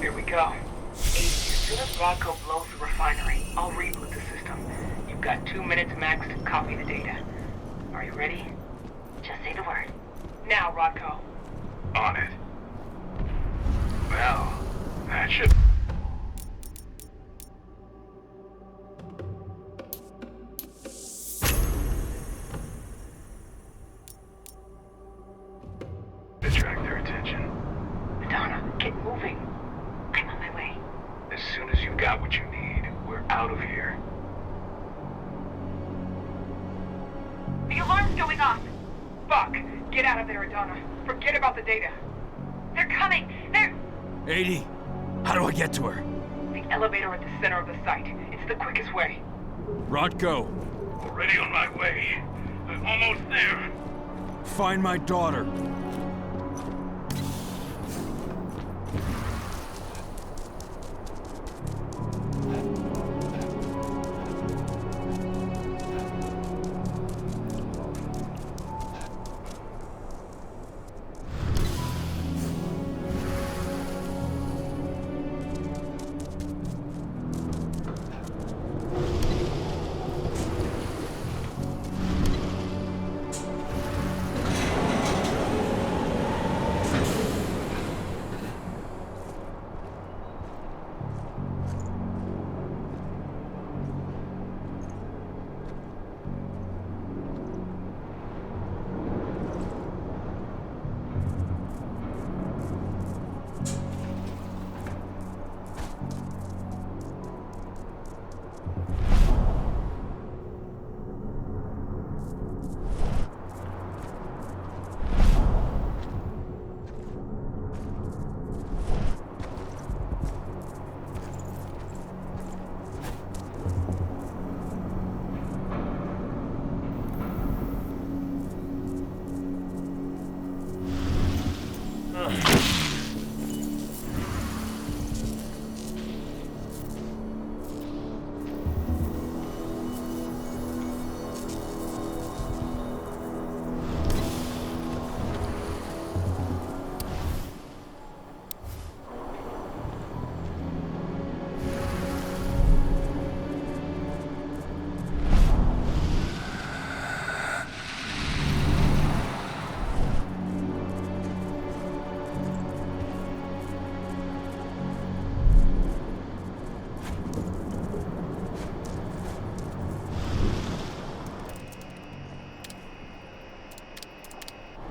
Here we go. As soon as Rodco blows the refinery, I'll reboot the system. You've got 2 minutes max to copy the data. Are you ready? Just say the word. Now, Rodco. On it. Well, that should... attract their attention. Madonna, get moving. I'm on my way. As soon as you've got what you need, we're out of here. The alarm's going off. Fuck! Get out of there, Adana. Forget about the data. They're coming! They're... 80. How do I get to her? The elevator at the center of the site. It's the quickest way. Rodco. Already on my way. I'm almost there. Find my daughter.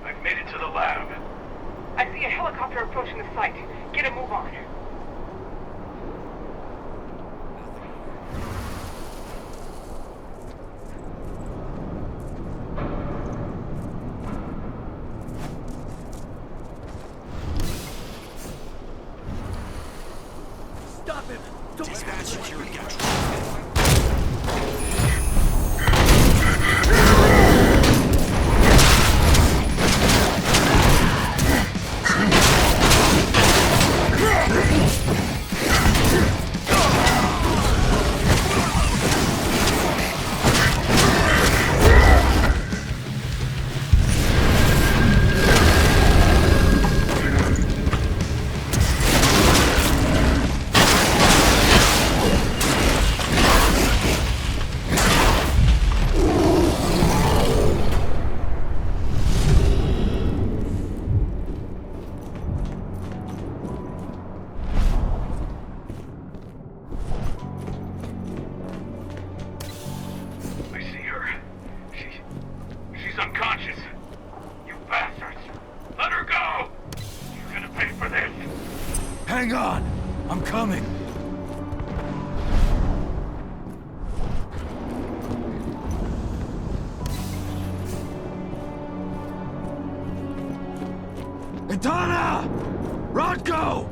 I've made it to the lab. I see a helicopter approaching the site. Get a move on. Stop him! Don't dispatch security. She's unconscious. You bastards. Let her go. You're gonna pay for this. Hang on! I'm coming! Itana! Rodko!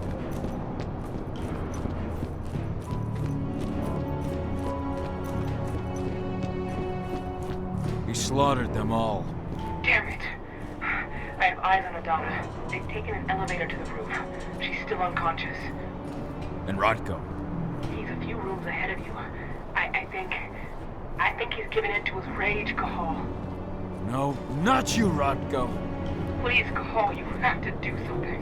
He slaughtered them all. Damn it. I have eyes on Adana. They've taken an elevator to the roof. She's still unconscious. And Rodko? He's a few rooms ahead of you. I think he's given in to his rage, Cahal. No, not you, Rodko. Please, Cahal, you have to do something.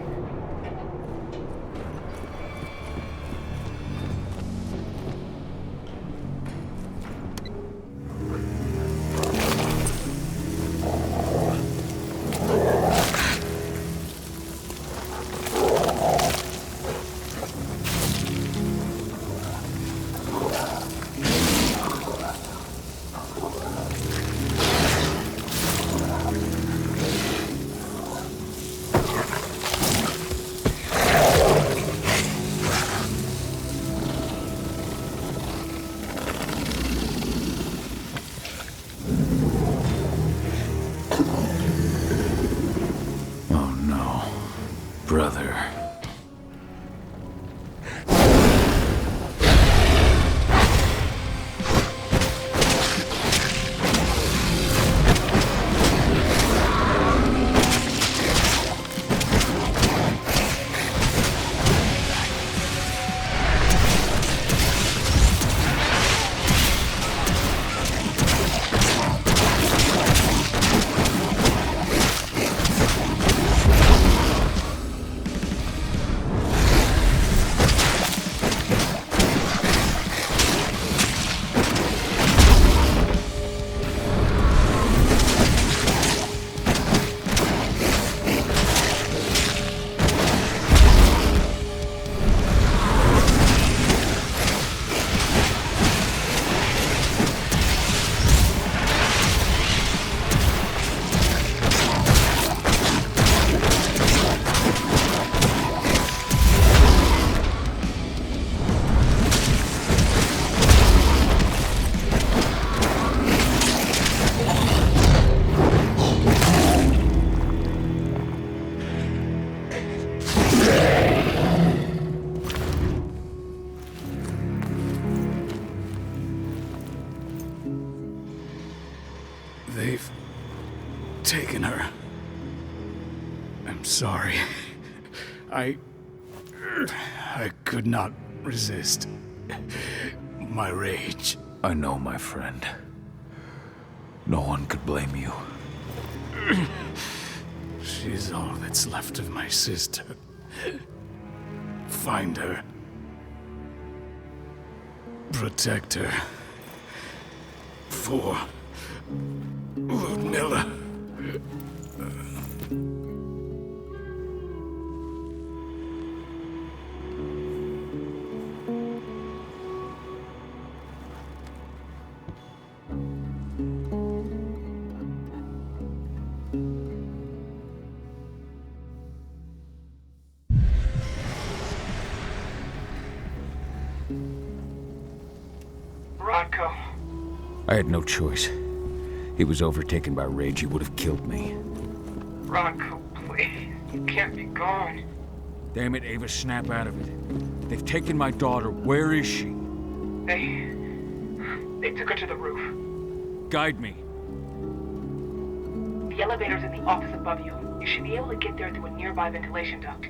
Brother. They've taken her. I'm sorry. I could not resist my rage. I know, my friend. No one could blame you. She's all that's left of my sister. Find her. Protect her. For Ludmilla. Rodko. I had no choice. He was overtaken by rage. He would have killed me. Rodko, please. You can't be gone. Damn it, Ava, snap out of it. They've taken my daughter. Where is she? They took her to the roof. Guide me. The elevator's in the office above you. You should be able to get there through a nearby ventilation duct.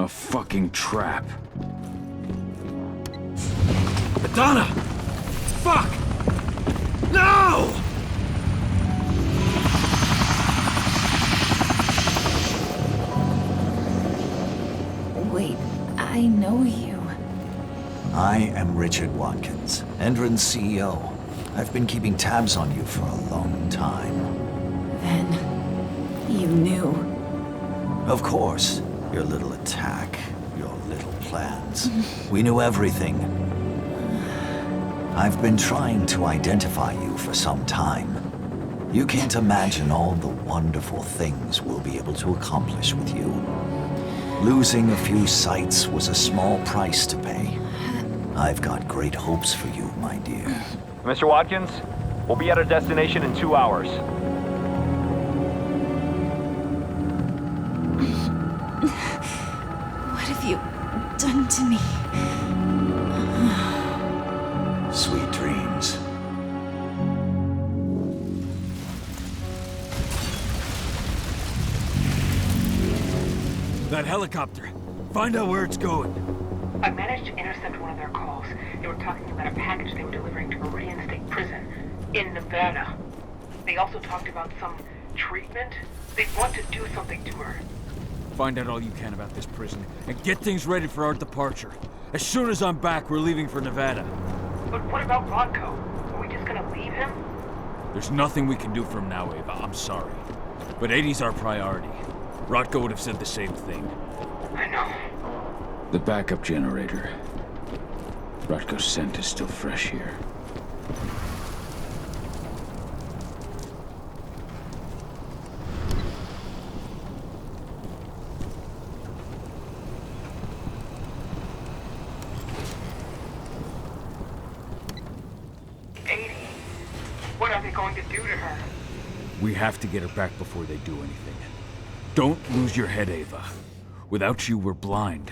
A fucking trap. Madonna! Fuck! No! Wait, I know you. I am Richard Watkins, Endron's CEO. I've been keeping tabs on you for a long time. Then, you knew. Of course. Your little attack, your little plans. We knew everything. I've been trying to identify you for some time. You can't imagine all the wonderful things we'll be able to accomplish with you. Losing a few sights was a small price to pay. I've got great hopes for you, my dear. Mr. Watkins, we'll be at our destination in 2 hours. What have you done to me? Sweet dreams. That helicopter. Find out where it's going. I managed to intercept one of their calls. They were talking about a package they were delivering to Meridian State Prison in Nevada. They also talked about some treatment. They want to do something to her. Find out all you can about this prison, and get things ready for our departure. As soon as I'm back, we're leaving for Nevada. But what about Rodko? Are we just gonna leave him? There's nothing we can do from now, Ava. I'm sorry. But 80's our priority. Rodko would have said the same thing. I know. The backup generator. Rodko's scent is still fresh here. What are they going to do to her? We have to get her back before they do anything. Don't lose your head, Ava. Without you, we're blind.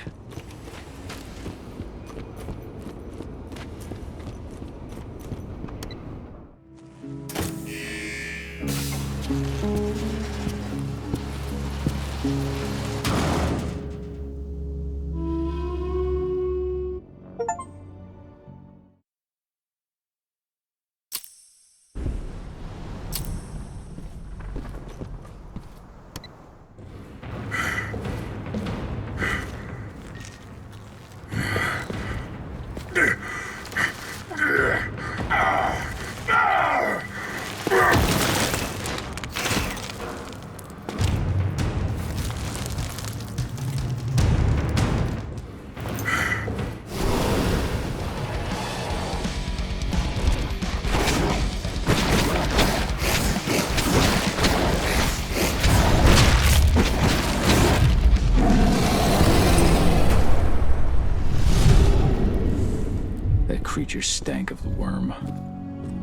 creatures stank of the worm.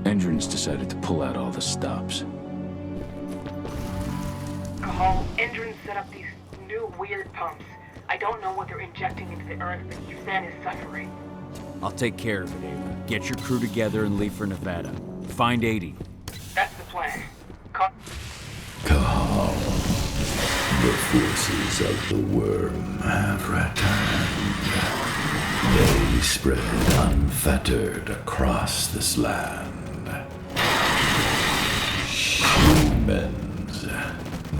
Endrins decided to pull out all the stops. Cole, Endrins set up these new weird pumps. I don't know what they're injecting into the earth, but Ethan is suffering. I'll take care of it, Ava. Get your crew together and leave for Nevada. Find 80. That's the plan. Cahal, the forces of the worm have returned. They spread unfettered across this land. Humans,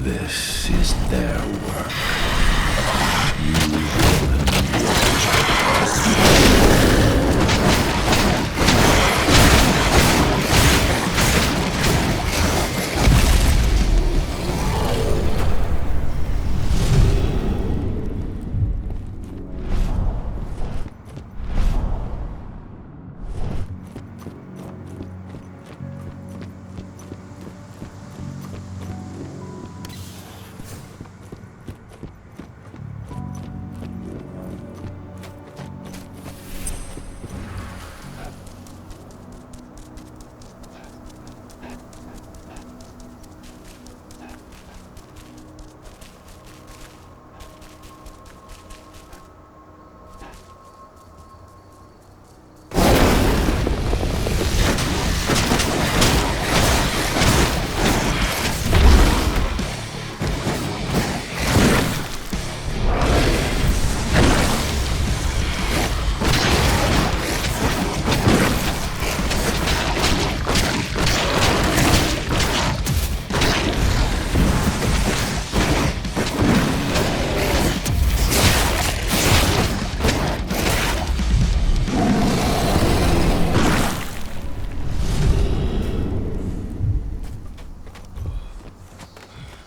this is their work. You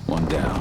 One down.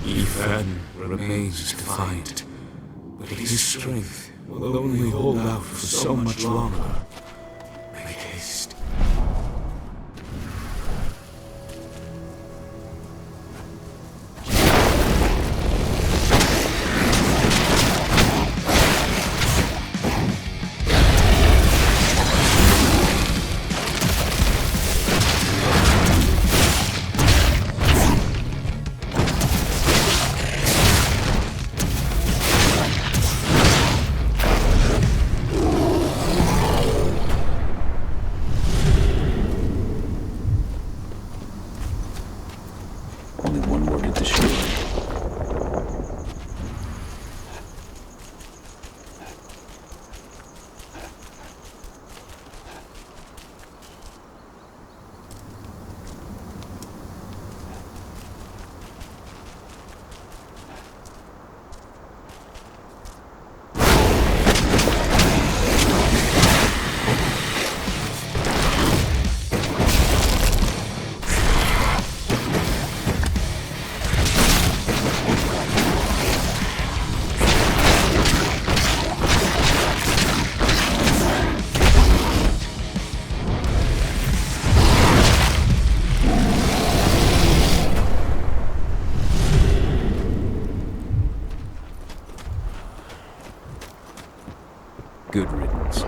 Ethan remains defiant, but his strength will only hold out for so much longer. Make haste. Good riddance.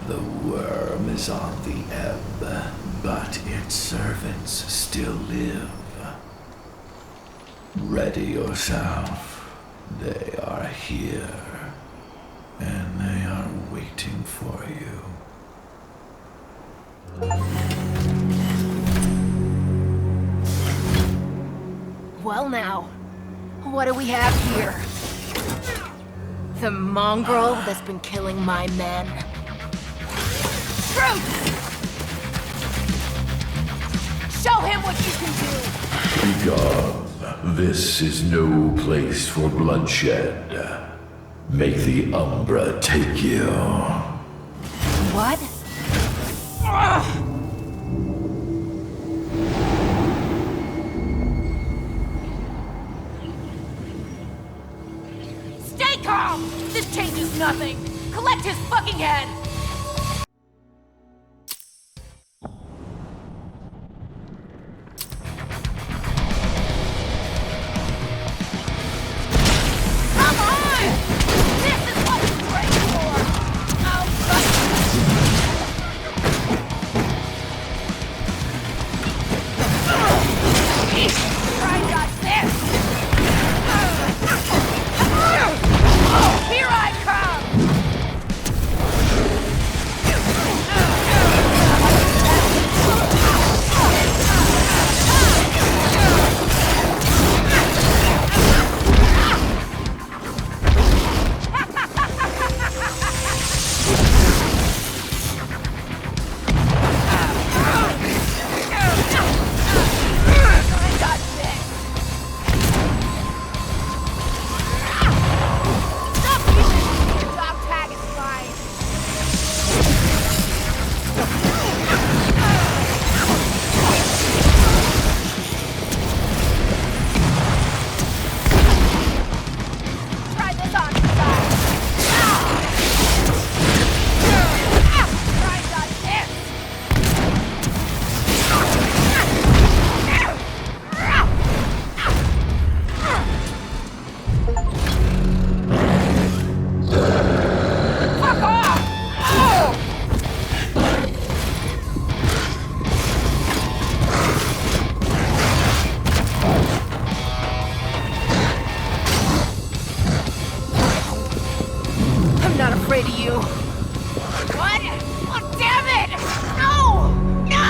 The worm is on the ebb, but its servants still live. Ready yourself. They are here, and they are waiting for you. Well now, what do we have here? The mongrel that's been killing my men. Truth! Show him what you can do! Begone. This is no place for bloodshed. Make the Umbra take you. What? Stay calm! This changes nothing! Collect his fucking head! Here I come! afraid of you. What? Oh, damn it! No! No!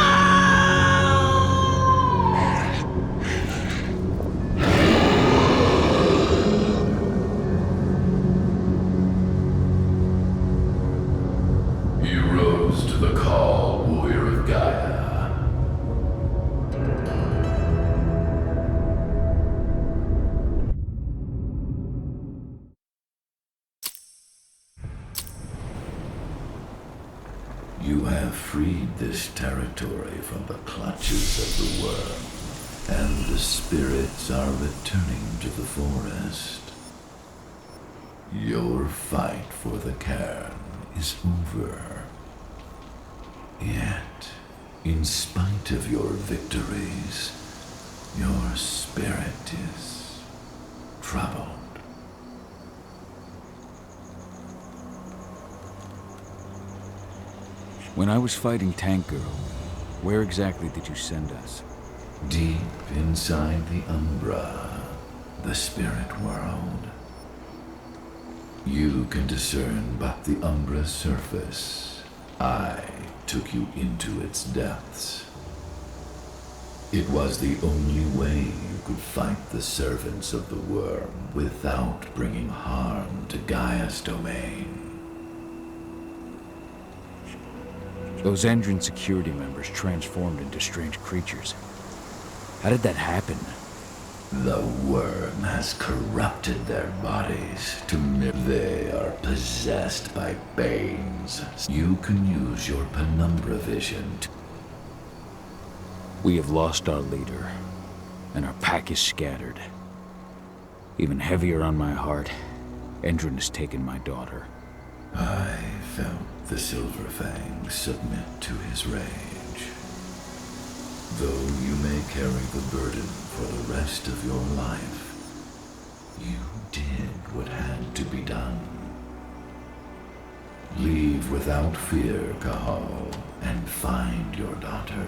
You rose to the call, warrior of Gaia. You have freed this territory from the clutches of the worm, and the spirits are returning to the forest. Your fight for the cairn is over. Yet, in spite of your victories, your spirit is troubled. When I was fighting Tank Girl, where exactly did you send us? Deep inside the Umbra, the spirit world. You can discern but the Umbra's surface. I took you into its depths. It was the only way you could fight the servants of the worm without bringing harm to Gaia's domain. Those Endron security members transformed into strange creatures. How did that happen? The worm has corrupted their bodies to they are possessed by Banes. You can use your penumbra vision to... We have lost our leader, and our pack is scattered. Even heavier on my heart, Endron has taken my daughter. I felt the Silver Fang submit to his rage. Though you may carry the burden for the rest of your life, you did what had to be done. Leave without fear, Kahal, and find your daughter.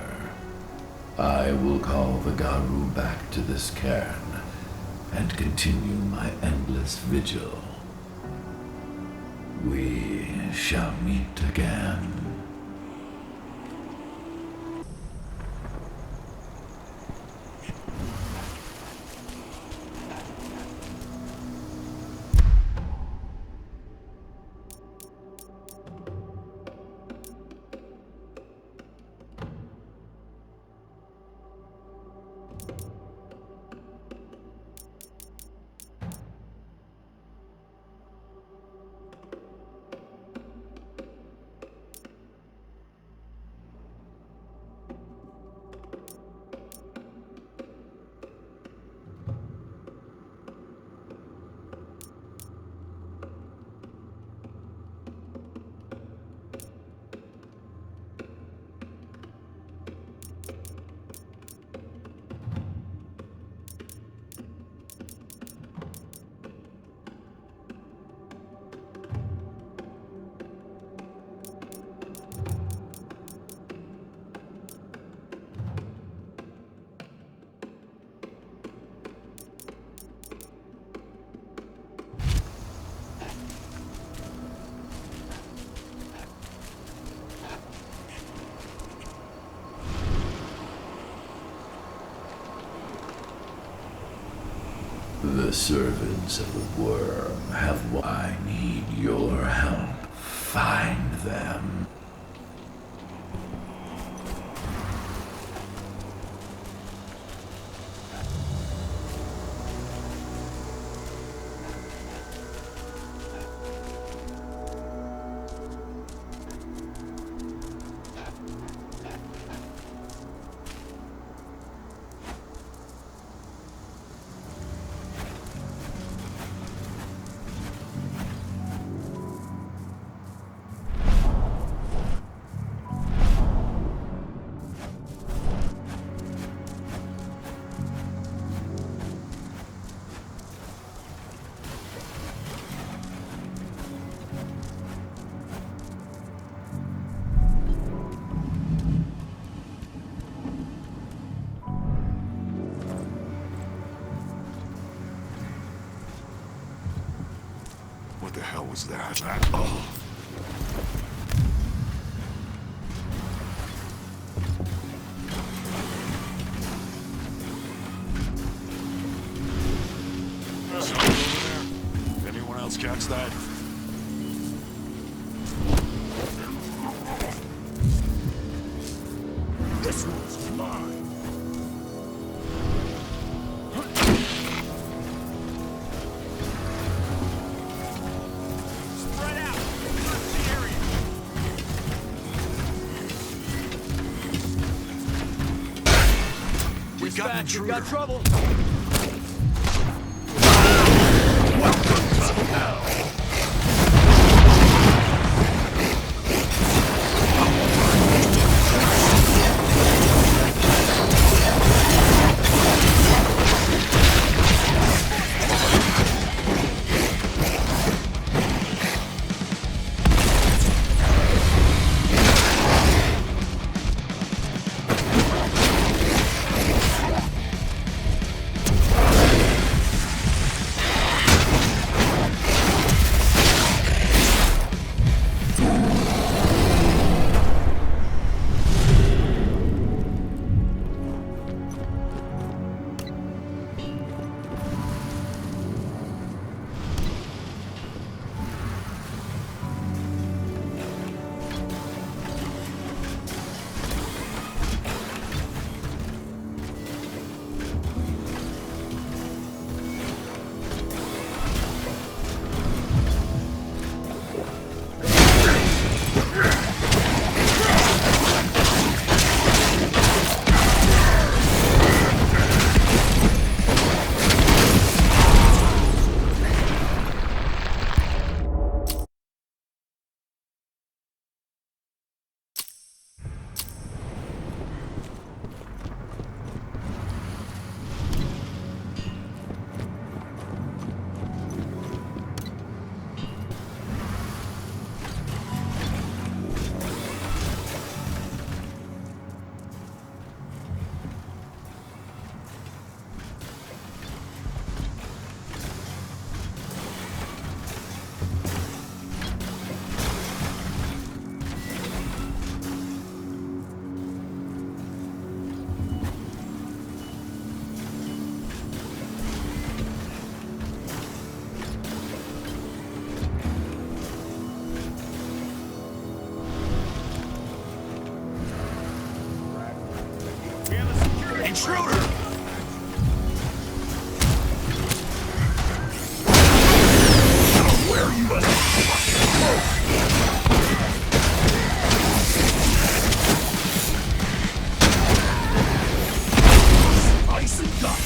I will call the Garu back to this cairn and continue my endless vigil. We shall meet again. The servants of the worm have what I need your help. Find them. What the hell was that? Oh. Something over there? Anyone else catch that? This one's mine. You got trouble. Welcome to hell. intruder! Where you Ice and gun.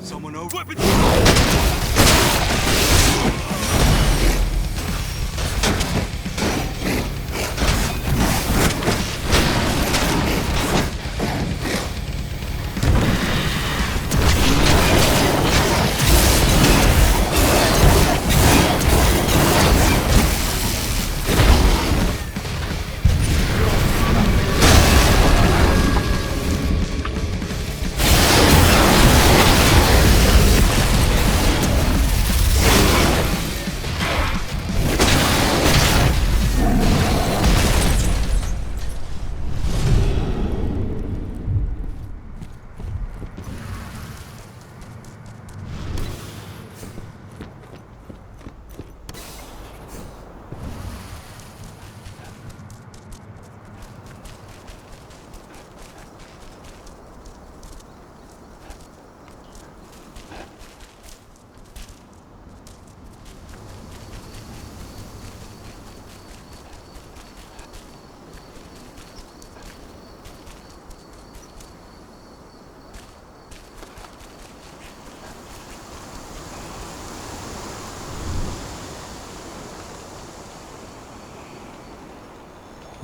Someone over. Weapon!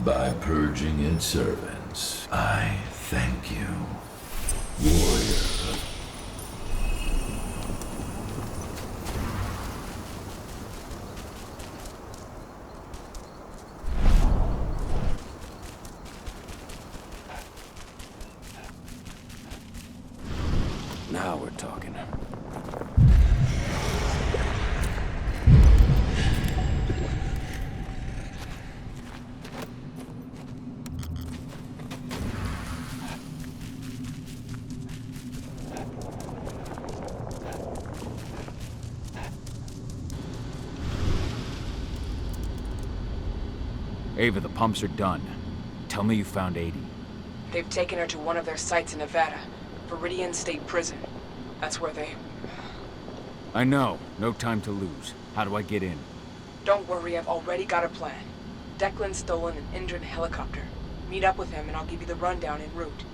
By purging its servants, I thank you, warrior. Now we're talking. Ava, the pumps are done. Tell me you found 80. They've taken her to one of their sites in Nevada, Viridian State Prison. That's where they... I know. No time to lose. How do I get in? Don't worry, I've already got a plan. Declan's stolen an Indran helicopter. Meet up with him and I'll give you the rundown en route.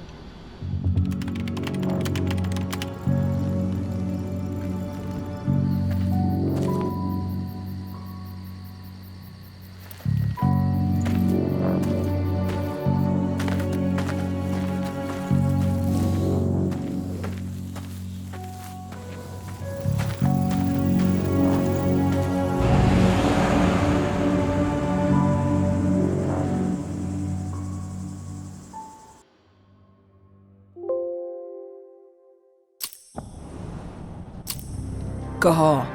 Gahal,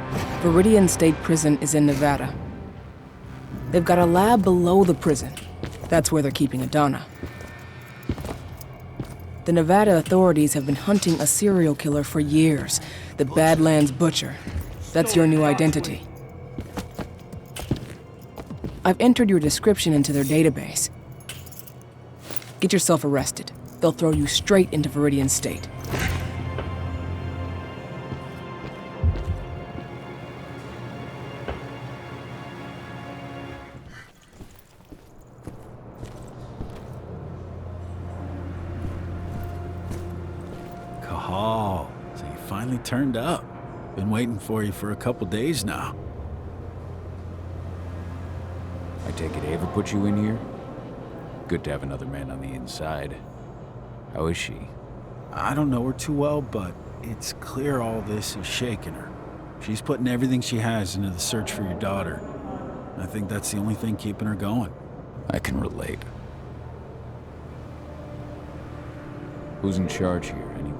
Viridian State Prison is in Nevada. They've got a lab below the prison. That's where they're keeping Adana. The Nevada authorities have been hunting a serial killer for years, the Badlands Butcher. That's your new identity. I've entered your description into their database. Get yourself arrested. They'll throw you straight into Viridian State. Cahal, so you finally turned up. Been waiting for you for a couple days now. I take it Ava put you in here? Good to have another man on the inside. How is she? I don't know her too well, but it's clear all this is shaking her. She's putting everything she has into the search for your daughter. I think that's the only thing keeping her going. I can relate. Who's in charge here, anyway?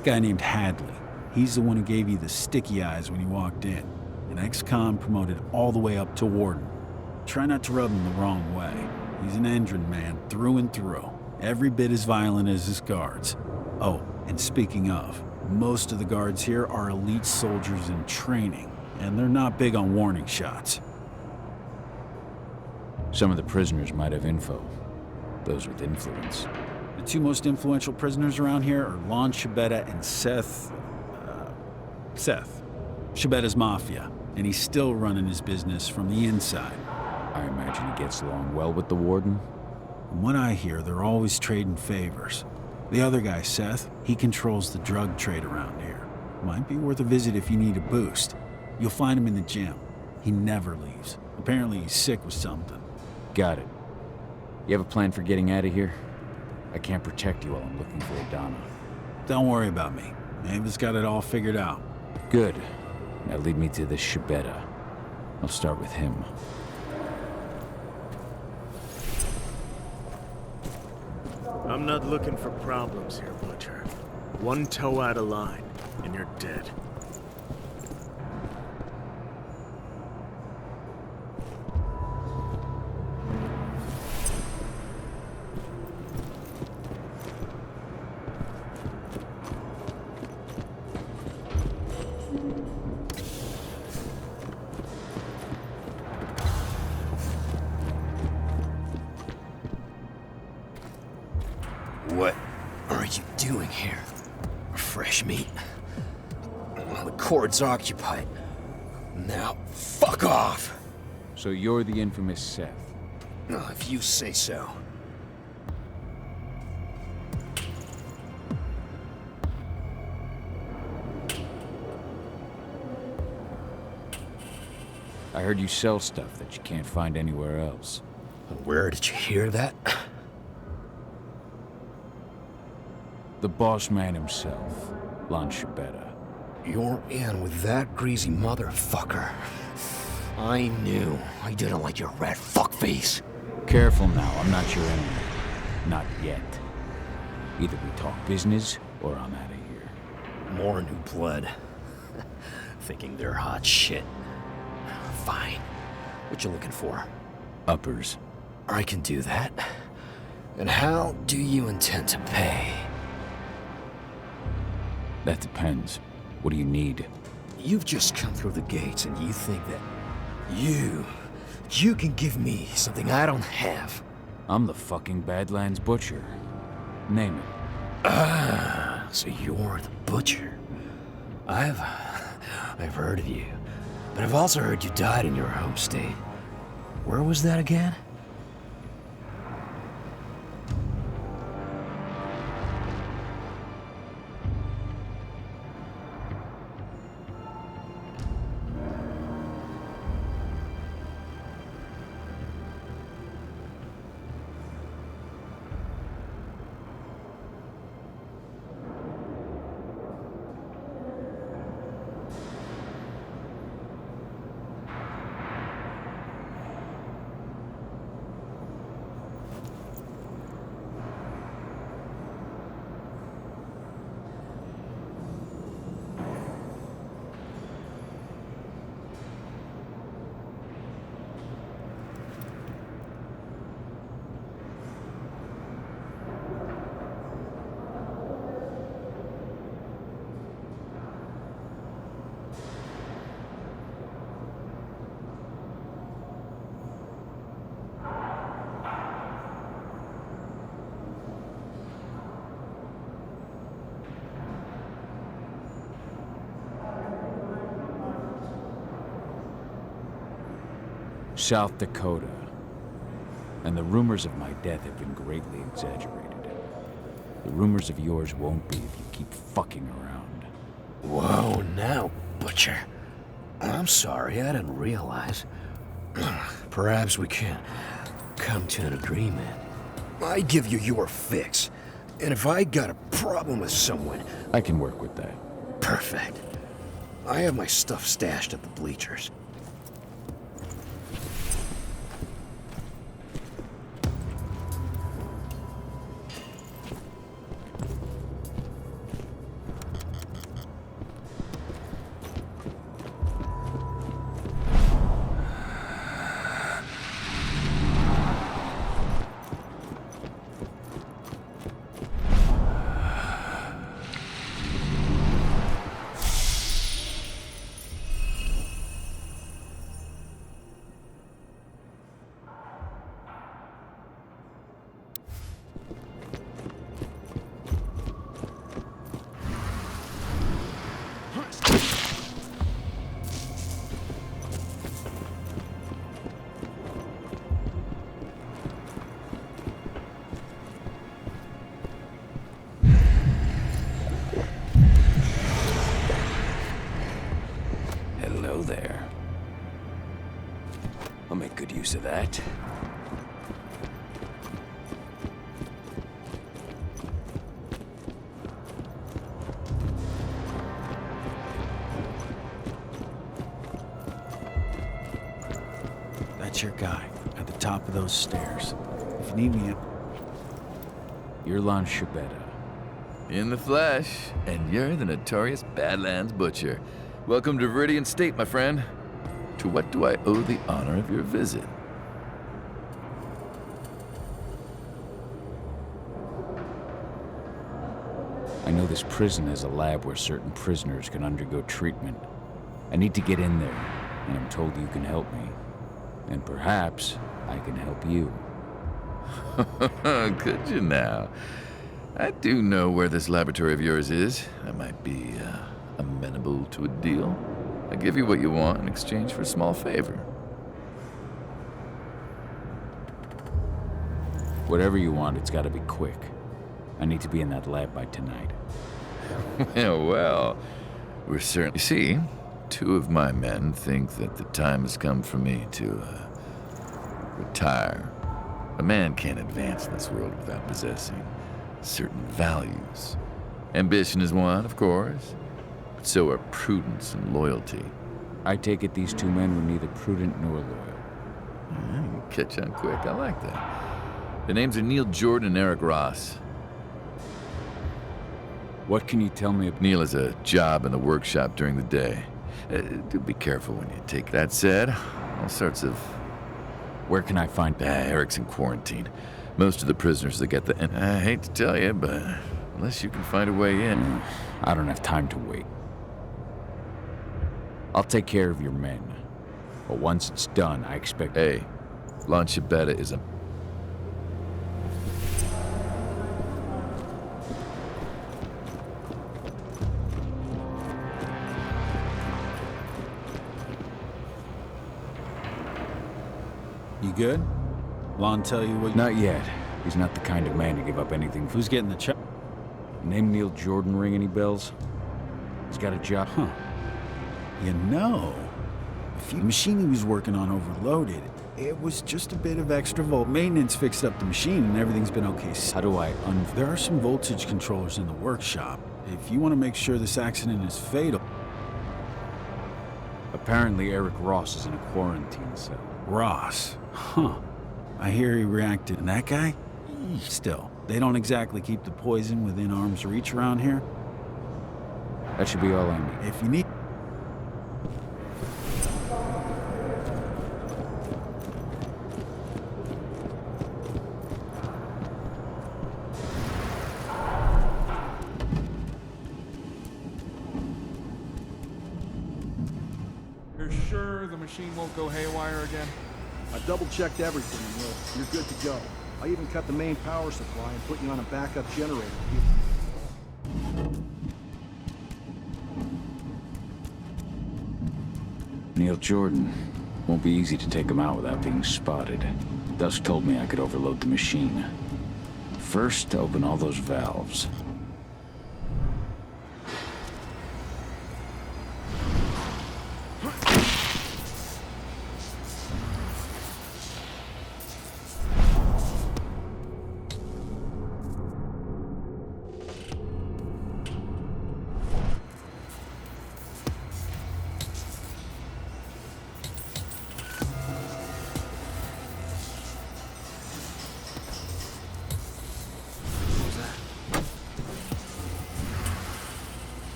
A guy named Hadley. He's the one who gave you the sticky eyes when you walked in. An ex-con promoted all the way up to warden. Try not to rub him the wrong way. He's an Endron man, through and through. Every bit as violent as his guards. Oh, and speaking of, most of the guards here are elite soldiers in training, and they're not big on warning shots. Some of the prisoners might have info. Those with influence. The two most influential prisoners around here are Lon Shibeta and Seth. Shibetta's mafia, and he's still running his business from the inside. I imagine he gets along well with the warden? From what I hear, they're always trading favors. The other guy, Seth, he controls the drug trade around here. Might be worth a visit if you need a boost. You'll find him in the gym. He never leaves. Apparently he's sick with something. Got it. You have a plan for getting out of here? I can't protect you while I'm looking for Adana. Don't worry about me. Ava's got it all figured out. Good. Now lead me to the Shibeta. I'll start with him. I'm not looking for problems here, Butcher. One toe out of line, and you're dead. What are you doing here? Fresh meat? Well, the cord's occupied. Now, fuck off! So you're the infamous Seth? If you say so. I heard you sell stuff that you can't find anywhere else. Where did you hear that? The boss man himself, Lon Shibeta. You're in with that greasy motherfucker. I knew. I didn't like your rat fuckface. Careful now, I'm not your enemy. Not yet. Either we talk business, or I'm out of here. More new blood. Thinking they're hot shit. Fine. What you looking for? Uppers. I can do that. And how do you intend to pay? That depends. What do you need? You've just come through the gates and you think that you You can give me something I don't have. I'm the fucking Badlands Butcher. Name it. Ah, so you're the Butcher. I've heard of you, but I've also heard you died in your home state. Where was that again? South Dakota. And the rumors of my death have been greatly exaggerated. The rumors of yours won't be if you keep fucking around. Whoa, now, Butcher. I'm sorry, I didn't realize. Perhaps we can come to an agreement. I give you your fix. And if I got a problem with someone... I can work with that. Perfect. I have my stuff stashed at the bleachers. Hello there. I'll make good use of that. That's your guy, at the top of those stairs. If you need me... You're Lon Shibetta. In the flesh, and you're the notorious Badlands Butcher. Welcome to Viridian State, my friend. To what do I owe the honor of your visit? I know this prison has a lab where certain prisoners can undergo treatment. I need to get in there, and I'm told you can help me. And perhaps I can help you. Could you now? I do know where this laboratory of yours is. I might be amenable to a deal. I'll give you what you want in exchange for a small favor. Whatever you want, it's gotta be quick. I need to be in that lab by tonight. Well, we're certainly... See, two of my men think that the time has come for me to retire. A man can't advance in this world without possessing certain values. Ambition is one, of course, but so are prudence and loyalty. I take it these two men were neither prudent nor loyal. You catch on quick, I like that. The names are Neil Jordan and Eric Ross. What can you tell me? Neil has a job in the workshop during the day. Do be careful when you take that said. All sorts of... Where can I find... Eric's in quarantine. Most of the prisoners that get the... I hate to tell you, but unless you can find a way in... I don't have time to wait. I'll take care of your men. But once it's done, I expect... Hey, Launchibetta is a... You good? Lon tell you what... Not yet. He's not the kind of man to give up anything. Who's getting the check? Name Neil Jordan ring any bells? He's got a job. Huh. You know, the machine he was working on overloaded. It was just a bit of extra volt maintenance fixed up the machine and everything's been okay. How do I There are some voltage controllers in the workshop. If you want to make sure this accident is fatal... Apparently Eric Ross is in a quarantine cell. Ross? Huh. I hear he reacted. And that guy? Still, they don't exactly keep the poison within arm's reach around here. That should be all I need. If you need... You're sure the machine won't go haywire again? I double-checked everything, Will. You're good to go. I even cut the main power supply and put you on a backup generator. Neil Jordan. Won't be easy to take him out without being spotted. Dusk told me I could overload the machine. First, open all those valves.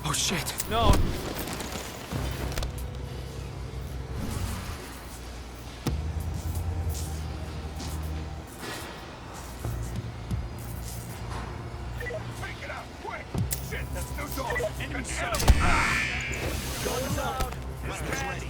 Oh shit! No! Make it out, quick! Shit, that's no door! Enemy shot! Guns out! Weapons ready.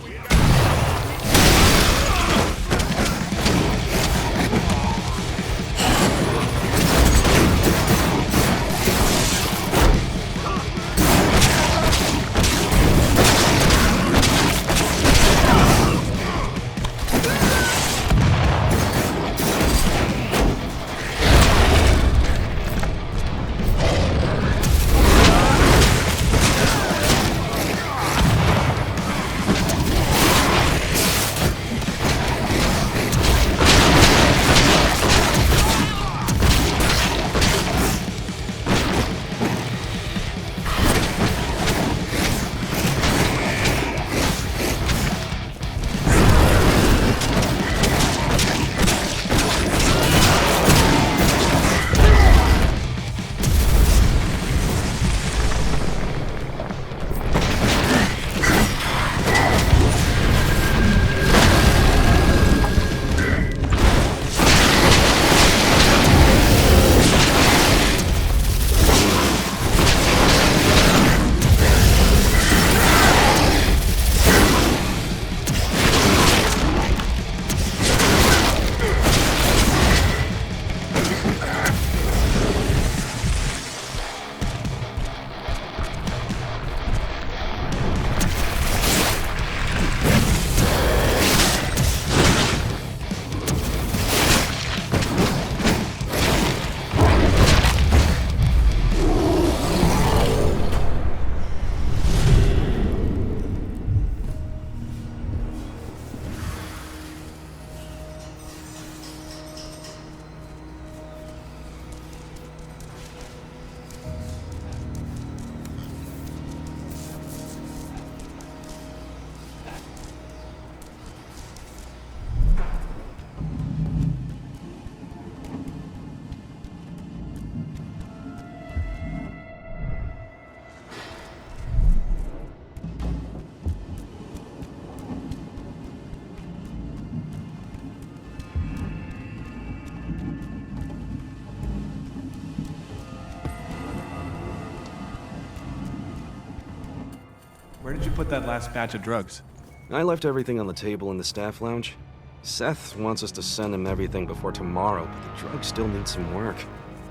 Where did you put that last batch of drugs? I left everything on the table in the staff lounge. Seth wants us to send him everything before tomorrow, but the drugs still need some work.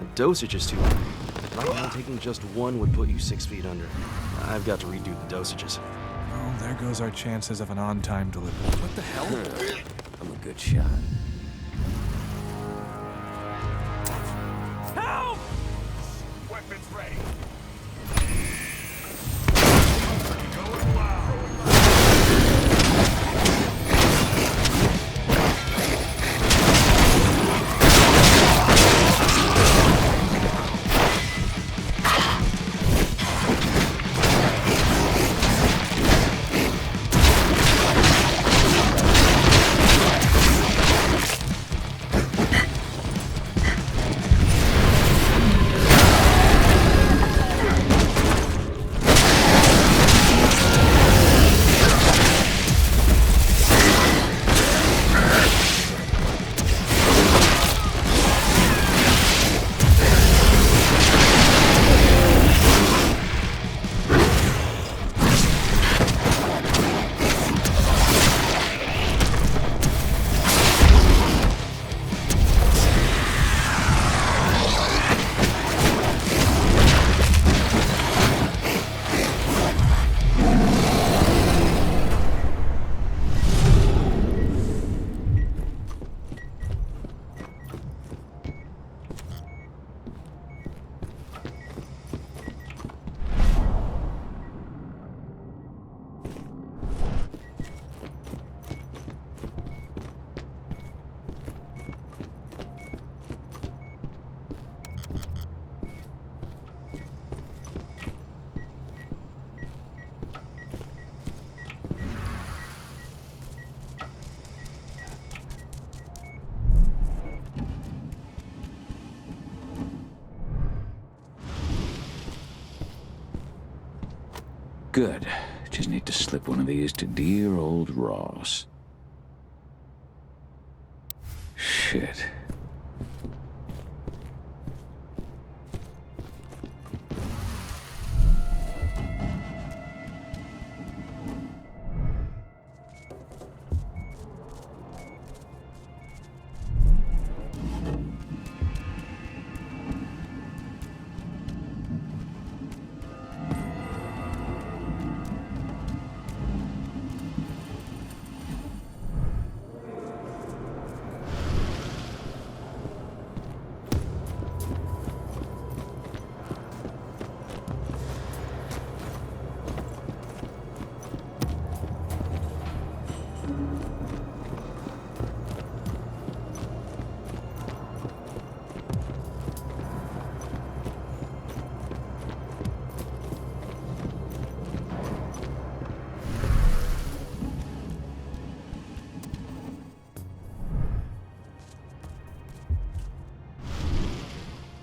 The dosage is too high. Right now, taking just one would put you 6 feet under. I've got to redo the dosages. Oh, there goes our chances of an on-time delivery. What the hell? I'm a good shot. Help! Weapons ready. Going loud. Good. Just need to slip one of these to dear old Ross. Shit.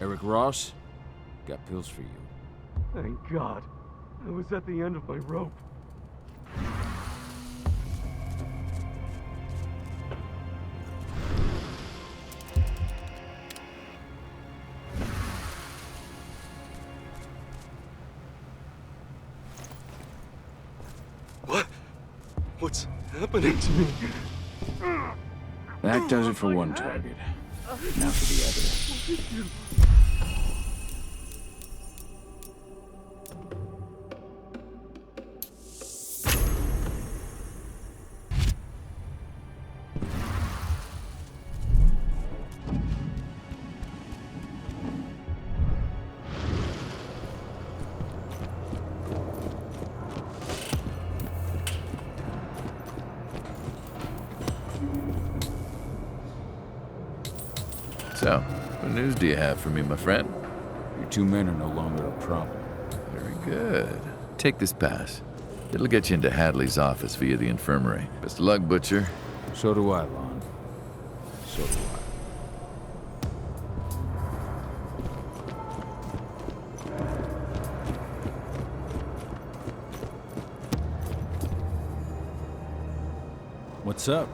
Eric Ross, got pills for you. Thank God. I was at the end of my rope. What? What's happening to me? That does it for one target. Now for the other. So, what news do you have for me, my friend? Your 2 men are no longer a problem. Very good. Take this pass. It'll get you into Hadley's office via the infirmary. Best of luck, Butcher. So do I, Lon. So do I. What's up?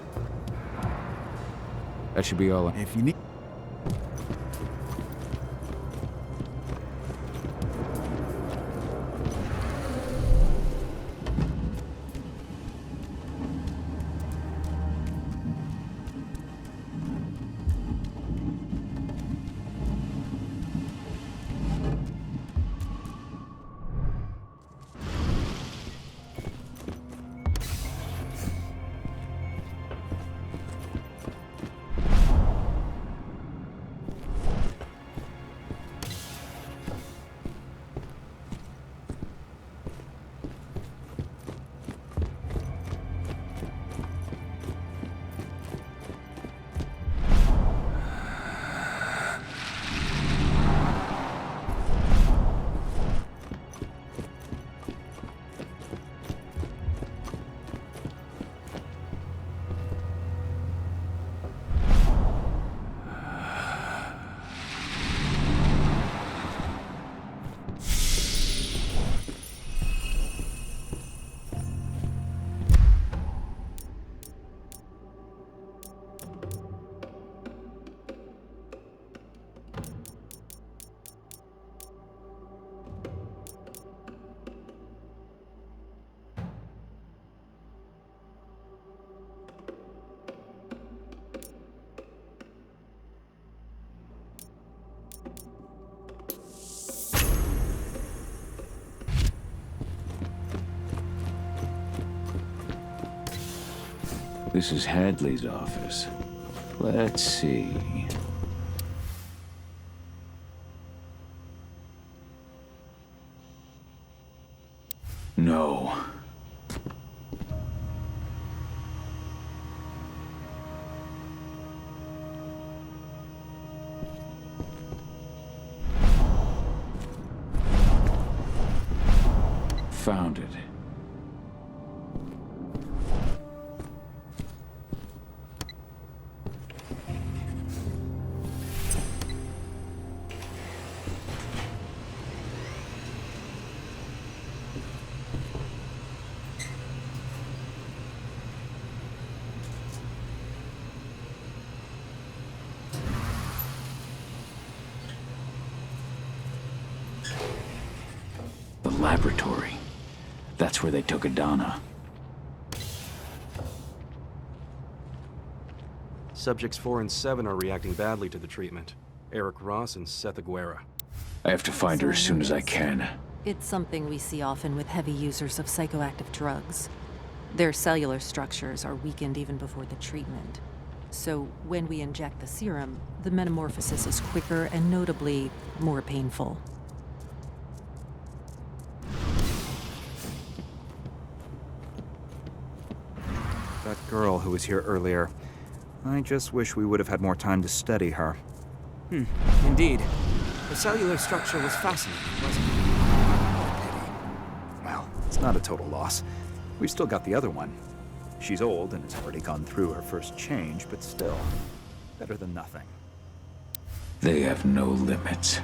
That should be all. If you need... This is Hadley's office. Let's see. No. Found it. The laboratory. That's where they took Adana. Subjects 4 and 7 are reacting badly to the treatment. Eric Ross and Seth Aguera. I have to find her as soon as I can. It's something we see often with heavy users of psychoactive drugs. Their cellular structures are weakened even before the treatment. So when we inject the serum, the metamorphosis is quicker and notably more painful. That girl who was here earlier. I just wish we would have had more time to study her. Indeed. The cellular structure was fascinating, wasn't it? Well, it's not a total loss. We've still got the other one. She's old and has already gone through her first change, but still, better than nothing. They have no limits.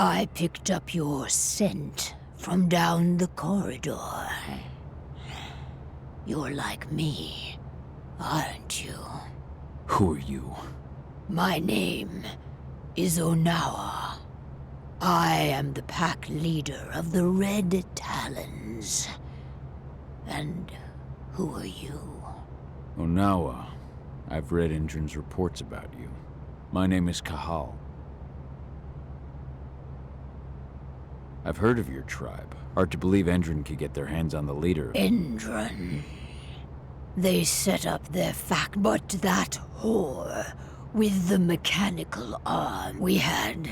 I picked up your scent from down the corridor. You're like me, aren't you? Who are you? My name is Onawa. I am the pack leader of the Red Talons. And who are you? Onawa. I've read Indran's reports about you. My name is Kahal. I've heard of your tribe. Hard to believe Endron could get their hands on the leader. Endron. They set up their fact, but that whore with the mechanical arm, we had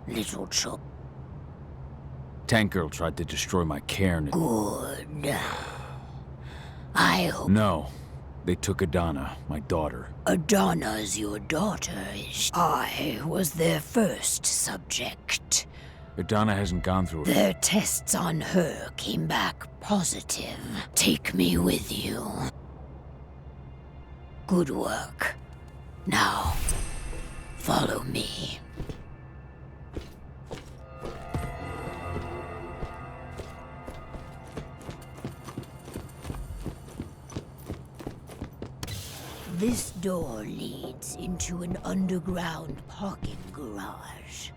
little trouble. Tank Girl tried to destroy my cairn. Good. I hope... No. They took Adana, my daughter. Adana's your daughter. I was their first subject. Adana hasn't gone through it. Their tests on her came back positive. Take me with you. Good work. Now, follow me. This door leads into an underground parking garage.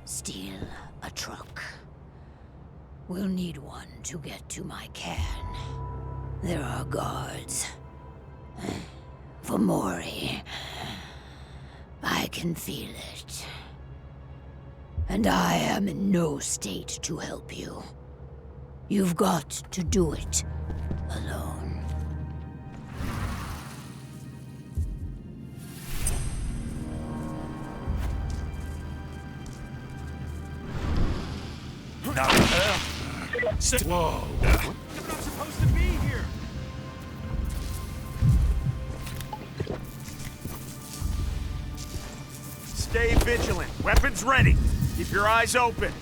Steal a truck. We'll need one to get to my cairn. There are guards. For Mori. I can feel it. And I am in no state to help you. You've got to do it alone. Whoa. I'm not supposed to be here. Stay vigilant. Weapons ready. Keep your eyes open.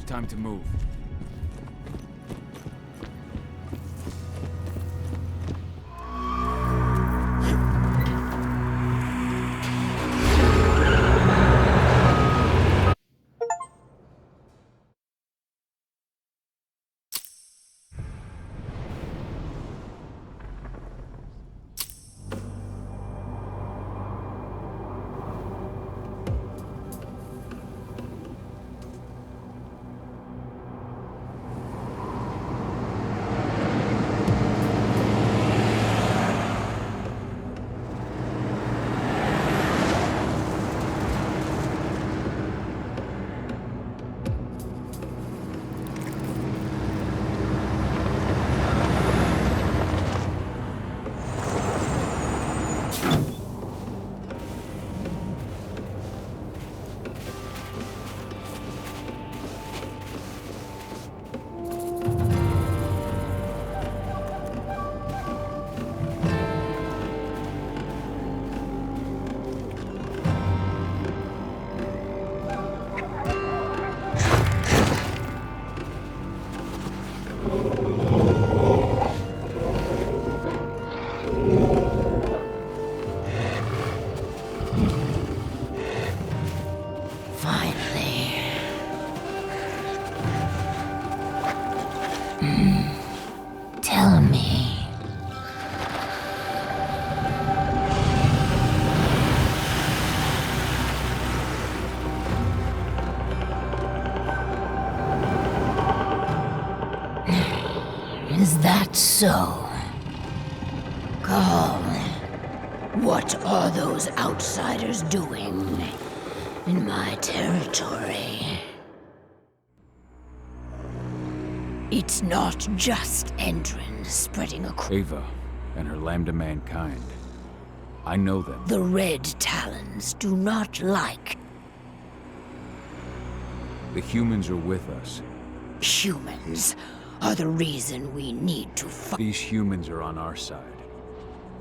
Time to move. Is that so? Carl, what are those outsiders doing in my territory? It's not just Endrin spreading a Ava and her Lambda mankind. I know them. The Red Talons do not like. The humans are with us. Humans are the reason we need to fight. These humans are on our side,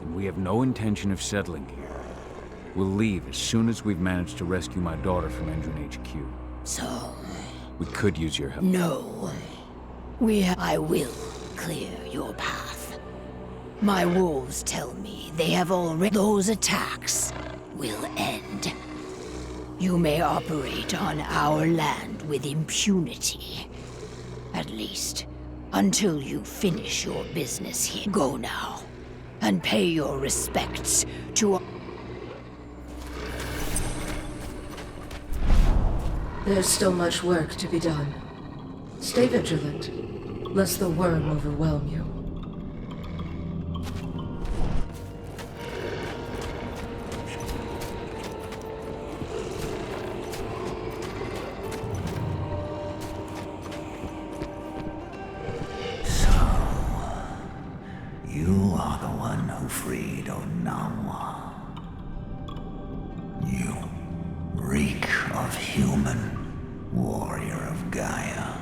and we have no intention of settling here. We'll leave as soon as we've managed to rescue my daughter from Endrin HQ. So... we could use your help. No. I will clear your path. My wolves tell me they have already... Those attacks will end. You may operate on our land with impunity. At least, until you finish your business here. Go now, and pay your respects to... There's still much work to be done. Stay vigilant, lest the worm overwhelm you. You are the one who freed Onawa. You reek of human, warrior of Gaia.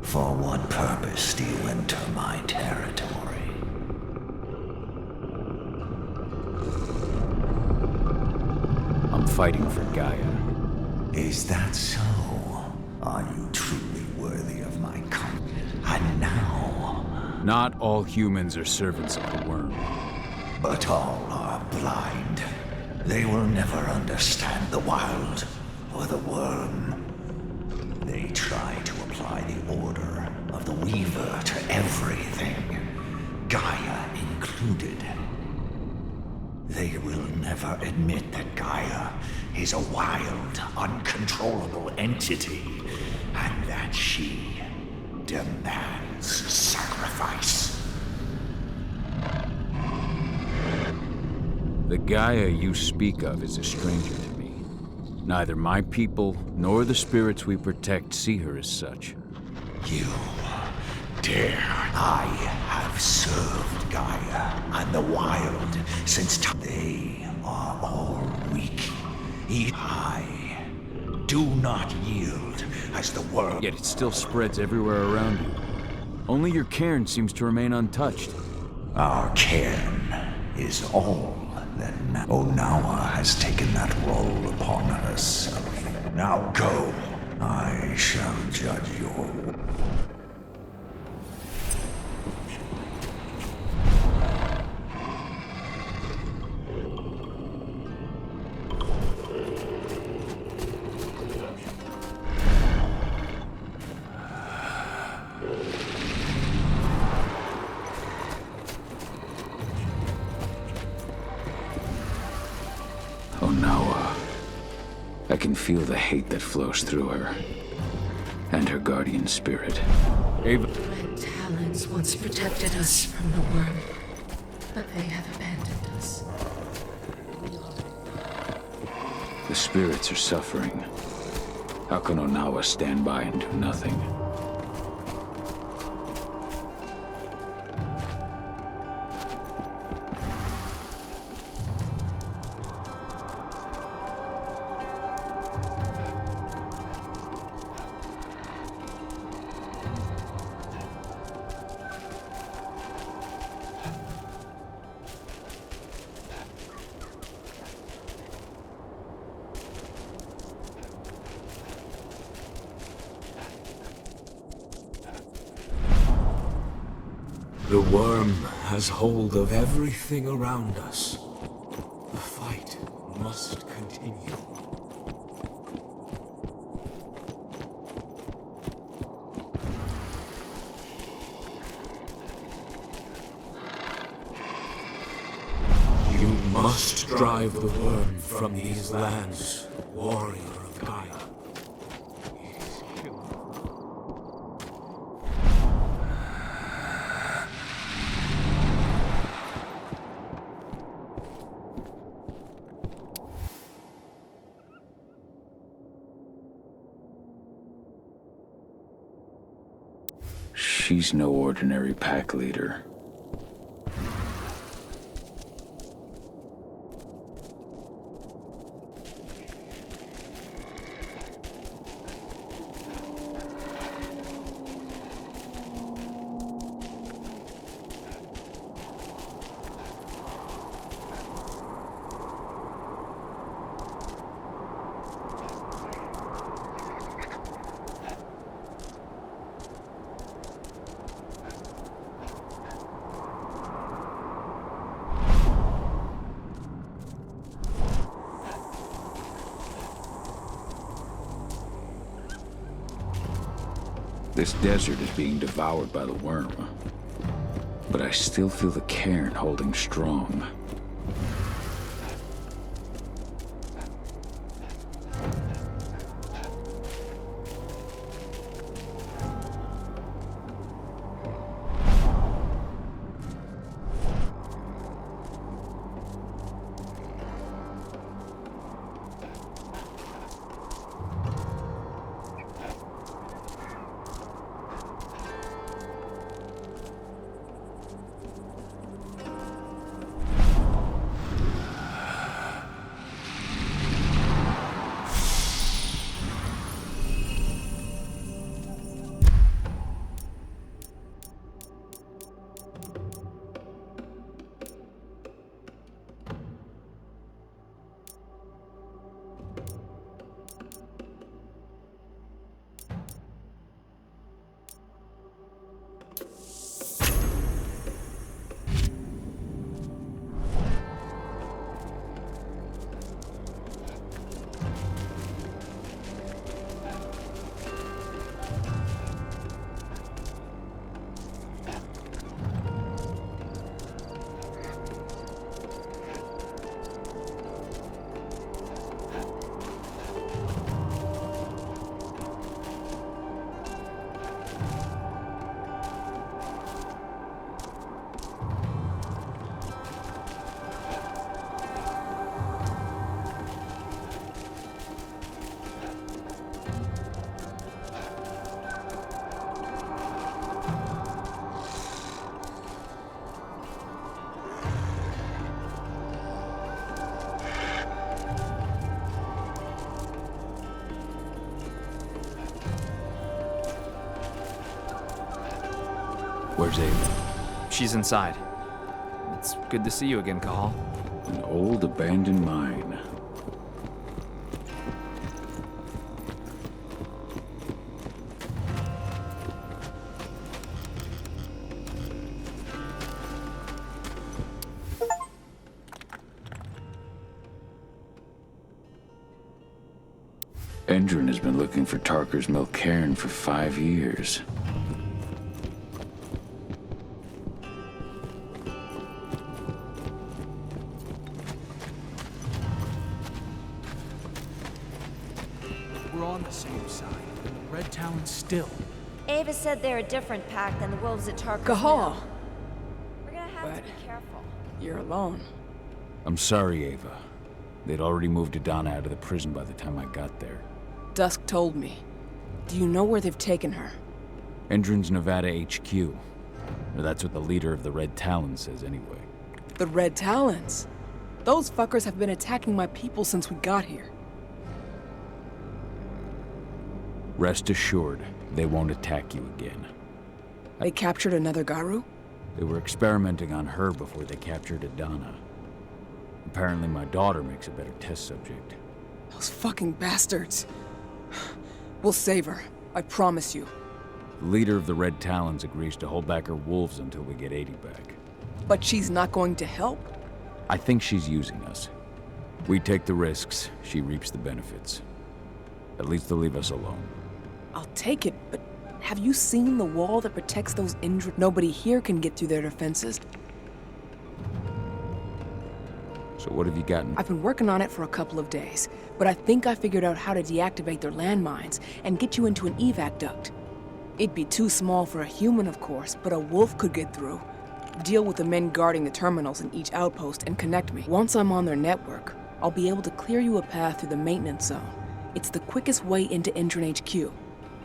For what purpose do you enter my territory? I'm fighting for Gaia. Is that so? Are you truly worthy of my confidence? And now... Not all humans are servants of the worm. But all are blind. They will never understand the wild or the worm. They try to apply the order of the Weaver to everything, Gaia included. They will never admit that Gaia is a wild, uncontrollable entity, and that she demands sacrifice. The Gaia you speak of is a stranger to me. Neither my people nor the spirits we protect see her as such. You dare. I have served Gaia and the wild since time. They are all weak. I do not yield as the world. Yet it still spreads everywhere around you. Only your cairn seems to remain untouched. Our cairn is all that Onawa has taken that role upon herself. Now go. I shall judge your... Onawa. I can feel the hate that flows through her. And her guardian spirit. Ava. The Red Talons once protected us from the worm, but they have abandoned us. The spirits are suffering. How can Onawa stand by and do nothing? The worm has hold of everything around us. The fight must continue. You must drive the worm from these lands, warrior of Gaia. she's no ordinary pack leader. This desert is being devoured by the worm, but I still feel the cairn holding strong. Where's Ava? She's inside. It's good to see you again, Cahal. An old abandoned mine. Endron has been looking for Tarker's Mill cairn for 5 years. We're on the same side, and the Red Talon's still. Ava said they're a different pack than the wolves at Tarker's Cahal! Mill. We're gonna have to be careful. You're alone. I'm sorry, Ava. They'd already moved Adana out of the prison by the time I got there. Dusk told me. Do you know where they've taken her? Endron's Nevada HQ. Or that's what the leader of the Red Talon says anyway. The Red Talons? Those fuckers have been attacking my people since we got here. Rest assured, they won't attack you again. They captured another Garu? They were experimenting on her before they captured Adana. Apparently my daughter makes a better test subject. Those fucking bastards. We'll save her. I promise you. The leader of the Red Talons agrees to hold back her wolves until we get 80 back. But she's not going to help? I think she's using us. We take the risks, she reaps the benefits. At least they'll leave us alone. I'll take it, but have you seen the wall that protects those injured? Nobody here can get through their defenses. So what have you gotten? I've been working on it for a couple of days, but I think I figured out how to deactivate their landmines and get you into an evac duct. It'd be too small for a human, of course, but a wolf could get through. Deal with the men guarding the terminals in each outpost and connect me. Once I'm on their network, I'll be able to clear you a path through the maintenance zone. It's the quickest way into Endron HQ.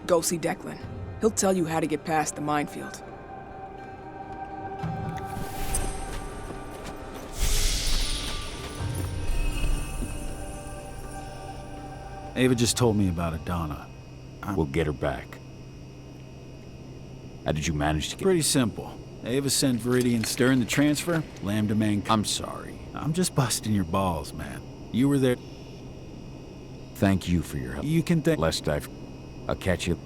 Go see Declan. He'll tell you how to get past the minefield. Ava just told me about Adana. We'll get her back. How did you manage to get... Pretty simple. Ava sent Viridian during the transfer, Lambda Man... I'm sorry. I'm just busting your balls, man. You were there... Thank you for your help. You can thank... Lest I'll catch you.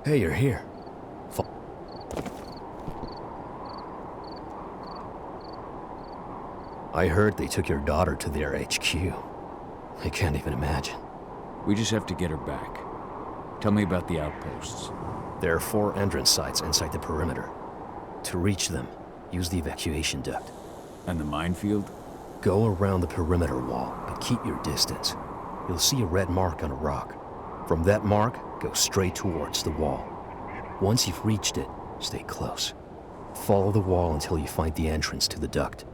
Hey, you're here. I heard they took your daughter to their HQ. I can't even imagine. We just have to get her back. Tell me about the outposts. There are 4 entrance sites inside the perimeter. To reach them, use the evacuation duct. And the minefield? Go around the perimeter wall, but keep your distance. You'll see a red mark on a rock. From that mark, go straight towards the wall. Once you've reached it, stay close. Follow the wall until you find the entrance to the duct.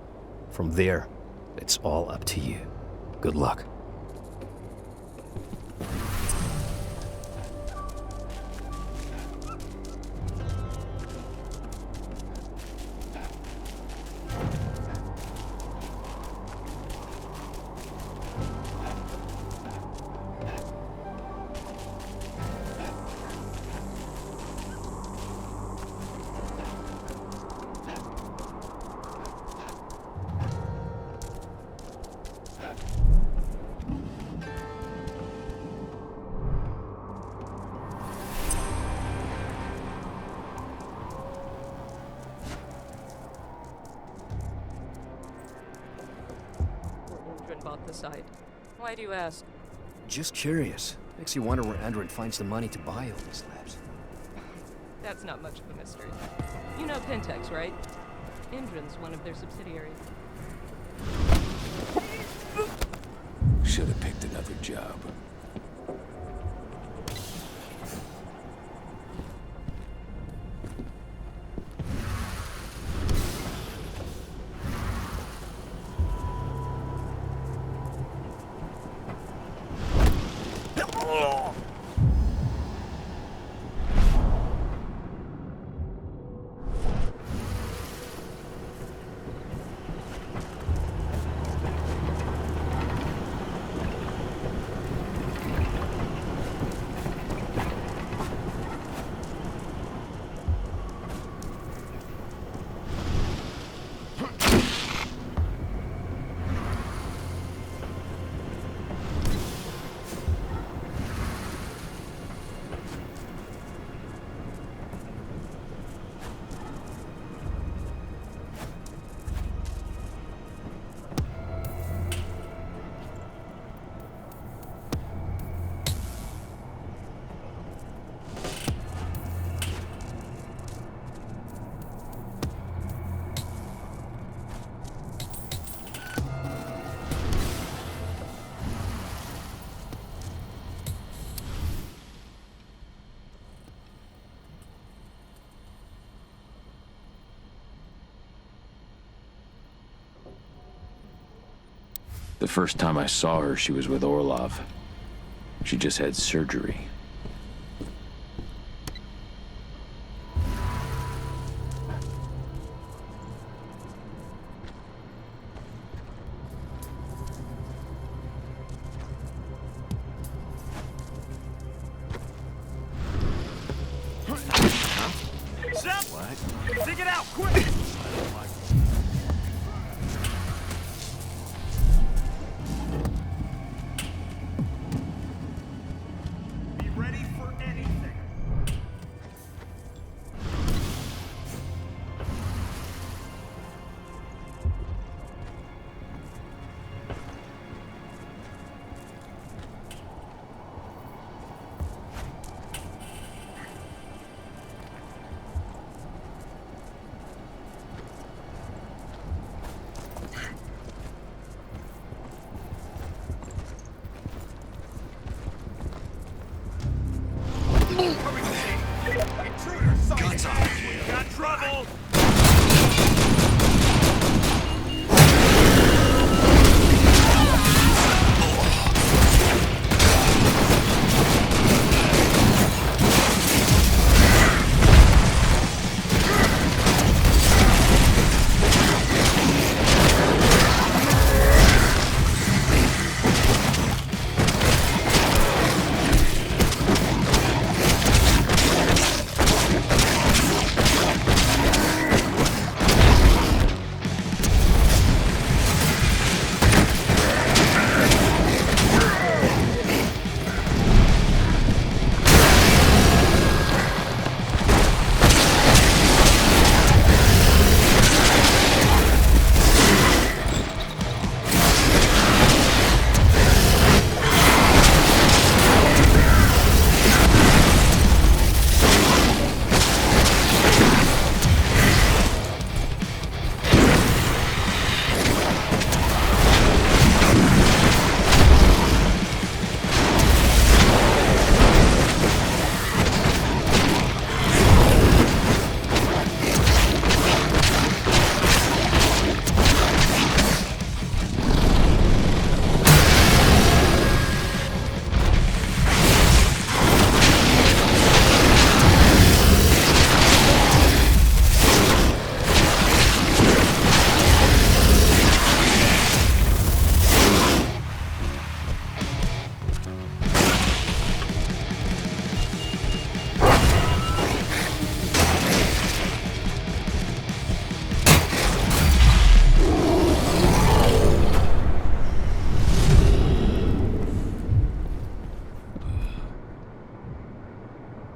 From there, it's all up to you. Good luck. Bought the site. Why do you ask? Just curious. Makes you wonder where Android finds the money to buy all these labs. That's not much of a mystery. You know Pentex, right? Indran's one of their subsidiaries. Should have picked another job. The first time I saw her, she was with Orlov. She just had surgery. What? Dig it out, quick! trouble!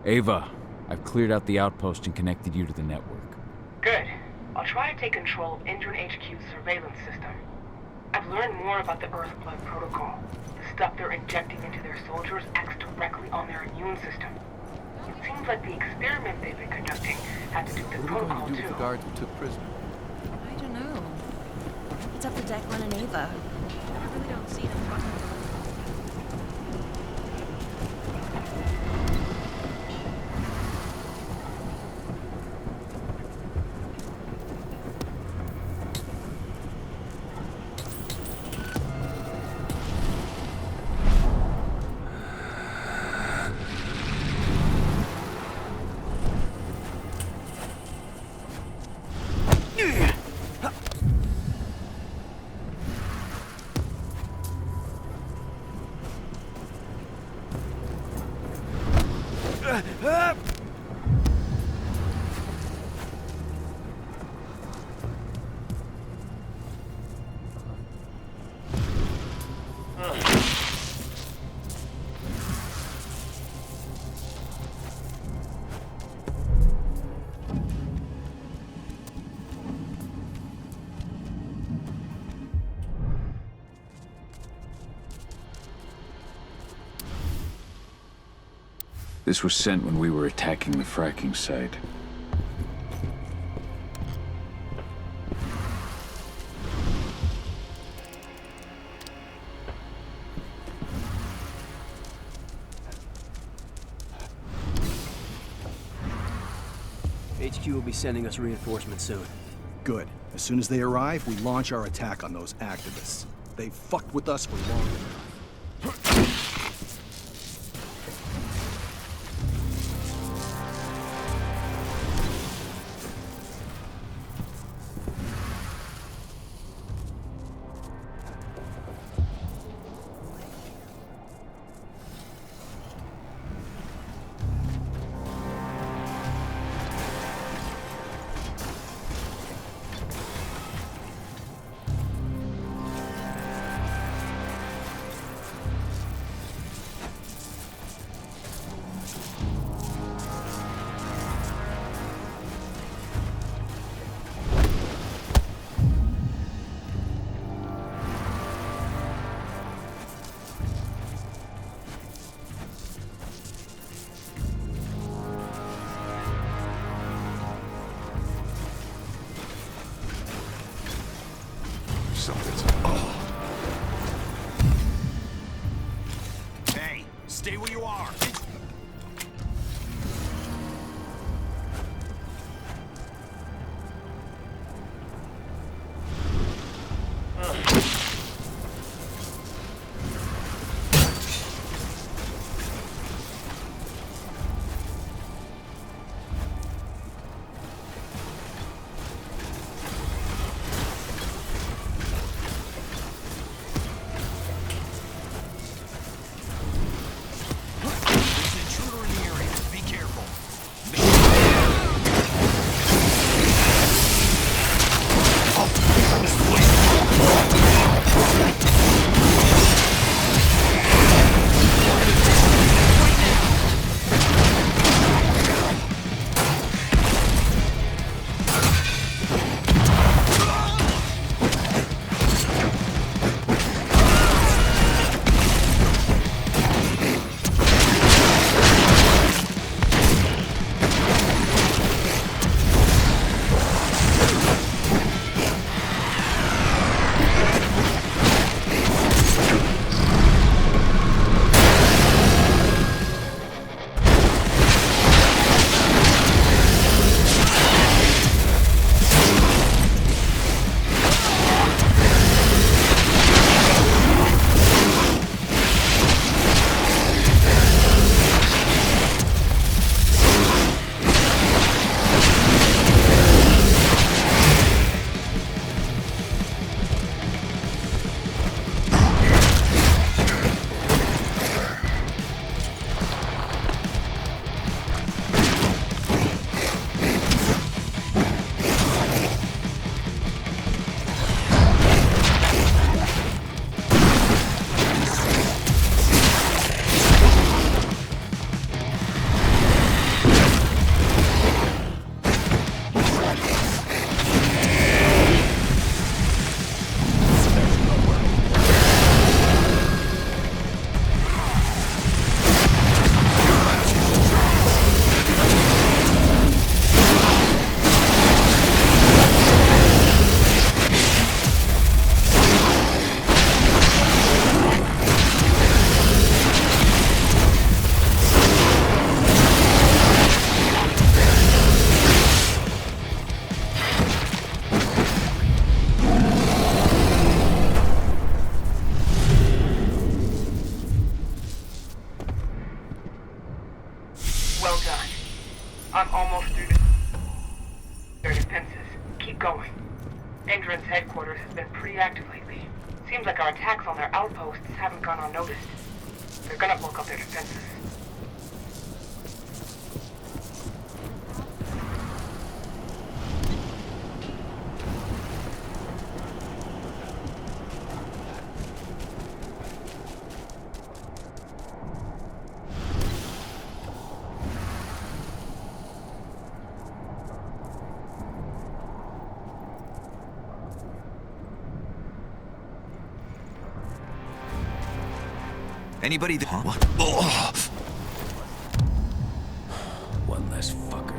Ava, I've cleared out the outpost and connected you to the network. Good. I'll try to take control of Indran HQ's surveillance system. I've learned more about the Earthblood protocol. The stuff they're injecting into their soldiers acts directly on their immune system. It seems like the experiment they've been conducting had to do with the protocol, too. The guards we took prisoner. I don't know. It's up to Declan and Ava. I really don't see them talking to us. This was sent when we were attacking the fracking site. HQ will be sending us reinforcements soon. Good. As soon as they arrive, we launch our attack on those activists. They've fucked with us for long enough. Hey, stay where you are. going? Endron's headquarters has been pretty active lately. Seems like our attacks on their outposts haven't gone unnoticed. They're gonna bulk up their defenses. Anybody there? What? Oh. One less fucker.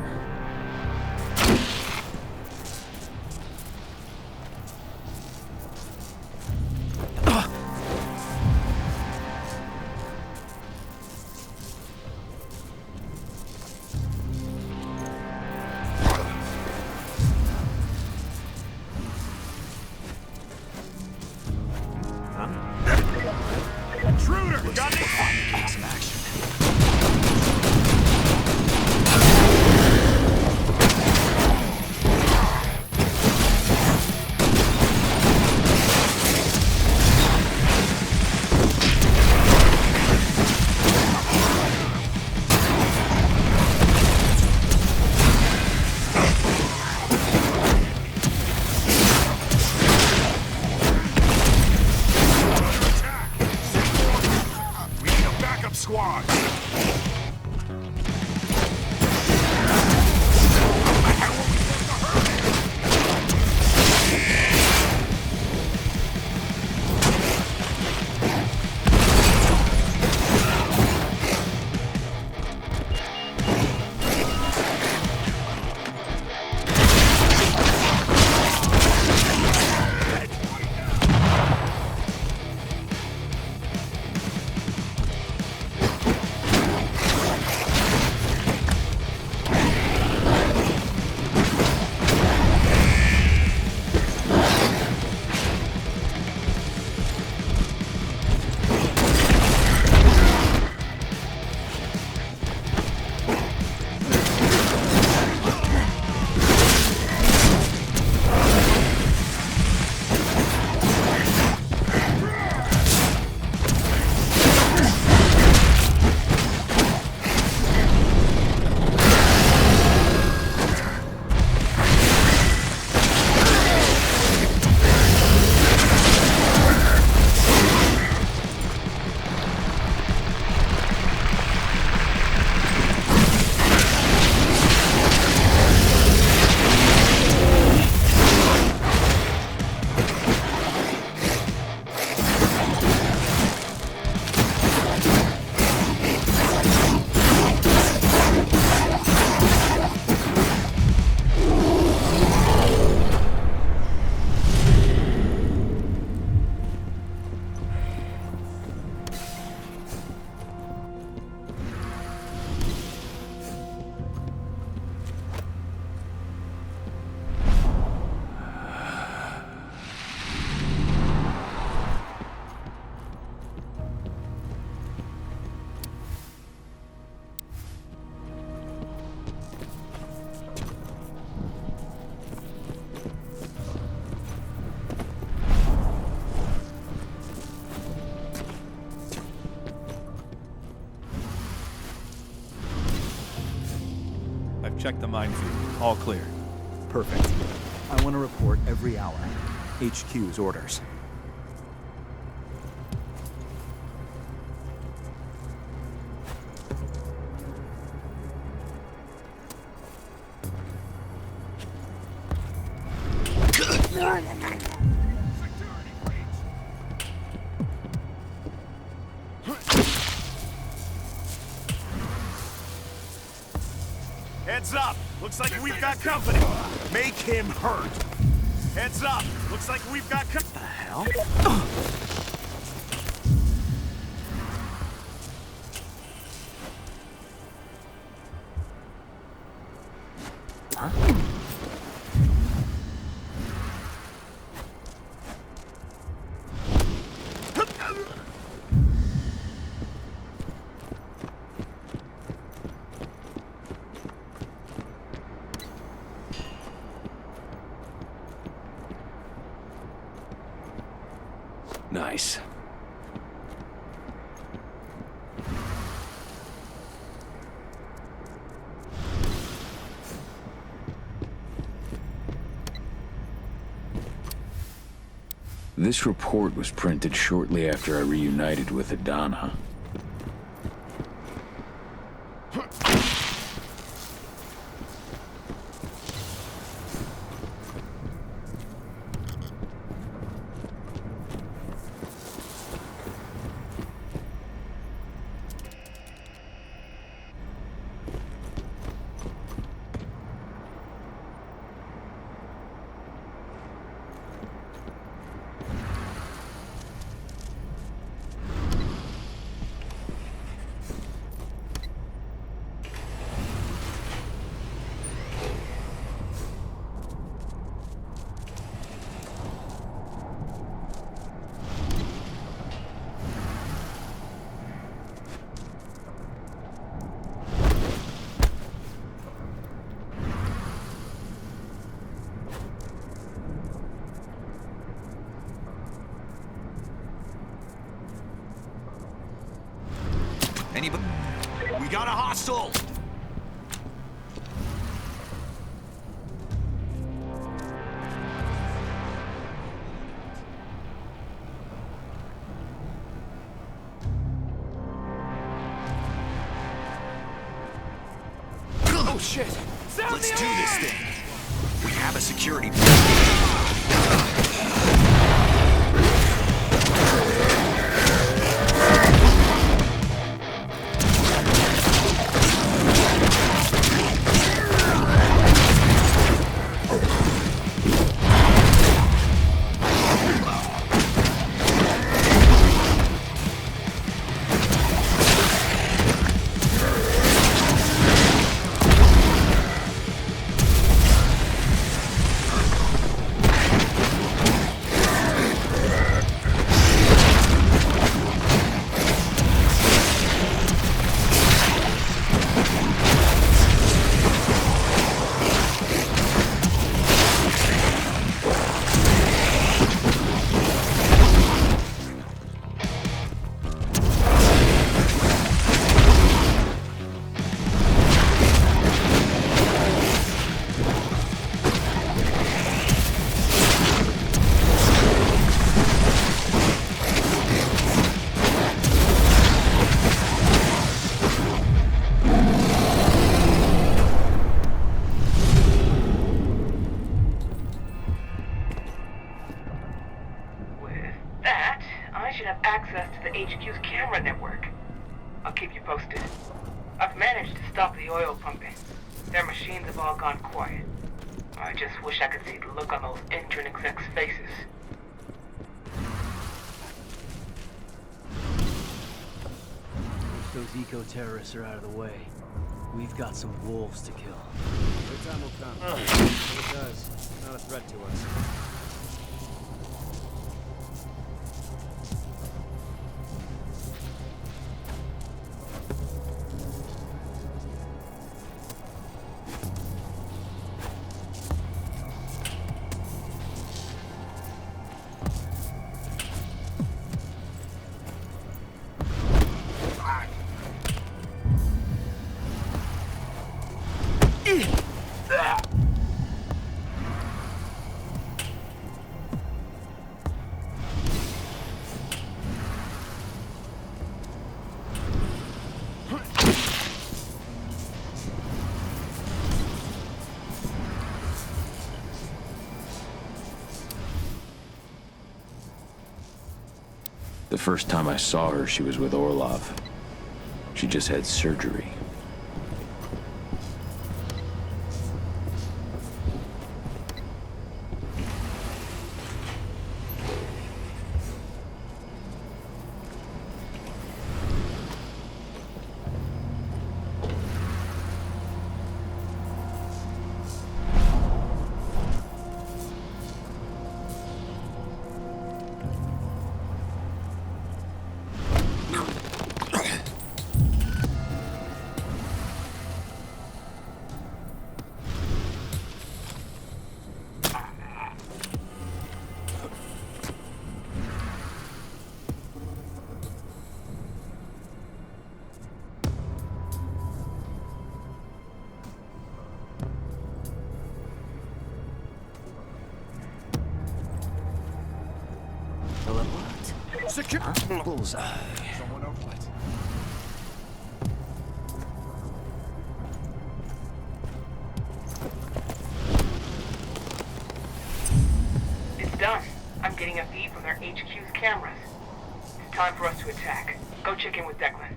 Intruder! Got it! Get some action. Squad! Check the minefield. All clear. Perfect. I want to report every hour. HQ's orders. Heads up! Looks like we've got company. Make him hurt. Heads up! Looks like we've got company. The hell? Huh? nice. This report was printed shortly after I reunited with Adana. Anybody? We got a hostile! Oh shit! Let's do this thing! We have a security... access to the HQ's camera network. I'll keep you posted. I've managed to stop the oil pumping. Their machines have all gone quiet. I just wish I could see the look on those intern execs' faces. If those eco-terrorists are out of the way, we've got some wolves to kill. Your time will come. It does. Not a threat to us. The first time I saw her, she was with Orlov. She just had surgery. secure. Bullseye. Someone over what? It's done. I'm getting a feed from their HQ's cameras. It's time for us to attack. Go check in with Declan.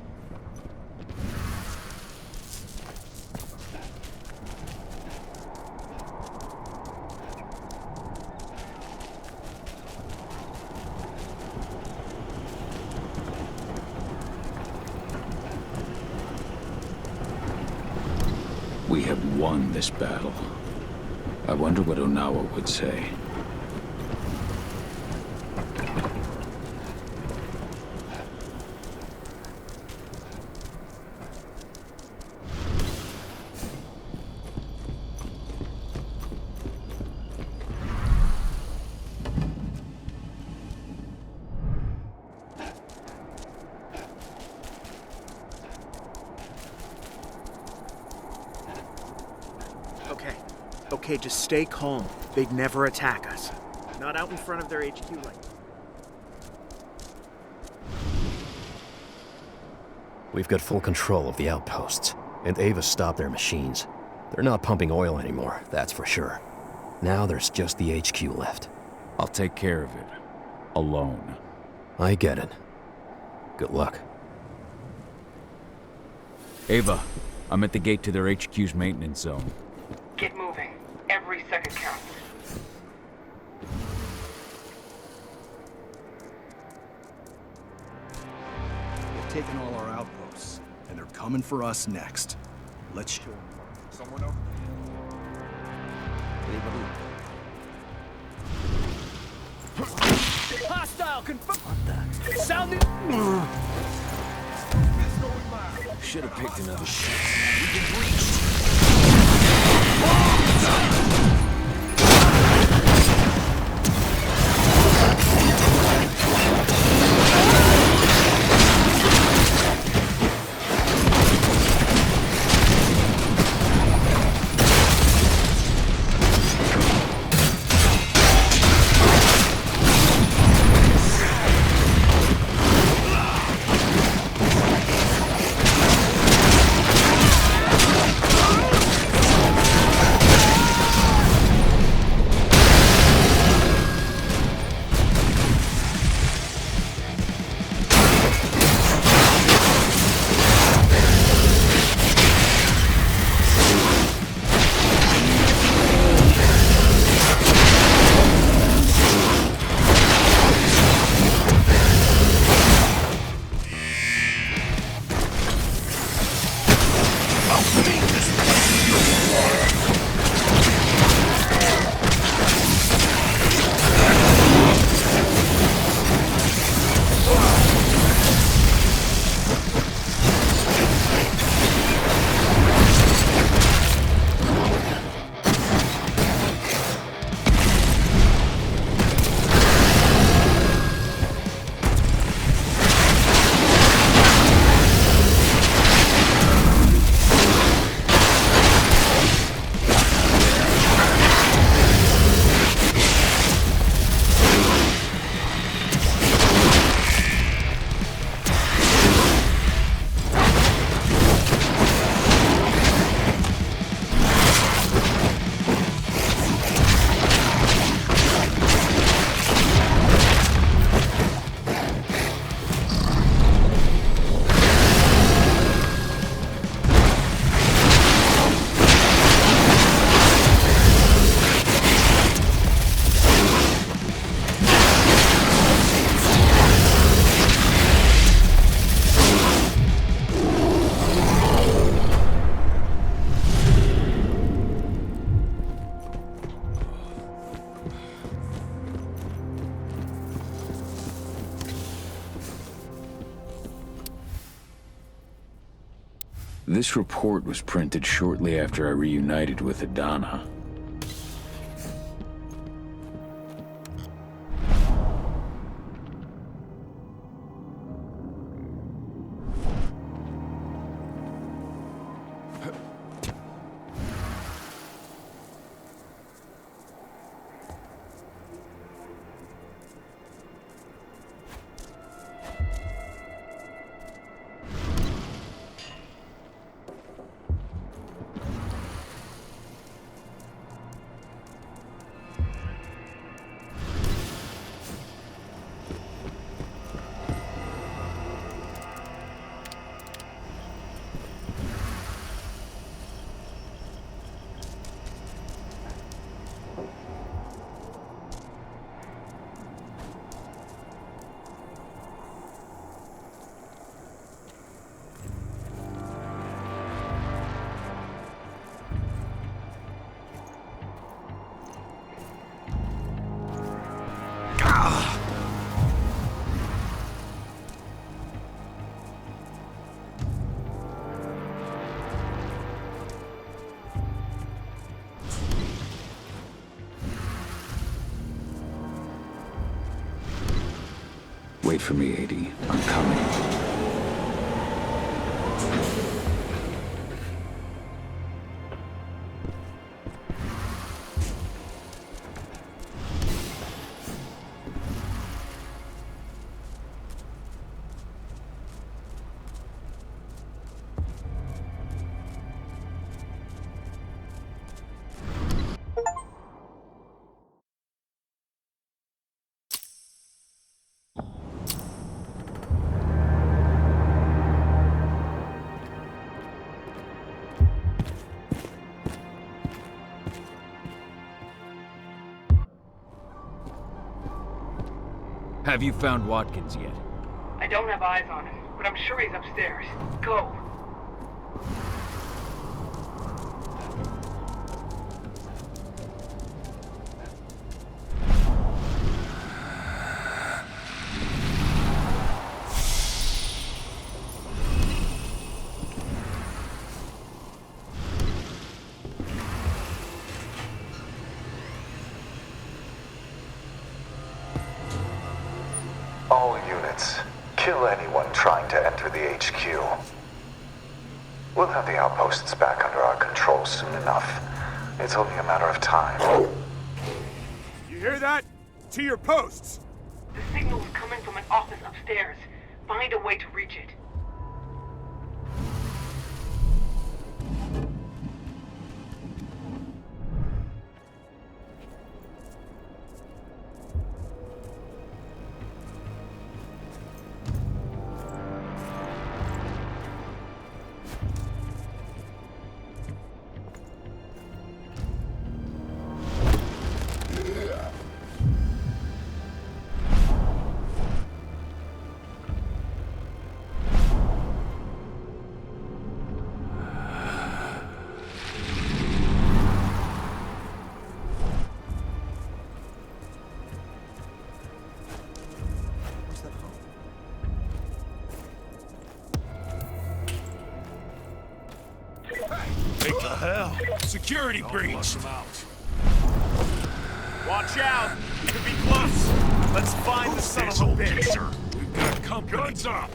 We have won this battle. I wonder what Onawa would say. Okay, just stay calm. They'd never attack us. Not out in front of their HQ like. We've got full control of the outposts, and Ava stopped their machines. They're not pumping oil anymore, that's for sure. Now there's just the HQ left. I'll take care of it. Alone. I get it. Good luck. Ava, I'm at the gate to their HQ's maintenance zone. Get moving. Every second counts. They've taken all our outposts, and they're coming for us next. Let's show them. Someone over. Hostile confirmed. What the? Sounding. Should have picked another shot. We can breach. This report was printed shortly after I reunited with Adana. Wait for me, 80. I'm coming. Have you found Watkins yet? I don't have eyes on him, but I'm sure he's upstairs. Go. All units, kill anyone trying to enter the HQ. We'll have the outposts back under our control soon enough. It's only a matter of time. You hear that? To your posts! The signal's coming from an office upstairs. Find a way to reach it. What the hell? Security breach! Watch out! He could be close! Let's find the son of a bitch! We've got company! Guns up!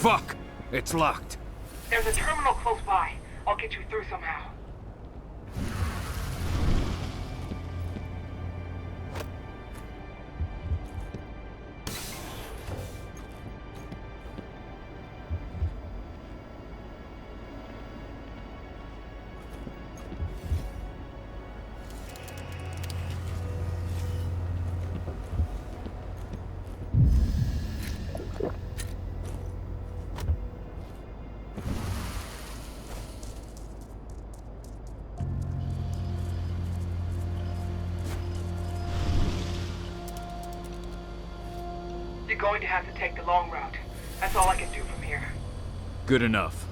Fuck! It's locked. There's a terminal close by. I'll get you through somehow. You're going to have to take the long route. That's all I can do from here. Good enough.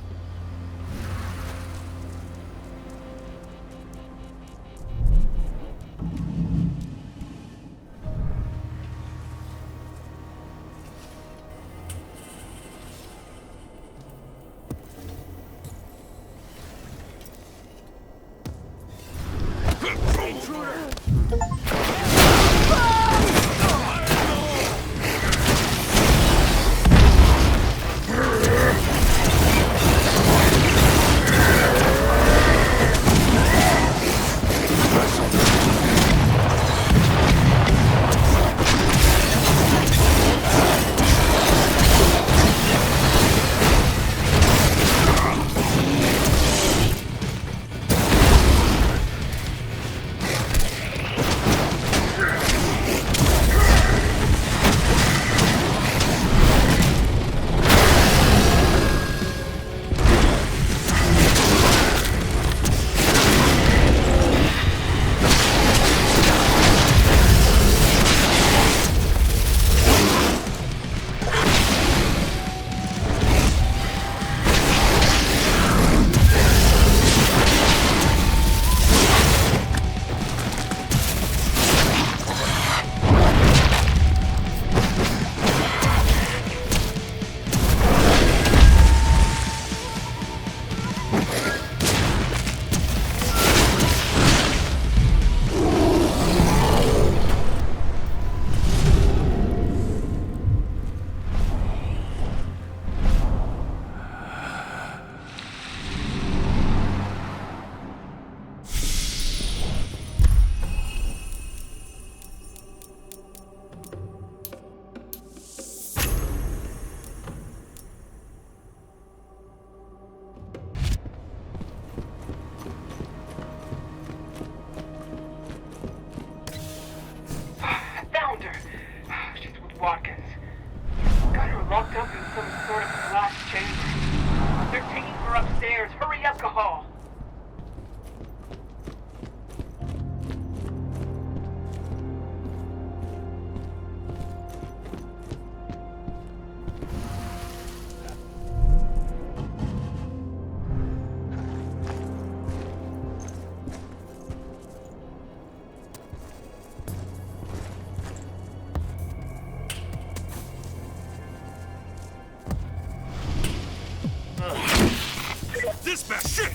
Dispatch! Shit!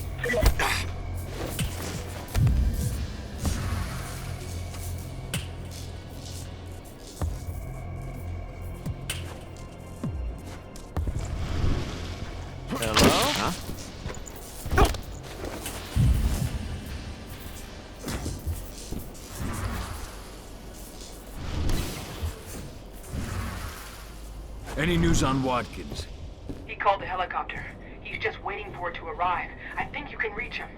Hello? Huh? Any news on Watkins? He called the helicopter. He's just waiting for it to arrive. I think you can reach him.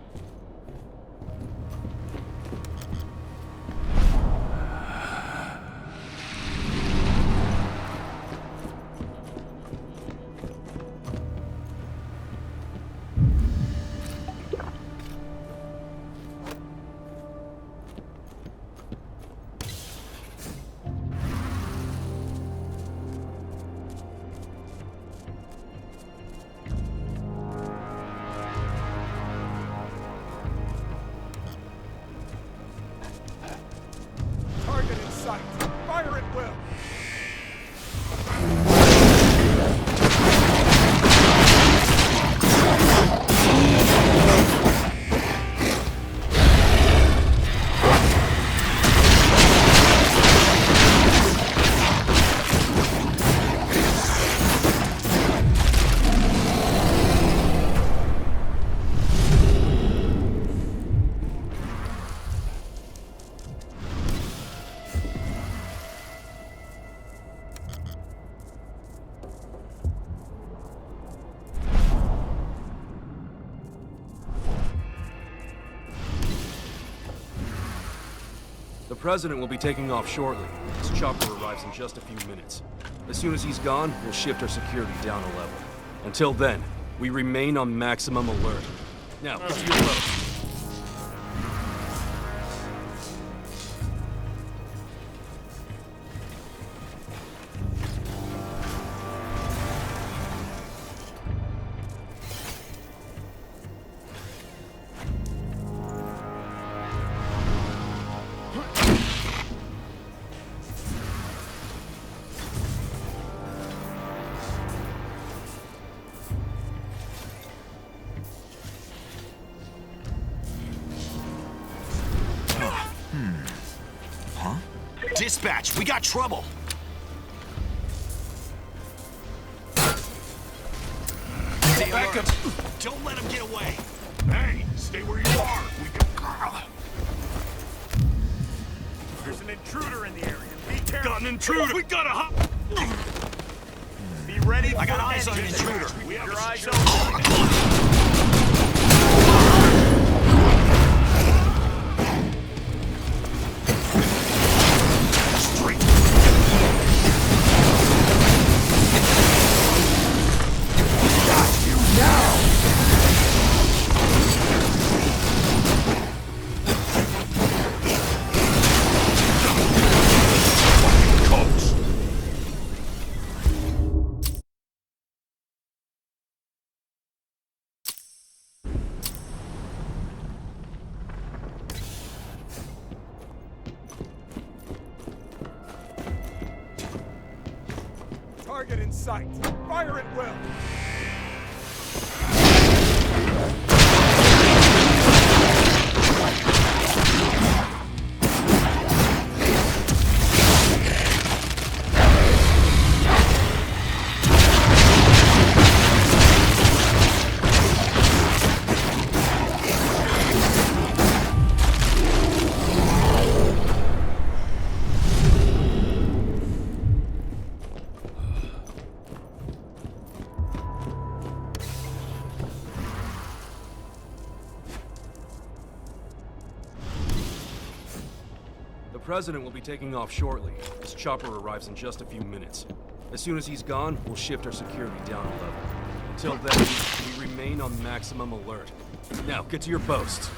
Target in sight. Fire at will. The President will be taking off shortly. His chopper arrives in just a few minutes. As soon as he's gone, we'll shift our security down a level. Until then, we remain on maximum alert. Now, get to your boat. Dispatch, we got trouble. Stay back up. Don't let him get away. Hey, stay where you are. We can... There's an intruder in the area. Be careful. Got an intruder. We gotta hop. Be ready. I got eyes on an intruder. We have your eyes open. Target in sight. Fire at will. The President will be taking off shortly. His chopper arrives in just a few minutes. As soon as he's gone, we'll shift our security down a level. Until then, we remain on maximum alert. Now, get to your posts.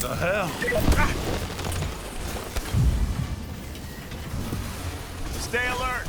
The hell? Stay alert!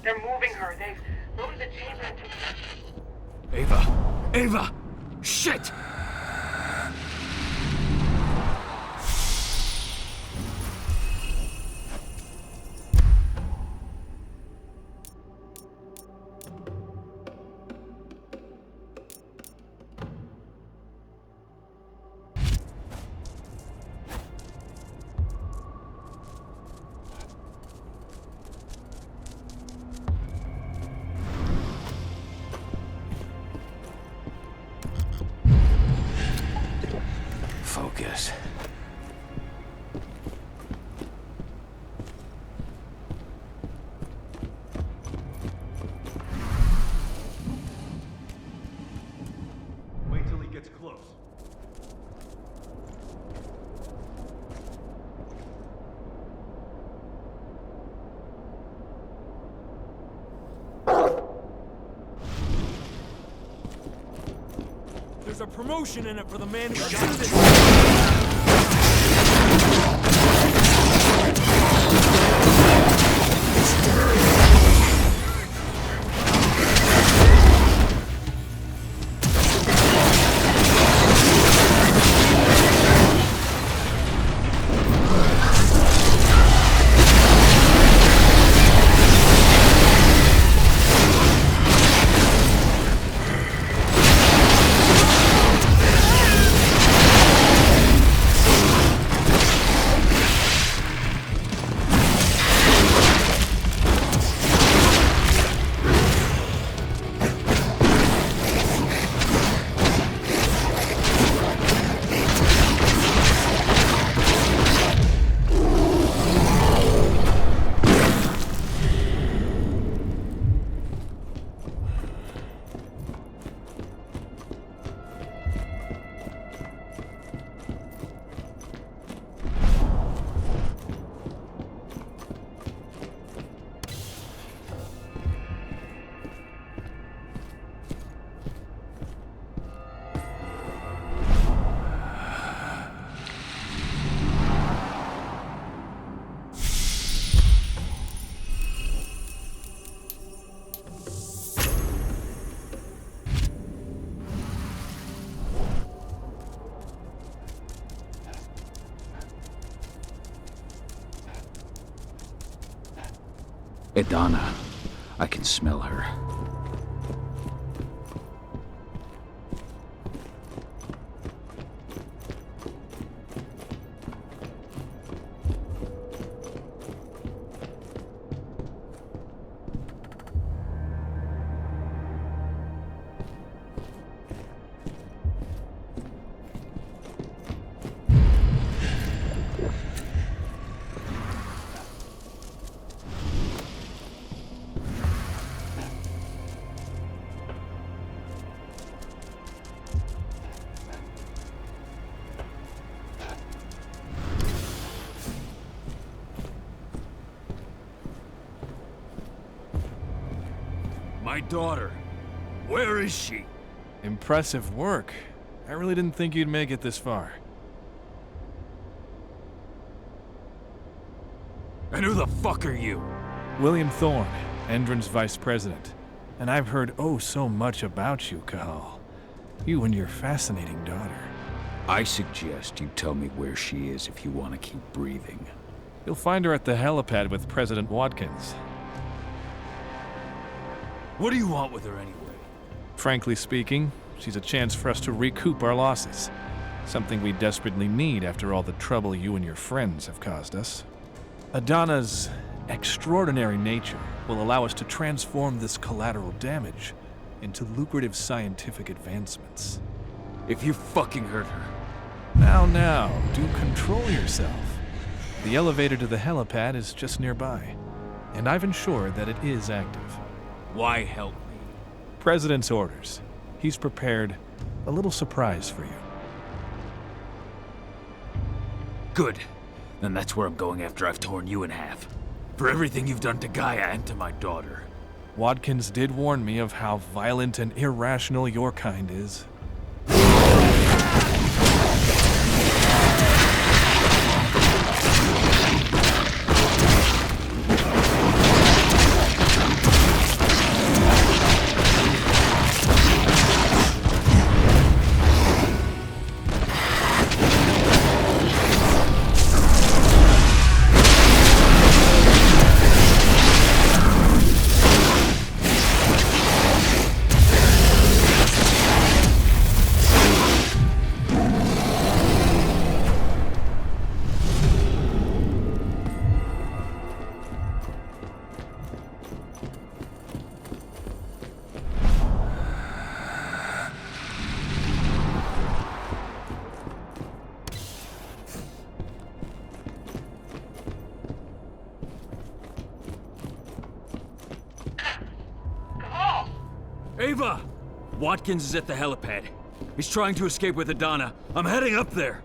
They're moving her. They've loaded the chamber. Ava! Ava! Shit! Focus. Wait till he gets close. There's a promotion in it for the man who got this. Idana. I can smell her. My daughter. Where is she? Impressive work. I really didn't think you'd make it this far. And who the fuck are you? William Thorne, Endron's vice president. And I've heard oh so much about you, Cahal. You and your fascinating daughter. I suggest you tell me where she is if you want to keep breathing. You'll find her at the helipad with President Watkins. What do you want with her anyway? Frankly speaking, she's a chance for us to recoup our losses. Something we desperately need after all the trouble you and your friends have caused us. Adana's extraordinary nature will allow us to transform this collateral damage into lucrative scientific advancements. If you fucking hurt her. Now, do control yourself. The elevator to the helipad is just nearby, and I've ensured that it is active. Why help me? President's orders. He's prepared a little surprise for you. Good. Then that's where I'm going after I've torn you in half. For everything you've done to Gaia and to my daughter. Watkins did warn me of how violent and irrational your kind is. Ava! Watkins is at the helipad. He's trying to escape with Adana. I'm heading up there.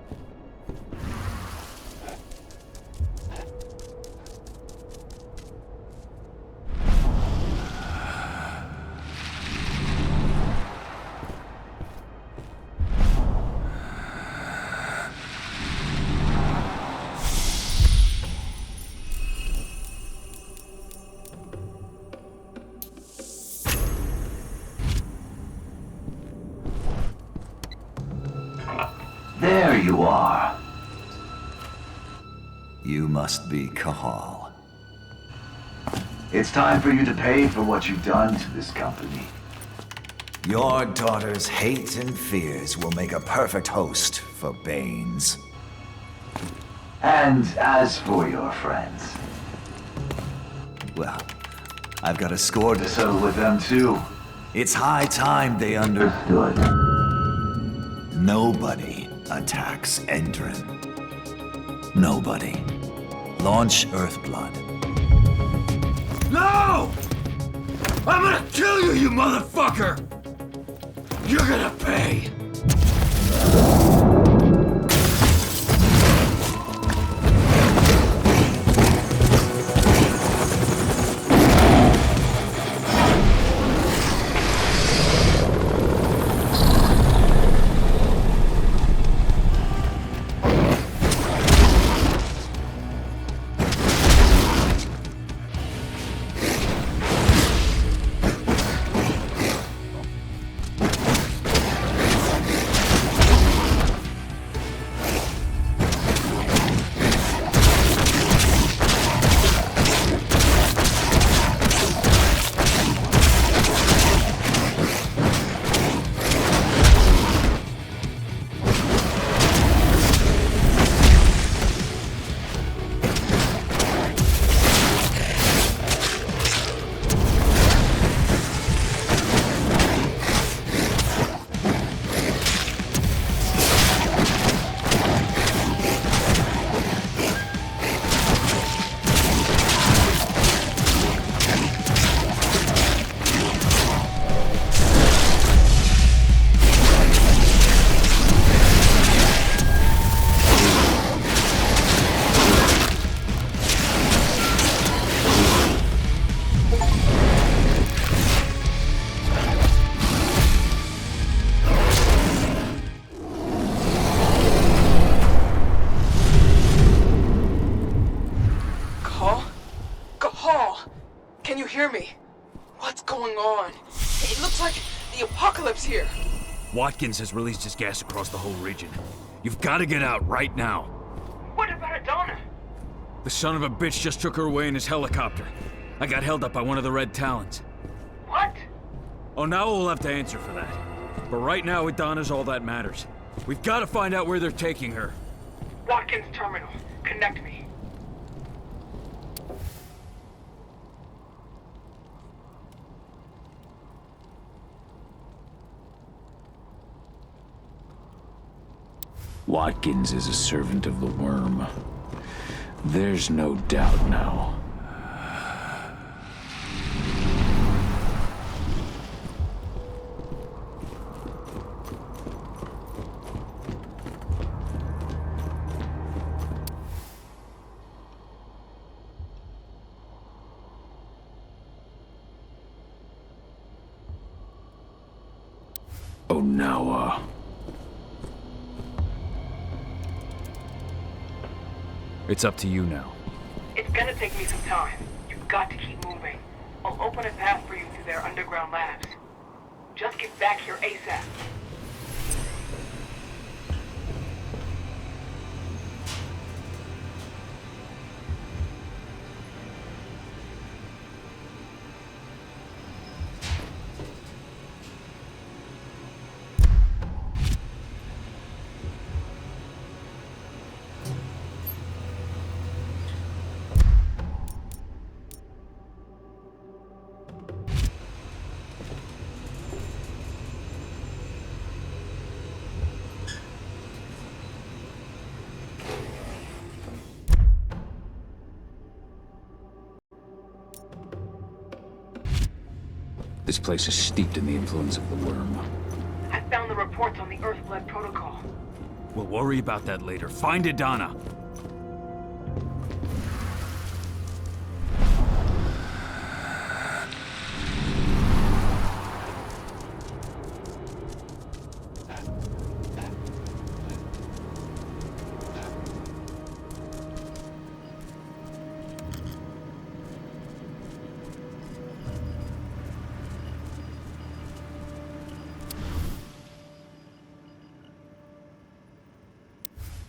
There you are. You must be Cahal. It's time for you to pay for what you've done to this company. Your daughter's hate and fears will make a perfect host for Banes. And as for your friends, well, I've got a score to settle with them too. It's high time they understood. Nobody attacks Endron. Nobody. Launch Earthblood. No! I'm gonna kill you, you motherfucker! You're gonna pay! fuck's here? Watkins has released his gas across the whole region. You've got to get out right now. What about Adana? The son of a bitch just took her away in his helicopter. I got held up by one of the Red Talons. What? Oh, now we'll have to answer for that. But right now, Adana's all that matters. We've got to find out where they're taking her. Watkins Terminal. Connect me. Watkins is a servant of the worm. There's no doubt now. Oh, now, It's up to you now. It's gonna take me some time. You've got to keep moving. I'll open a path for you to their underground labs. Just get back here ASAP. This place is steeped in the influence of the worm. I found the reports on the Earthblood protocol. We'll worry about that later. Find Adana.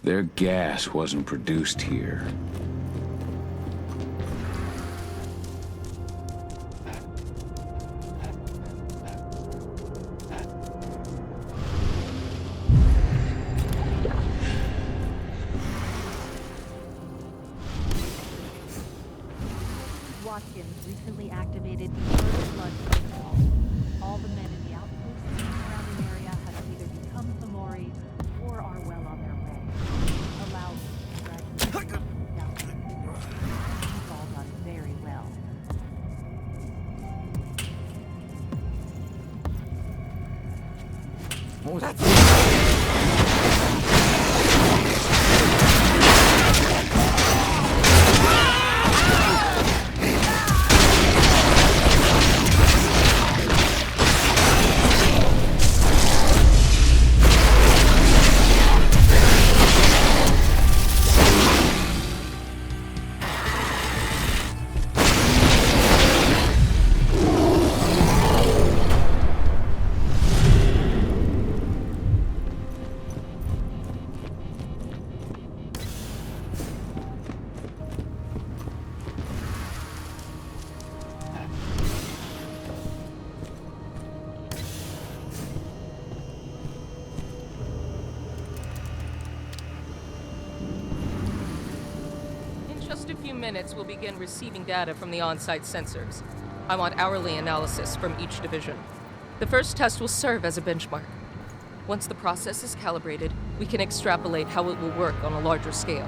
Their gas wasn't produced here. Watkins recently activated the Earthblood protocol. All the men in the outposts and surrounding area have either become Fomori or are well on their way. Allow me to congratulate you down to the figure. You've all done very well. What was that? Just a few minutes, we'll begin receiving data from the on-site sensors. I want hourly analysis from each division. The first test will serve as a benchmark. Once the process is calibrated, we can extrapolate how it will work on a larger scale.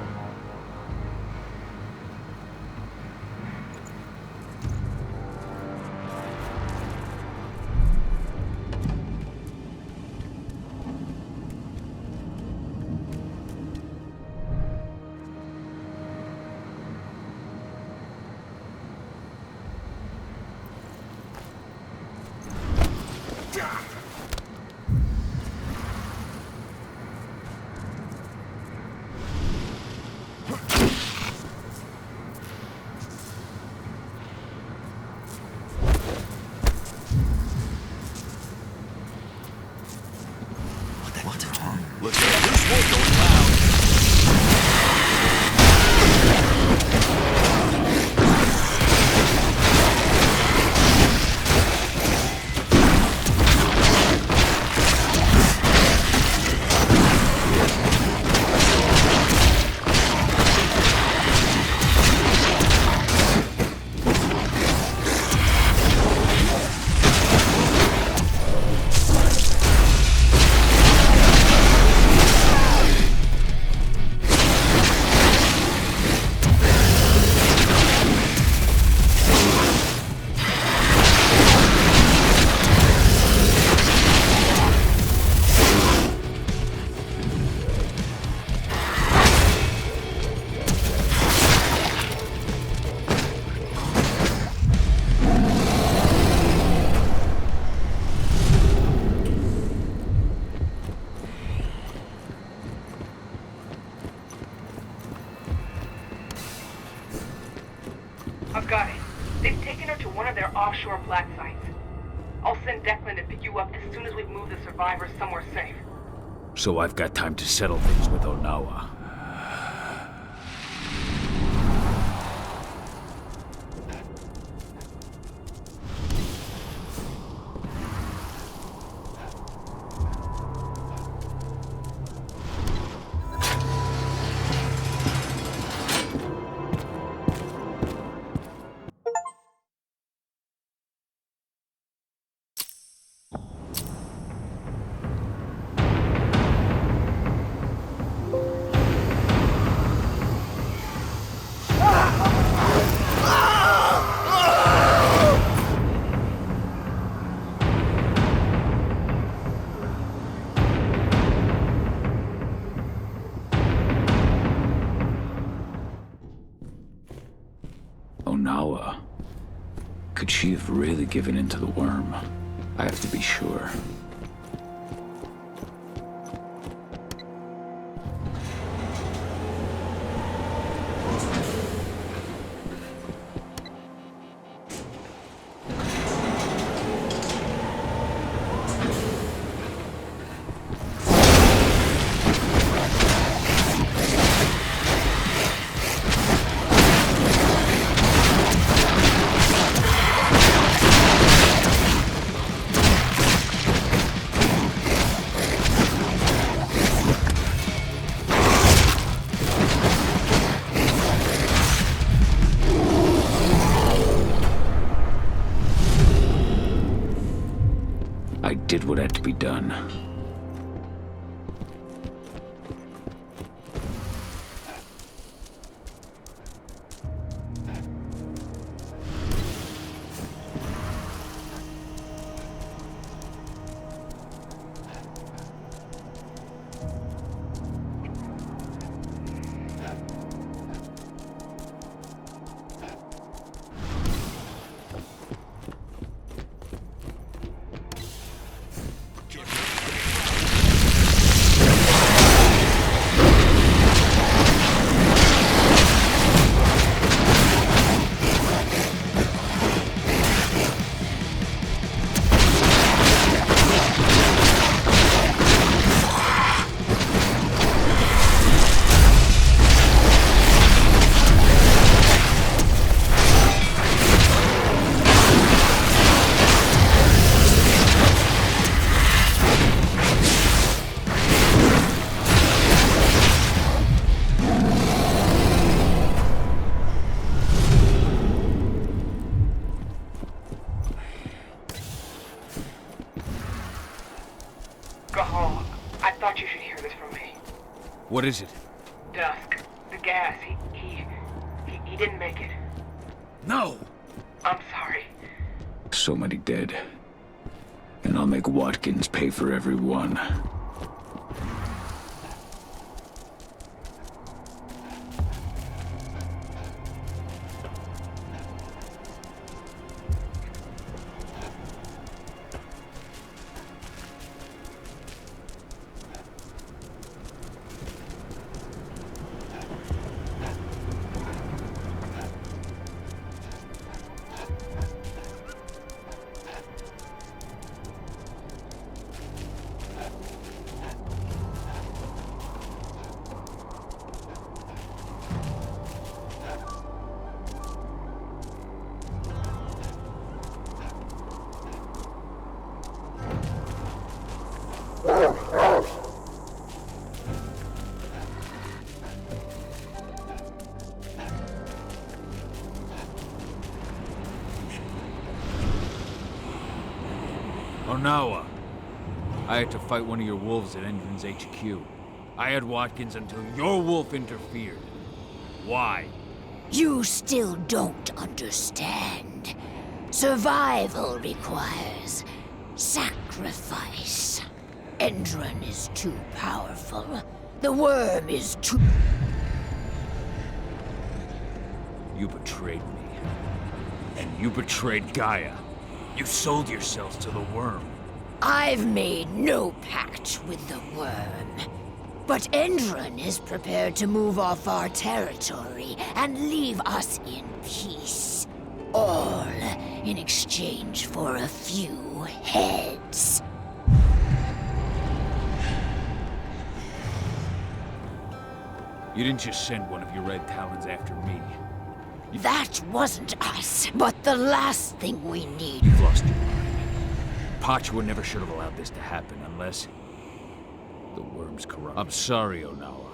Looks like this one's going loud. I've got it. They've taken her to one of their offshore black sites. I'll send Declan to pick you up as soon as we've moved the survivors somewhere safe. So I've got time to settle things with Onawa. Onawa. Could she have really given in to the worm? I have to be sure. I did what had to be done. What is it? Dusk. The gas. He didn't make it. No! I'm sorry. So many dead. And I'll make Watkins pay for every one. Onawa, I had to fight one of your wolves at Endron's HQ. I had Watkins until your wolf interfered. Why? You still don't understand. Survival requires sacrifice. Endron is too powerful. The worm is too... You betrayed me. And you betrayed Gaia. You sold yourselves to the worm. I've made no pact with the worm. But Endron is prepared to move off our territory and leave us in peace. All in exchange for a few heads. You didn't just send one of your red talons after me. That wasn't us, but the last thing we need. You've lost your mind. Pachua never should have allowed this to happen unless... the worm's corrupt. I'm sorry, Onawa.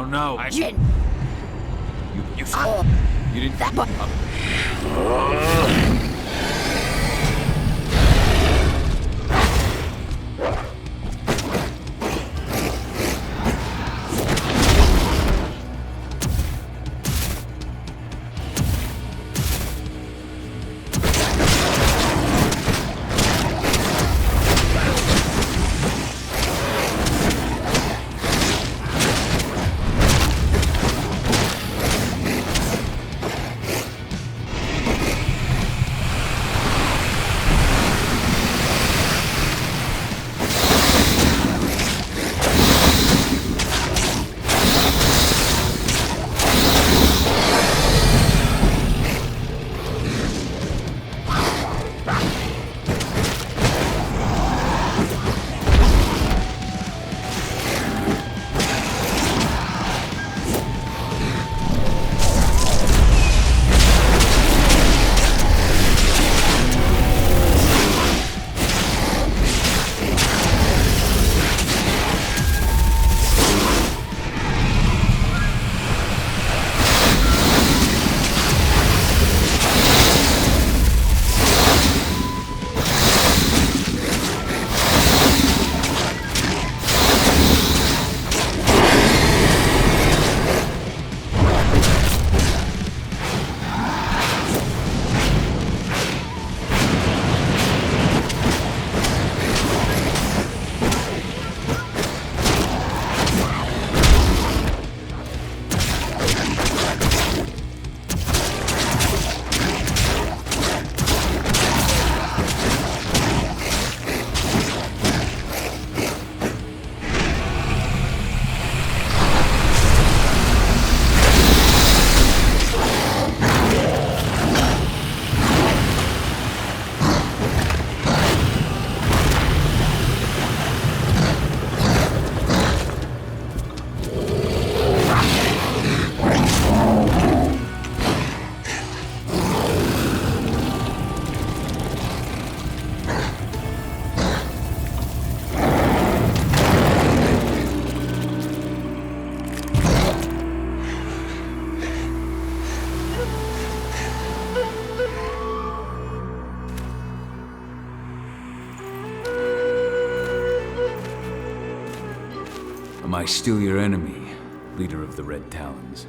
Oh no, You didn't... Am I still your enemy, leader of the Red Talons?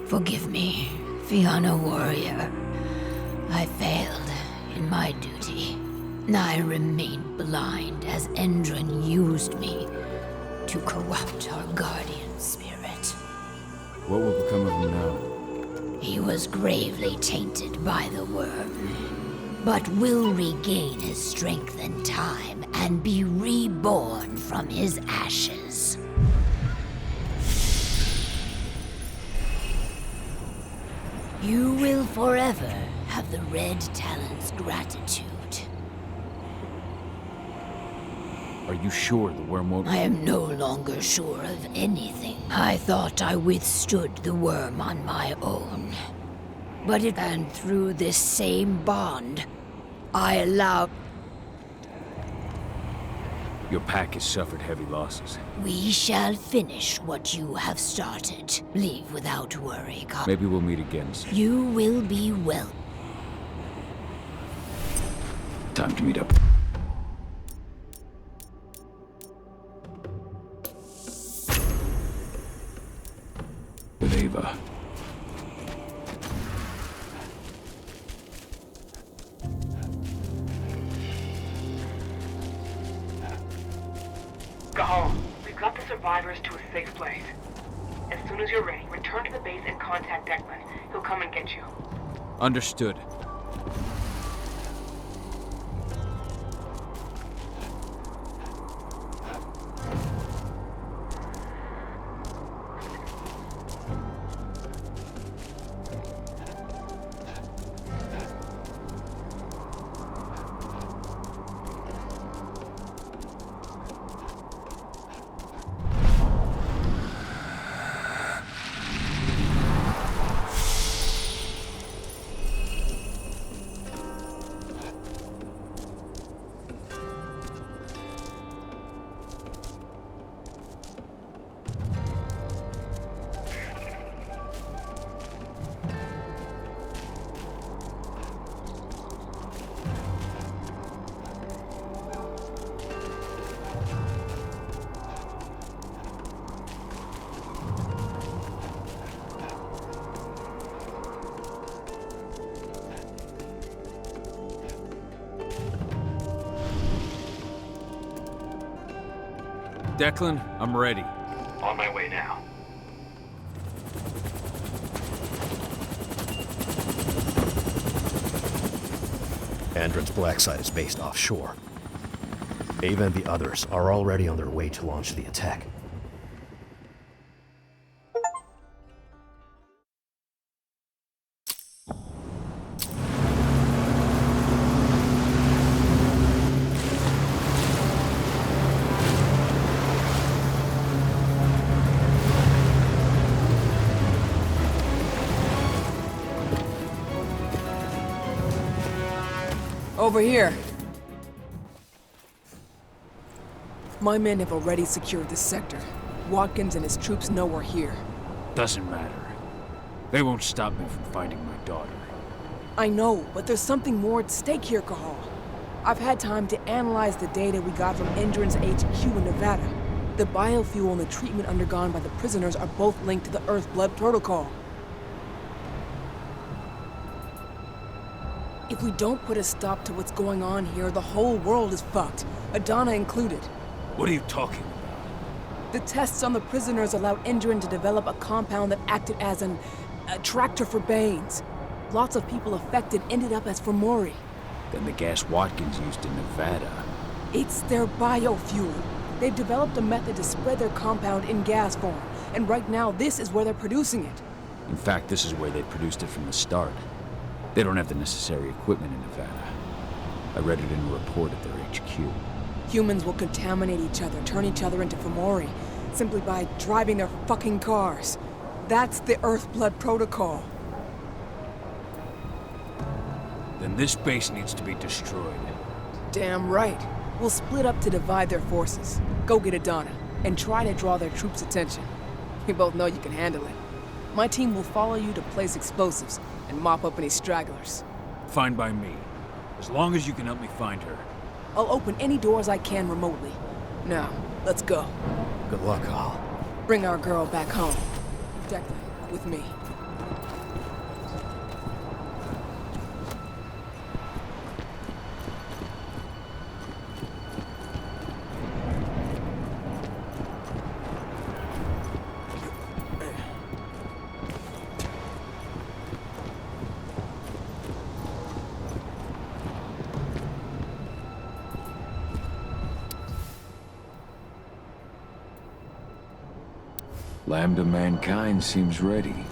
Forgive me, Fianna warrior. I failed in my duty. I remained blind as Endron used me to corrupt our guardian spirit. What will become of him now? He was gravely tainted by the worm, but will regain his strength in time and be reborn from his ashes. You will forever have the Red Talon's gratitude. Are you sure the worm won't... I am no longer sure of anything. I thought I withstood the worm on my own. But and through this same bond, I allowed... Your pack has suffered heavy losses. We shall finish what you have started. Leave without worry, Maybe we'll meet again soon. You will be well. Time to meet up. With Ava. Go home. We've got the survivors to a safe place. As soon as you're ready, return to the base and contact Declan. He'll come and get you. Understood. Declan, I'm ready. On my way now. Andron's black site is based offshore. Ava and the others are already on their way to launch the attack. Over here. My men have already secured this sector. Watkins and his troops know we're here. Doesn't matter. They won't stop me from finding my daughter. I know, but there's something more at stake here, Cahal. I've had time to analyze the data we got from Endron's HQ in Nevada. The biofuel and the treatment undergone by the prisoners are both linked to the Earthblood protocol. If we don't put a stop to what's going on here, the whole world is fucked, Adana included. What are you talking about? The tests on the prisoners allowed Endron to develop a compound that acted as an attractor for Banes. Lots of people affected ended up as Fomori. Then the gas Watkins used in Nevada. It's their biofuel. They've developed a method to spread their compound in gas form, and right now this is where they're producing it. In fact, this is where they produced it from the start. They don't have the necessary equipment in Nevada. I read it in a report at their HQ. Humans will contaminate each other, turn each other into Fomori, simply by driving their fucking cars. That's the Earthblood protocol. Then this base needs to be destroyed. Damn right. We'll split up to divide their forces. Go get Adana, and try to draw their troops' attention. We both know you can handle it. My team will follow you to place explosives, and mop up any stragglers. Fine by me. As long as you can help me find her. I'll open any doors I can remotely. Now, let's go. Good luck, all. Bring our girl back home. Declan, with me. Lambda mankind seems ready.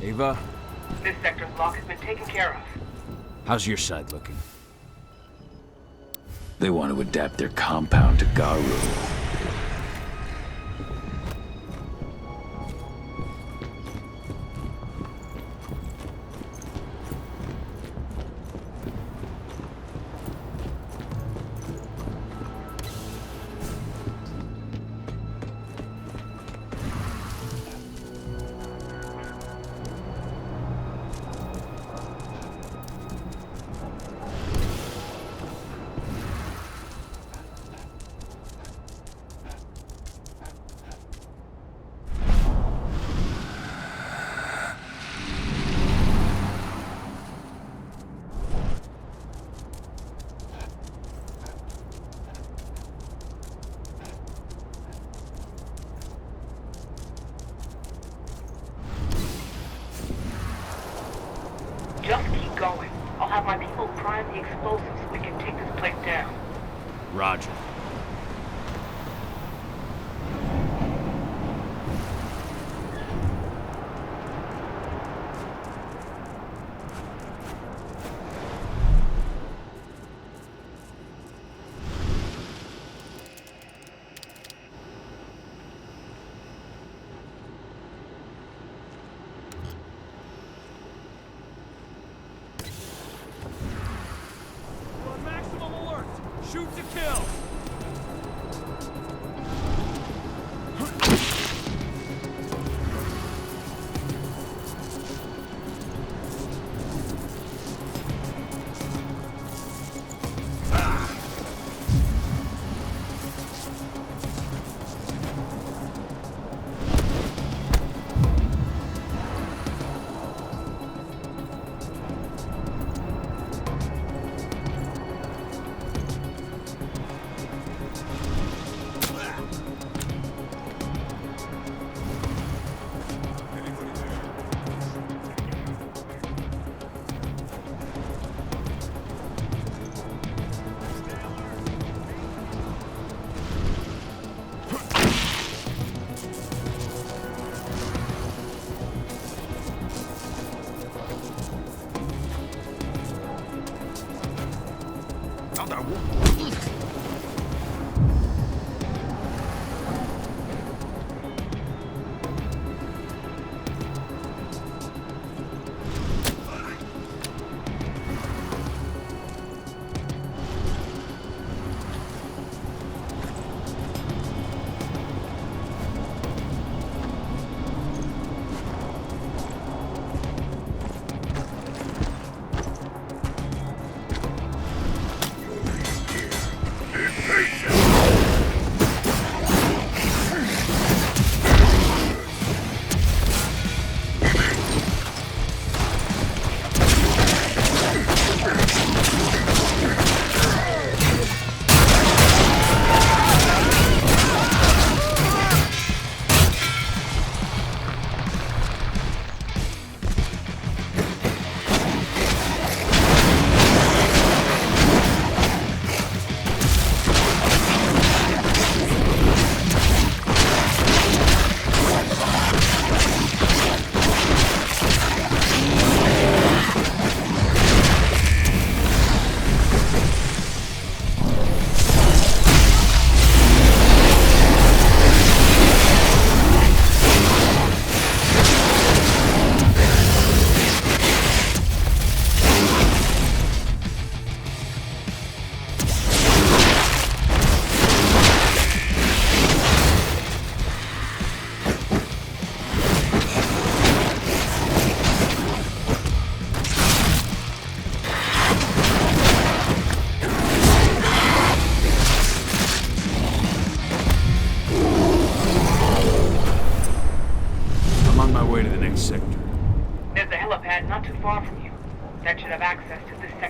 Ava? This sector's lock has been taken care of. How's your side looking? They want to adapt their compound to Garu. Just keep going. I'll have my people prime the explosives so we can take this place down. Roger. Shoot to kill!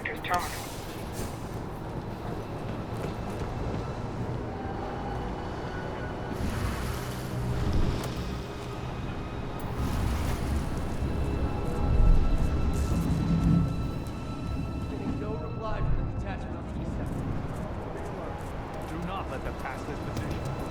sector's terminal. Getting no reply from the detachment on the east sector. Do not let them pass this position.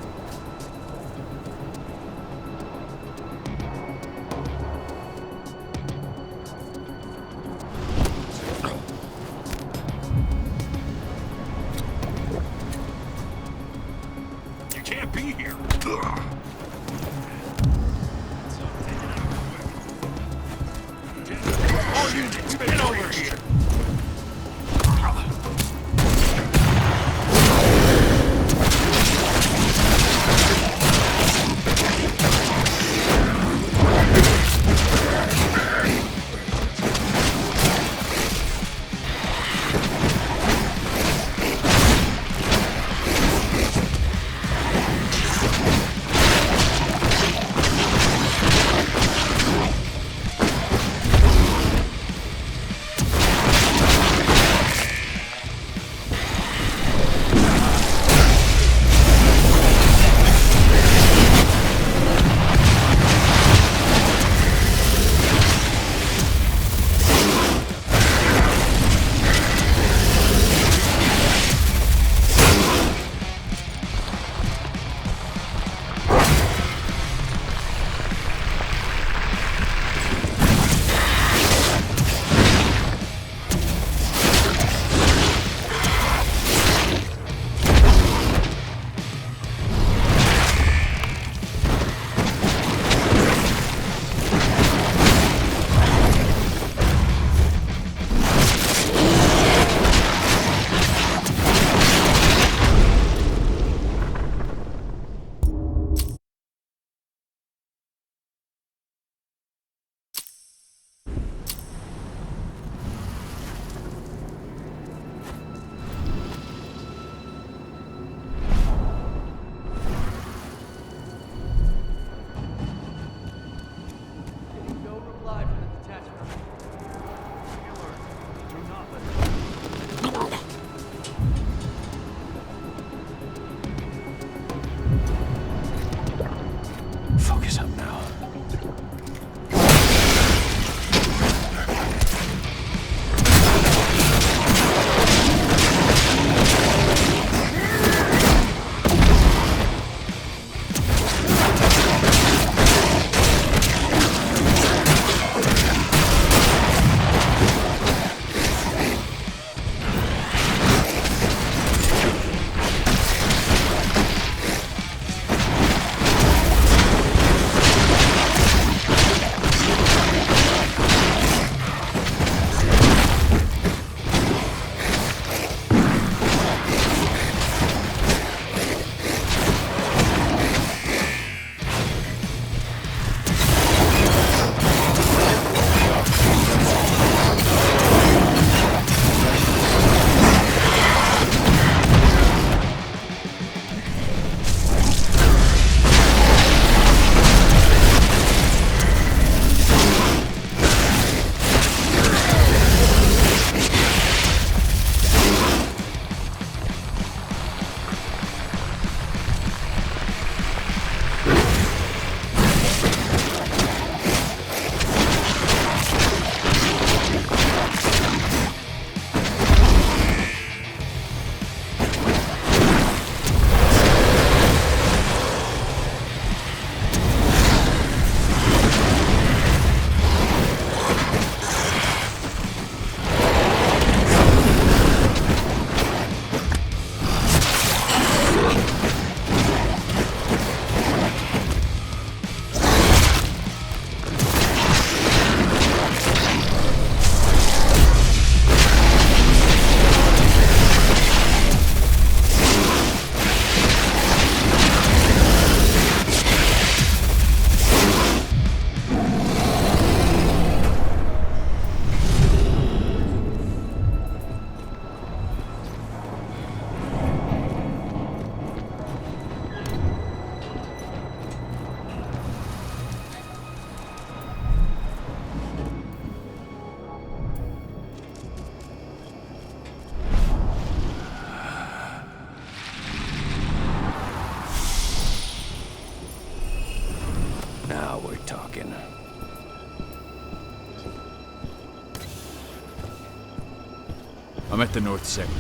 I'm at the north sector.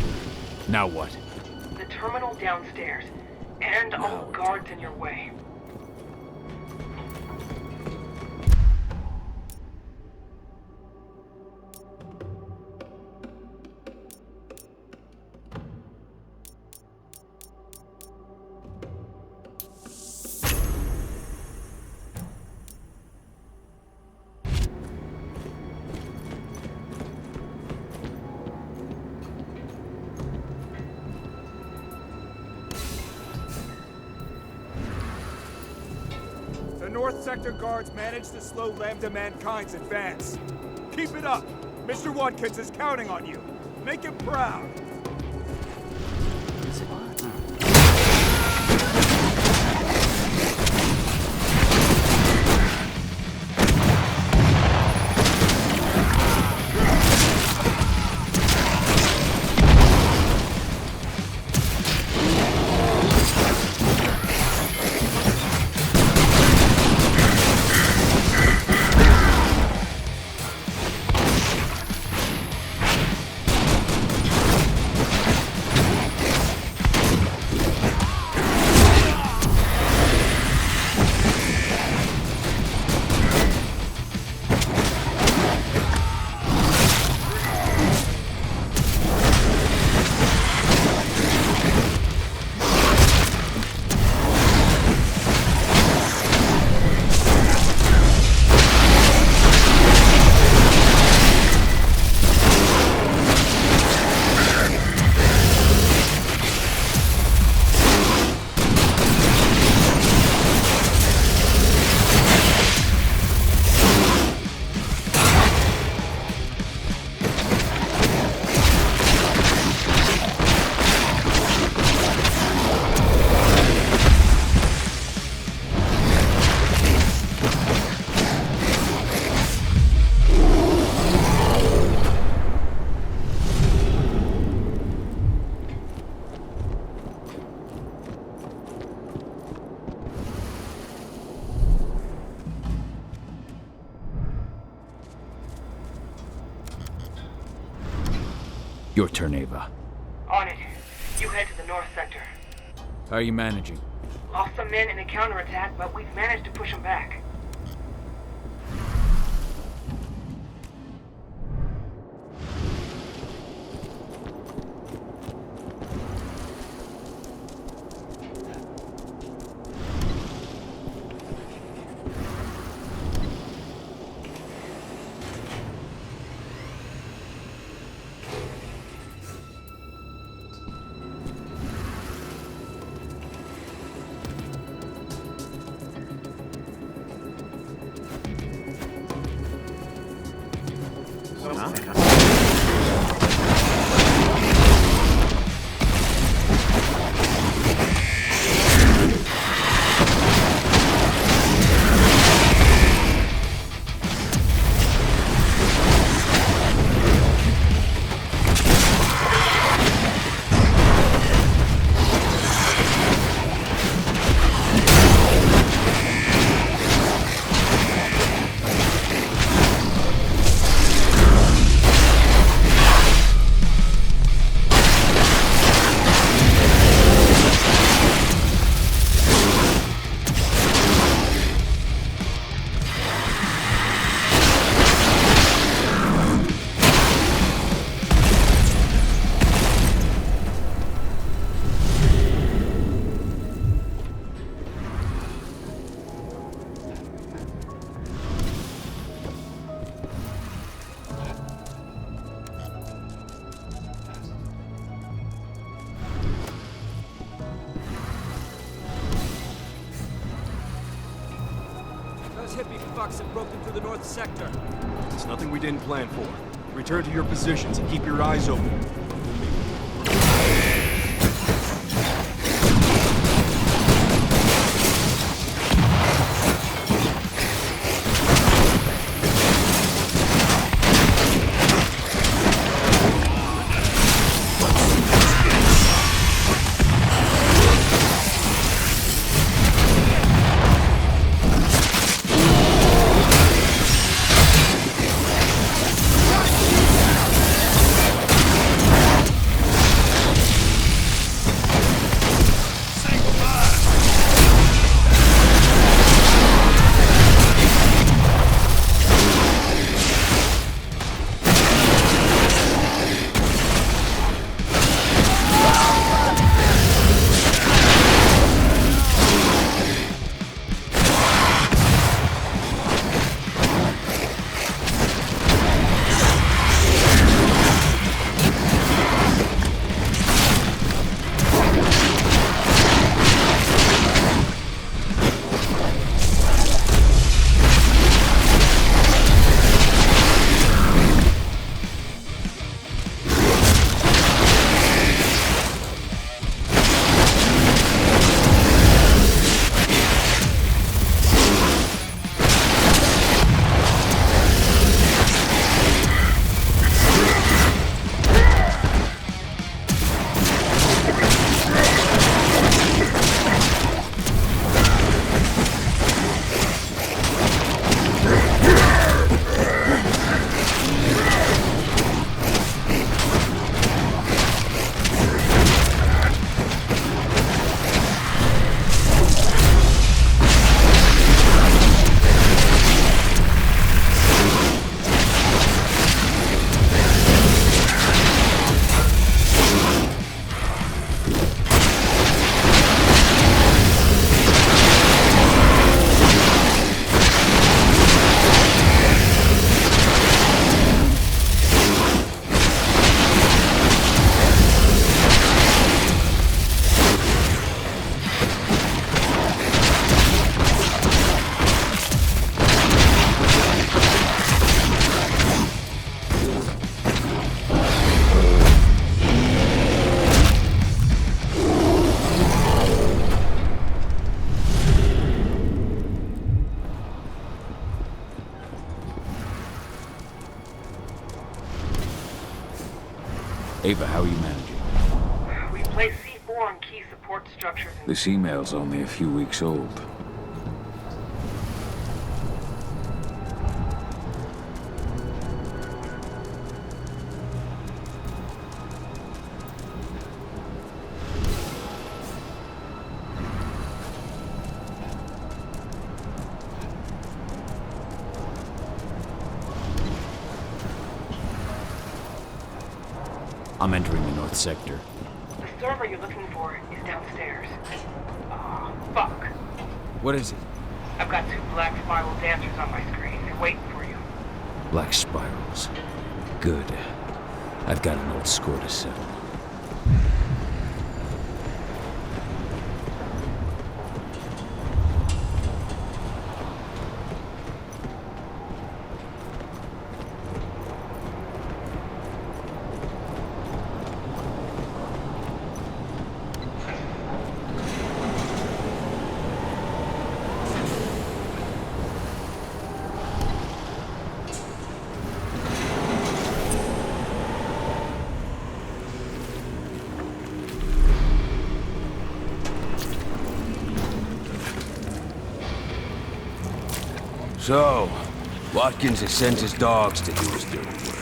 Now what? The terminal downstairs, and all the guards in your way. The North Sector guards managed to slow Lambda Mankind's advance. Keep it up! Mr. Watkins is counting on you. Make him proud. Your turn, Ava. On it. You head to the North Sector. How are you managing? Lost some men in a counterattack, but we've managed to push them back. Have broken through the North Sector. It's nothing we didn't plan for. Return to your positions and keep your eyes open. Ava, how are you managing? We placed C4 on key support structures and... This email's only a few weeks old. I'm entering the North Sector. The server you're looking for is downstairs. Oh, fuck. What is it? I've got 2 black spiral dancers on my screen. They're waiting for you. Black spirals. Good. I've got an old score to settle. So, Watkins has sent his dogs to do his dirty work.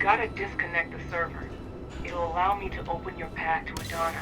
gotta disconnect the server. It'll allow me to open your path to Adana.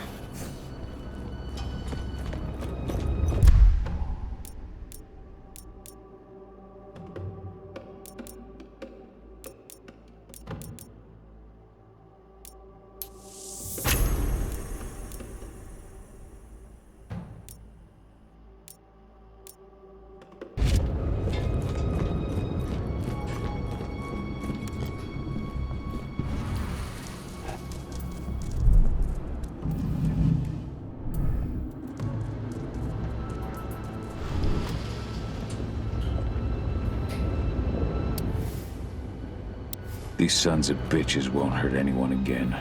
These sons of bitches won't hurt anyone again.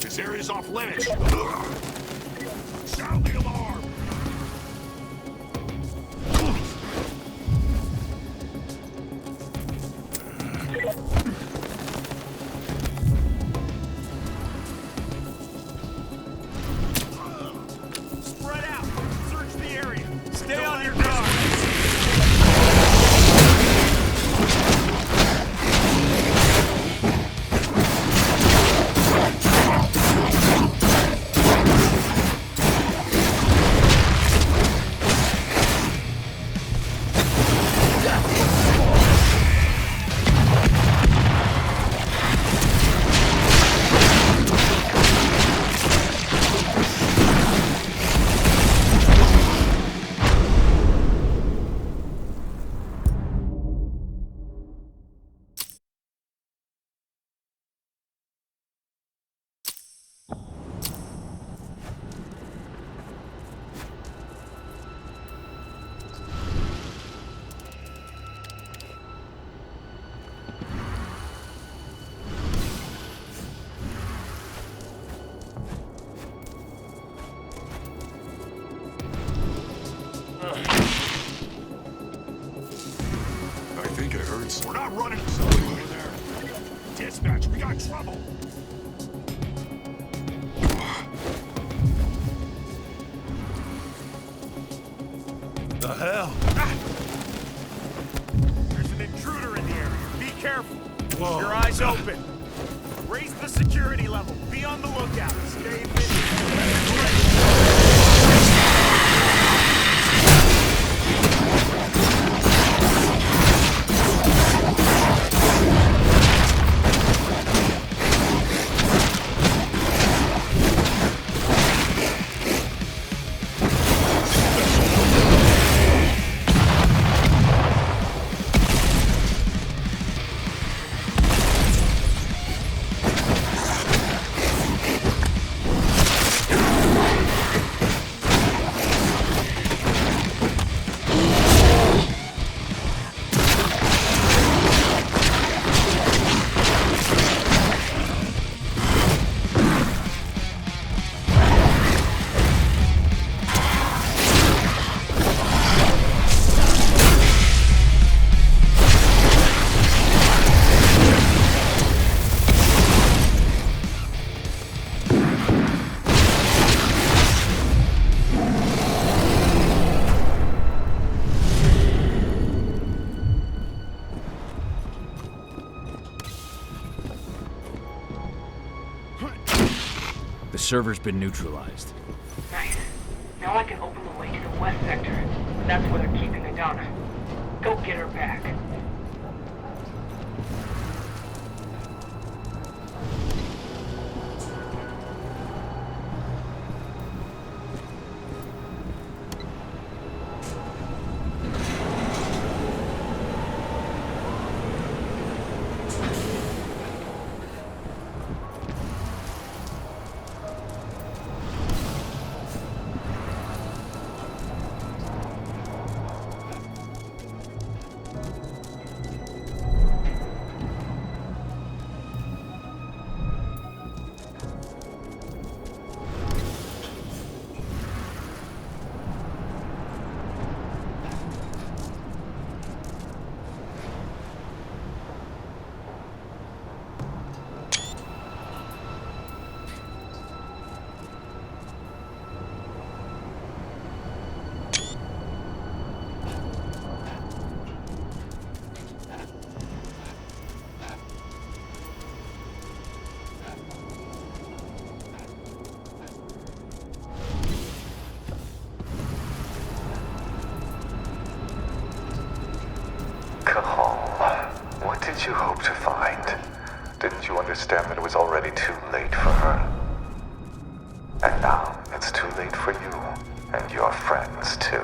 This area's off limits. Sound the alarm. Spread out. Search the area. Stay on your guard. I think it hurts. We're not running something in there. Dispatch, we got trouble. The hell? There's an intruder in the area. Be careful. Whoa. Your eyes open. Raise the security level. Be on the lookout. Stay vigilant. server's been neutralized. Nice. Now I can open the way to the west sector. That's where they're keeping Adana. Go get her back. What did you hope to find? Didn't you understand that it was already too late for her? And now it's too late for you, and your friends too.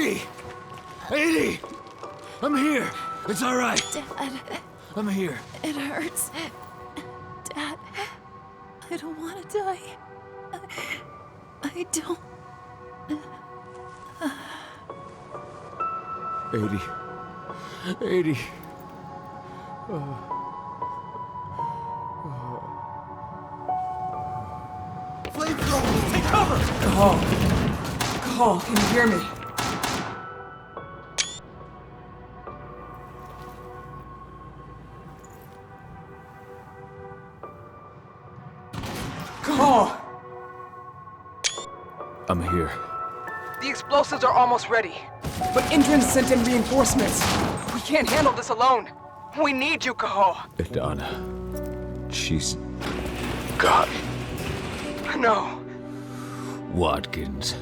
80! 80! I'm here! It's alright! Dad. I'm here. It hurts. Dad, I don't want to die. I don't... 80. 80. Flamethrower! Take cover! Cahal. Cahal, can you hear me? Cahal! I'm here. The explosives are almost ready. But Indran sent in reinforcements. We can't handle this alone. We need you, Cahal. Adana. She's... gone. No. Watkins.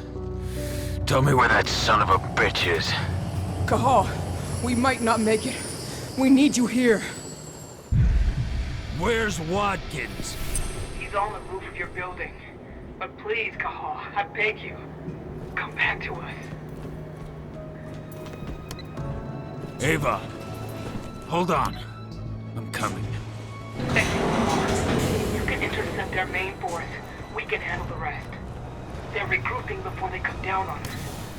Tell me where that son of a bitch is. Cahal, we might not make it. We need you here. Where's Watkins? He's on the roof of your building. But please, Cahal, I beg you, come back to us. Ava, hold on. I'm coming. Thank you, Cahal. You can intercept their main force. We can handle the rest. They're regrouping before they come down on us.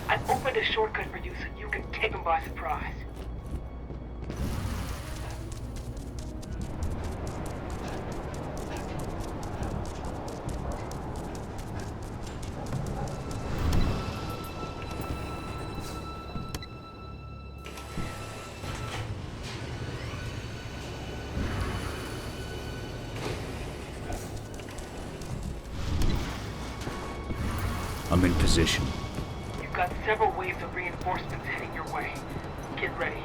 I've opened a shortcut for you so you can take them by surprise. I'm in position. You've got several waves of reinforcements heading your way. Get ready.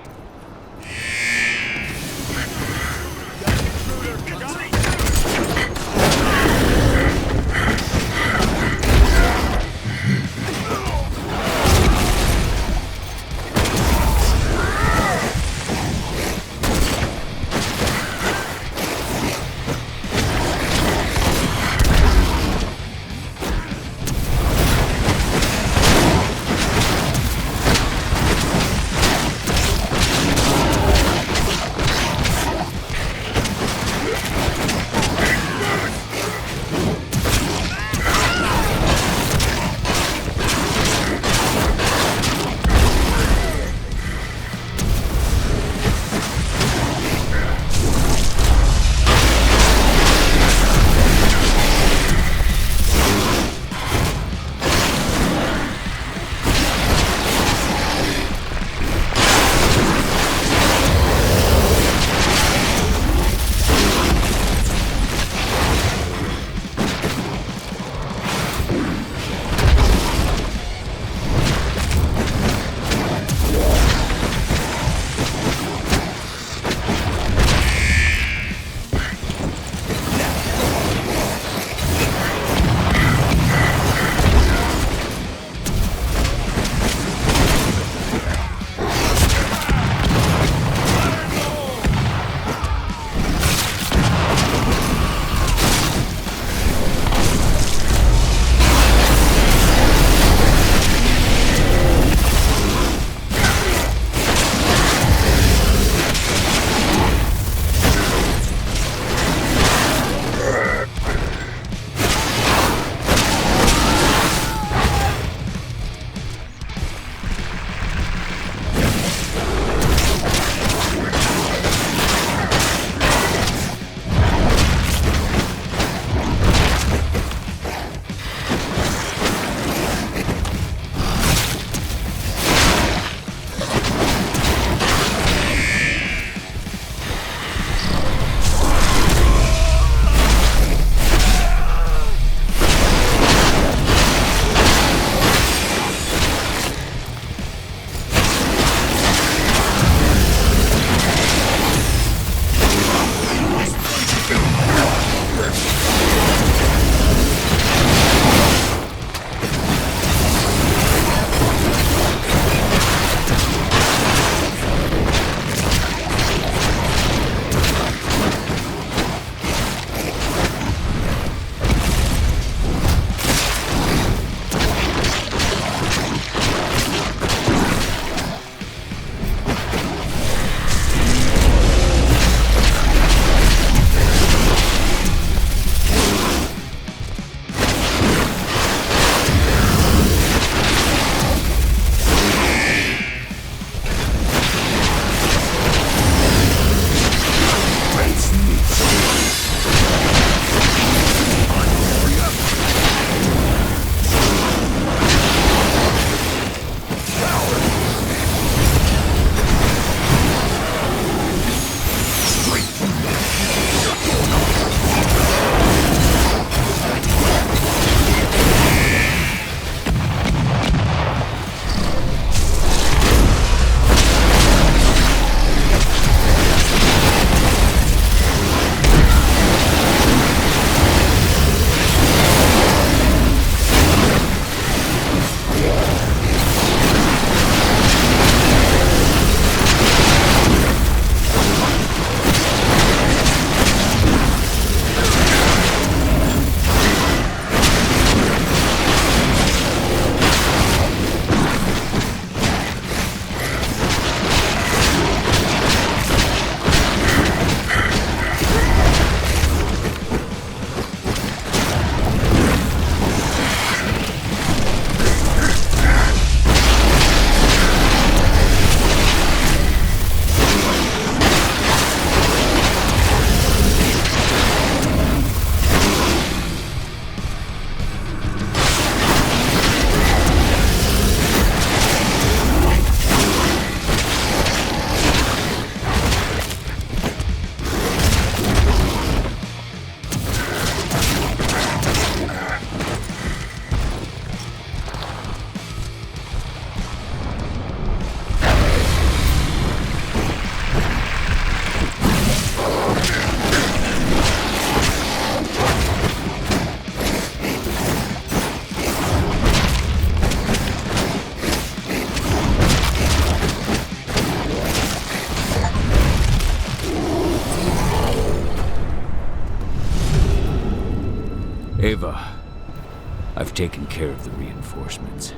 I've taken care of the reinforcements.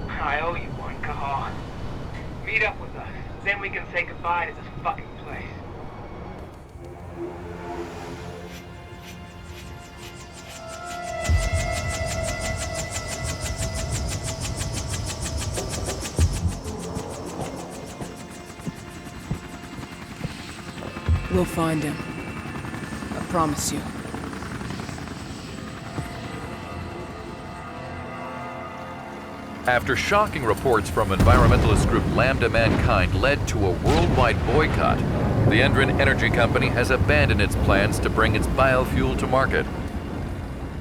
I owe you one, Cahal. Meet up with us, then we can say goodbye to this fucking place. We'll find him. I promise you. After shocking reports from environmentalist group Lambda Mankind led to a worldwide boycott, the Endron Energy Company has abandoned its plans to bring its biofuel to market.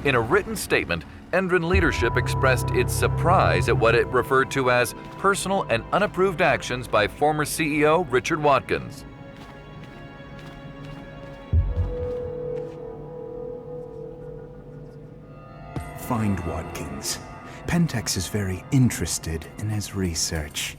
In a written statement, Endron leadership expressed its surprise at what it referred to as personal and unapproved actions by former CEO Richard Watkins. Find Watkins. Pentex is very interested in his research.